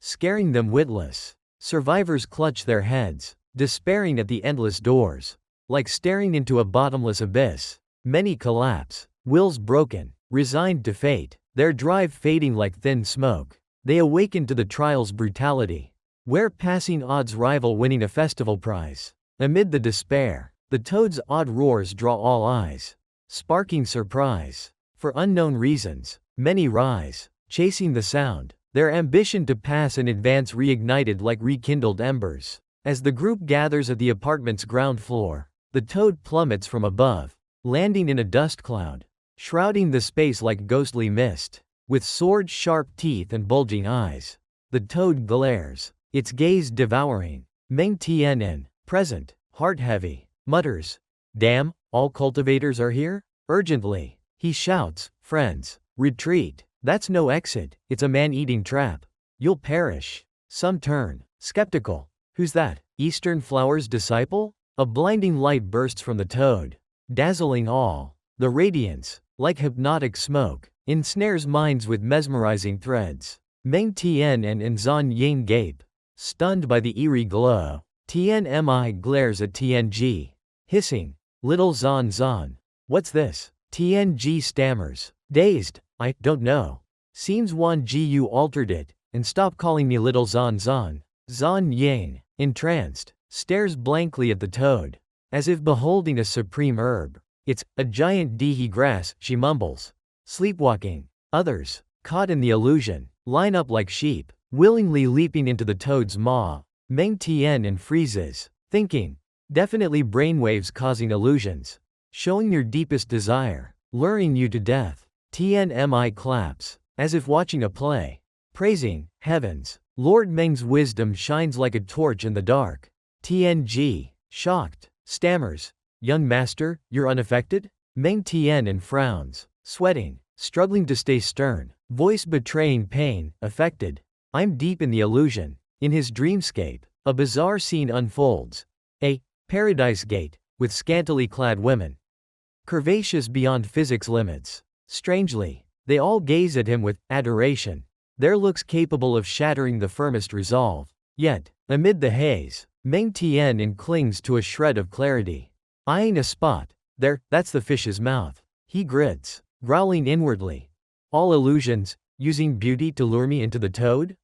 scaring them witless. Survivors clutch their heads, despairing at the endless doors, like staring into a bottomless abyss. Many collapse, wills broken, resigned to fate, their drive fading like thin smoke. They awaken to the trial's brutality, where passing odds rival winning a festival prize. Amid the despair, The toad's odd roars draw all eyes, sparking surprise. For unknown reasons, many rise, chasing the sound, their ambition to pass and advance reignited like rekindled embers. As the group gathers at the apartment's ground floor, the toad plummets from above, landing in a dust cloud, shrouding the space like ghostly mist. With sword-sharp teeth and bulging eyes, the toad glares, its gaze devouring. Meng Tian'an, present, heart-heavy, mutters, "Damn, all cultivators are here?" Urgently, he shouts, "Friends, retreat. That's no exit, it's a man-eating trap. You'll perish." Some turn, skeptical. "Who's that? Eastern Flower's disciple?" A blinding light bursts from the toad, dazzling all. The radiance, like hypnotic smoke, ensnares minds with mesmerizing threads. Meng Tian'an and Zan Ying gape, stunned by the eerie glow. Tian'an glares at Tianji, hissing, "Little Zan, what's this?" Tianji stammers, dazed, "I don't know. Seems Wan Jiu altered it, and stop calling me little Zan." Zan Ying, entranced, stares blankly at the toad, as if beholding a supreme herb. "It's a giant Dehi grass," she mumbles. Sleepwalking. Others, caught in the illusion, line up like sheep, willingly leaping into the toad's maw. Meng Tian'an freezes, thinking, definitely brainwaves causing illusions, showing your deepest desire, luring you to death. Tian'an claps, as if watching a play, praising, "Heavens, Lord Meng's wisdom shines like a torch in the dark." Tianji, shocked, stammers, "Young master, you're unaffected?" Meng Tian'an frowns, sweating, struggling to stay stern, voice betraying pain. "Affected? I'm deep in the illusion." In his dreamscape, a bizarre scene unfolds. A paradise gate, with scantily clad women, curvaceous beyond physics limits. Strangely, they all gaze at him with adoration, their looks capable of shattering the firmest resolve. Yet, amid the haze, Meng Tian'an clings to a shred of clarity. Eyeing a spot, there, that's the fish's mouth. He grits, growling inwardly. "All illusions, using beauty to lure me into the toad?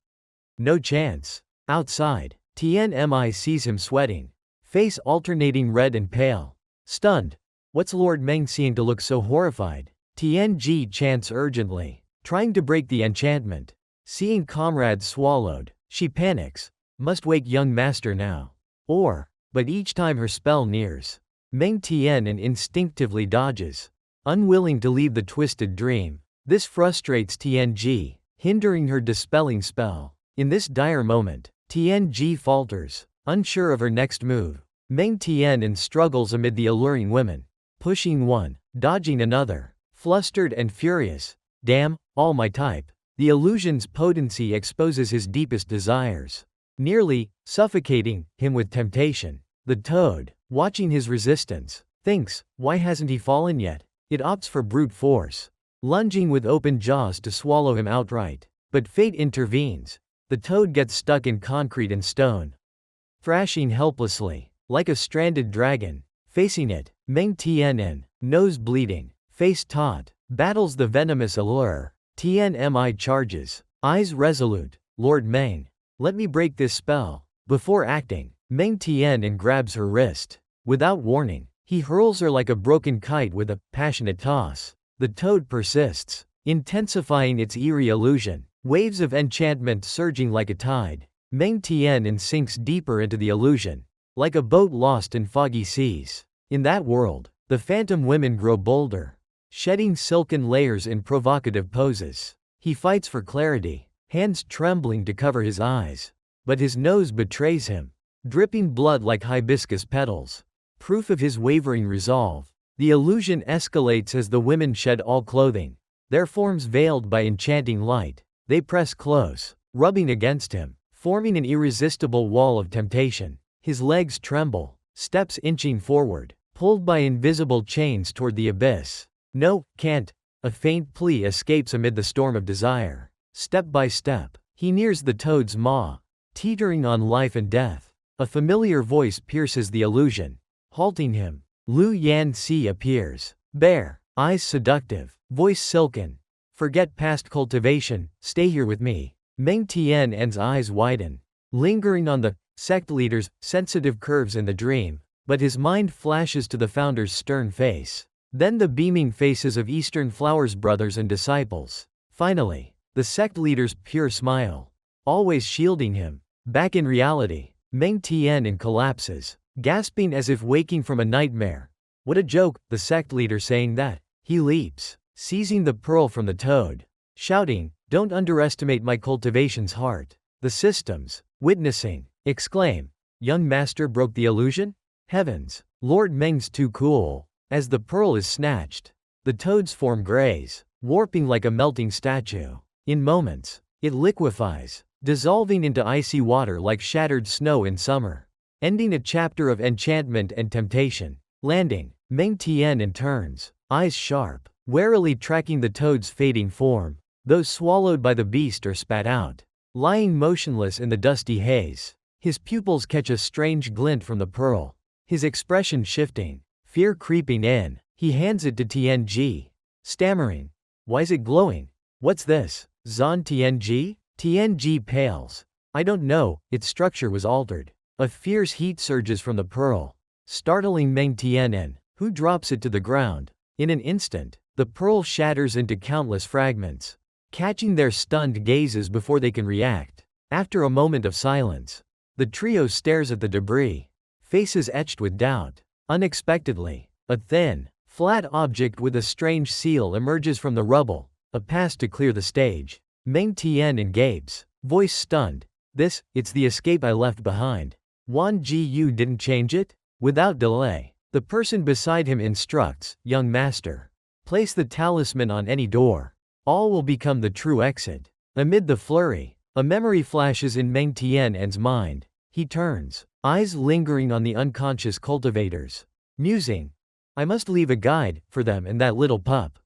No chance." Outside, Tian'an sees him sweating, face alternating red and pale. Stunned, "What's Lord Meng seeing to look so horrified?" Tianji chants urgently, trying to break the enchantment. Seeing comrades swallowed, she panics, "Must wake young master now. But each time her spell nears, Meng Tian'an instinctively dodges, unwilling to leave the twisted dream. This frustrates Tianji, hindering her dispelling spell. In this dire moment, Tianji falters, unsure of her next move. Meng Tian'an struggles amid the alluring women, pushing one, dodging another, flustered and furious. "Damn, all my type." The illusion's potency exposes his deepest desires, nearly suffocating him with temptation. The toad, watching his resistance, thinks, why hasn't he fallen yet? It opts for brute force, lunging with open jaws to swallow him outright. But fate intervenes. The toad gets stuck in concrete and stone, thrashing helplessly, like a stranded dragon. Facing it, Meng Tian'an, nose bleeding, face taut, battles the venomous allure. Tian'an charges, eyes resolute. "Lord Meng, let me break this spell." Before acting, Meng Tian'an grabs her wrist. Without warning, he hurls her like a broken kite with a passionate toss. The toad persists, intensifying its eerie illusion, waves of enchantment surging like a tide. Meng Tian'an sinks deeper into the illusion, like a boat lost in foggy seas. In that world, the phantom women grow bolder, shedding silken layers in provocative poses. He fights for clarity, hands trembling to cover his eyes. But his nose betrays him, dripping blood like hibiscus petals, proof of his wavering resolve. The illusion escalates as the women shed all clothing, their forms veiled by enchanting light. They press close, rubbing against him, forming an irresistible wall of temptation. His legs tremble, steps inching forward, pulled by invisible chains toward the abyss. "No, can't." A faint plea escapes amid the storm of desire. Step by step, he nears the toad's maw, teetering on life and death. A familiar voice pierces the illusion, halting him. Lu Yanxi appears, bare, eyes seductive, voice silken. "Forget past cultivation, stay here with me." Meng Tian'an's eyes widen, lingering on the sect leader's sensitive curves in the dream. But his mind flashes to the founder's stern face. Then the beaming faces of Eastern Flower's brothers and disciples. Finally, the sect leader's pure smile. Always shielding him. Back in reality, Meng Tian'an collapses, gasping as if waking from a nightmare. What a joke, the sect leader saying that. He leaps, seizing the pearl from the toad, shouting, "Don't underestimate my cultivation's heart." The systems, witnessing, exclaim, "Young master broke the illusion? Heavens, Lord Meng's too cool." As the pearl is snatched, the toad's form grays, warping like a melting statue. In moments, it liquefies, dissolving into icy water like shattered snow in summer. Ending a chapter of enchantment and temptation. Landing, Meng Tian'an turns, eyes sharp, warily tracking the toad's fading form. Those swallowed by the beast are spat out, lying motionless in the dusty haze. His pupils catch a strange glint from the pearl. His expression shifting, fear creeping in. He hands it to Tianji, stammering, "Why's it glowing? What's this?" "Zan Tianji?" Tianji pales. "I don't know, its structure was altered." A fierce heat surges from the pearl, startling Meng Tian'an, who drops it to the ground. In an instant, the pearl shatters into countless fragments, catching their stunned gazes before they can react. After a moment of silence, the trio stares at the debris, faces etched with doubt. Unexpectedly, a thin, flat object with a strange seal emerges from the rubble, a pass to clear the stage. Meng Tian'an gapes, voice stunned. It's the escape I left behind." "Wan Ji, you didn't change it?" Without delay, the person beside him instructs, "Young master, place the talisman on any door. All will become the true exit." Amid the flurry, a memory flashes in Meng Tian'an's mind. He turns, eyes lingering on the unconscious cultivators, musing, "I must leave a guide for them and that little pup.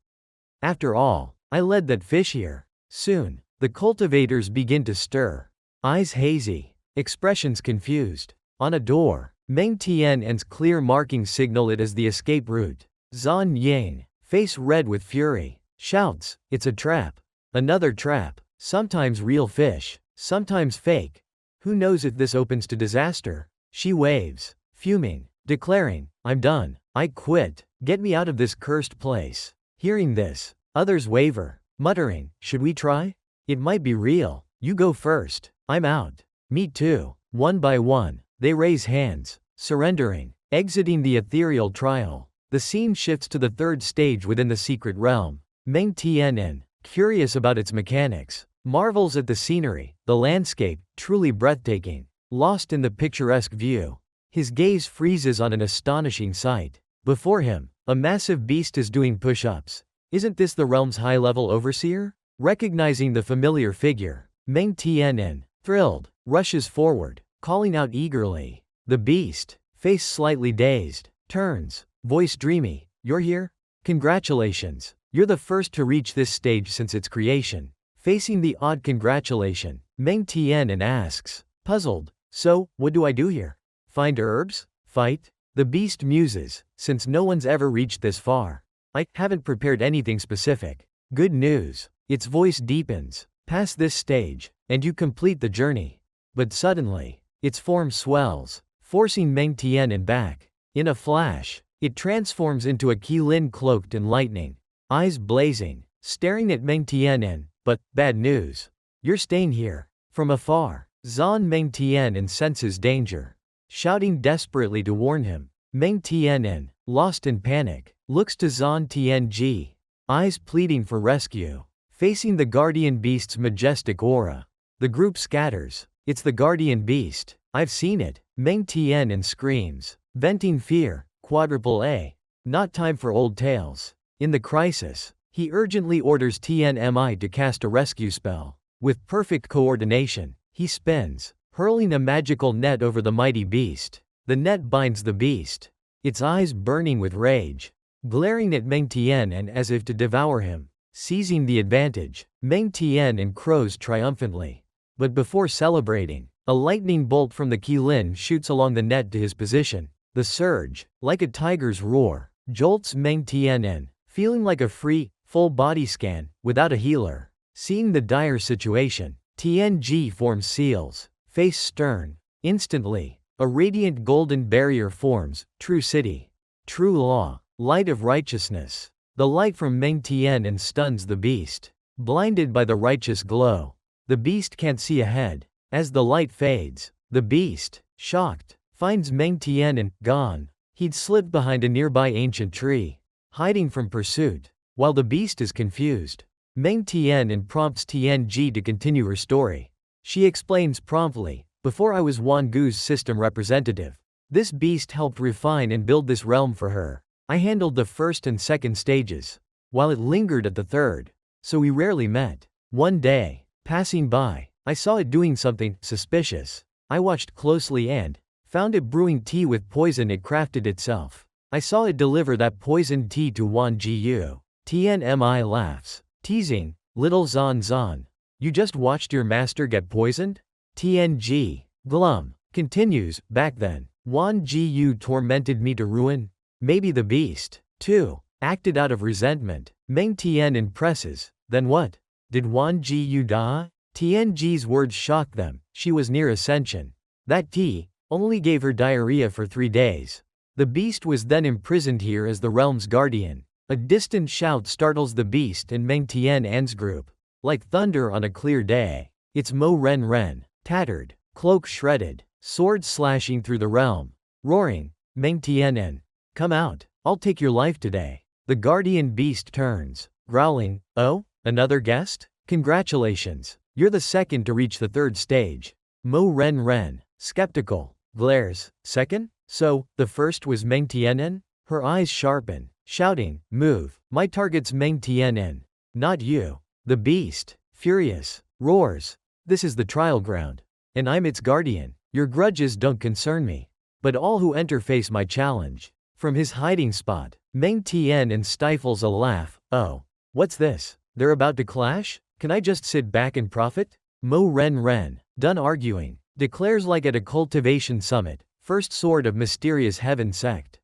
After all, I led that fish here." Soon, the cultivators begin to stir, eyes hazy, expressions confused. On a door, Meng Tian'an's clear markings signal it as the escape route. Zan Yang, face red with fury, shouts, "It's a trap. Another trap. Sometimes real fish, sometimes fake. Who knows if this opens to disaster?" She waves, fuming, declaring, "I'm done. I quit. Get me out of this cursed place." Hearing this, others waver, muttering, "Should we try? It might be real." "You go first." "I'm out." "Me too." One by one, they raise hands, surrendering, exiting the ethereal trial. The scene shifts to the third stage within the secret realm. Meng Tian'an, curious about its mechanics, marvels at the scenery, the landscape, truly breathtaking. Lost in the picturesque view, his gaze freezes on an astonishing sight. Before him, a massive beast is doing push-ups. Isn't this the realm's high-level overseer? Recognizing the familiar figure, Meng Tian'an, thrilled, rushes forward, calling out eagerly. The beast, face slightly dazed, turns, voice dreamy, "You're here? Congratulations. You're the first to reach this stage since its creation." Facing the odd congratulation, Meng Tian'an asks, puzzled, "So, what do I do here? Find herbs? Fight?" The beast muses, "Since no one's ever reached this far, I haven't prepared anything specific." "Good news." Its voice deepens. "Pass this stage, and you complete the journey." But suddenly, its form swells, forcing Meng Tian'an back. In a flash, it transforms into a Qilin cloaked in lightning, eyes blazing, staring at Meng Tian'an. "But, bad news. You're staying here." From afar, Zan Meng Tian'an senses danger, shouting desperately to warn him. Meng Tian'an, lost in panic, looks to Zan Tianji, eyes pleading for rescue. Facing the guardian beast's majestic aura, the group scatters. "It's the guardian beast. I've seen it." Meng Tian'an screams, venting fear. Quadruple A. Not time for old tales. In the crisis, he urgently orders Tianmi to cast a rescue spell. With perfect coordination, he spins, hurling a magical net over the mighty beast. The net binds the beast, its eyes burning with rage, glaring at Meng Tian'an as if to devour him. Seizing the advantage, Meng Tian'an crows triumphantly. But before celebrating, a lightning bolt from the Qilin shoots along the net to his position. The surge, like a tiger's roar, jolts Meng Tian'an, feeling like a free, full body scan, without a healer. Seeing the dire situation, Tianji forms seals, face stern. Instantly, A radiant golden barrier forms, true city. True law. Light of righteousness. The light from Meng Tian'an stuns the beast. Blinded by the righteous glow. The beast can't see ahead. As the light fades, the beast, shocked, finds Meng Tian'an gone. He'd slipped behind a nearby ancient tree, hiding from pursuit. While the beast is confused, Meng Tian'an prompts Tianji to continue her story. She explains promptly, before I was Wan Gu's system representative. This beast helped refine and build this realm for her. I handled the first and second stages, while it lingered at the third, so we rarely met. One day, passing by, I saw it doing something suspicious. I watched closely and found it brewing tea with poison it crafted itself. I saw it deliver that poisoned tea to Wan Jiyu. Tianmi laughs, teasing, little Zan Zan. You just watched your master get poisoned? Tianji, glum, continues, back then, Wan Jiyu tormented me to ruin. Maybe the beast, too, acted out of resentment. Meng Tian'an presses, then what? Did Wan Jiyu die? Tianji's words shocked them. She was near ascension. That tea only gave her diarrhea for 3 days. The beast was then imprisoned here as the realm's guardian. A distant shout startles the beast and Meng Tian'an's group. Like thunder on a clear day. It's Mo Ren Ren, tattered, cloak shredded, sword slashing through the realm. Roaring, Meng Tian'an, come out, I'll take your life today. The guardian beast turns, growling, oh, another guest? Congratulations, you're the second to reach the third stage. Mo Ren Ren, skeptical, glares, second? So, the first was Meng Tian'an? Her eyes sharpen, shouting, move, my target's Meng Tian'an, not you. The beast, furious, roars, this is the trial ground, and I'm its guardian. Your grudges don't concern me. But all who enter face my challenge. From his hiding spot, Meng Tian'an stifles a laugh. Oh, what's this? They're about to clash? Can I just sit back and profit? Mo Ren Ren, done arguing, declares like at a cultivation summit, first sword of mysterious heaven sect.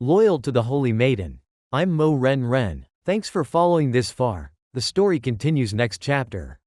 Loyal to the holy maiden. I'm Mo Ren Ren. Thanks for following this far. The story continues next chapter.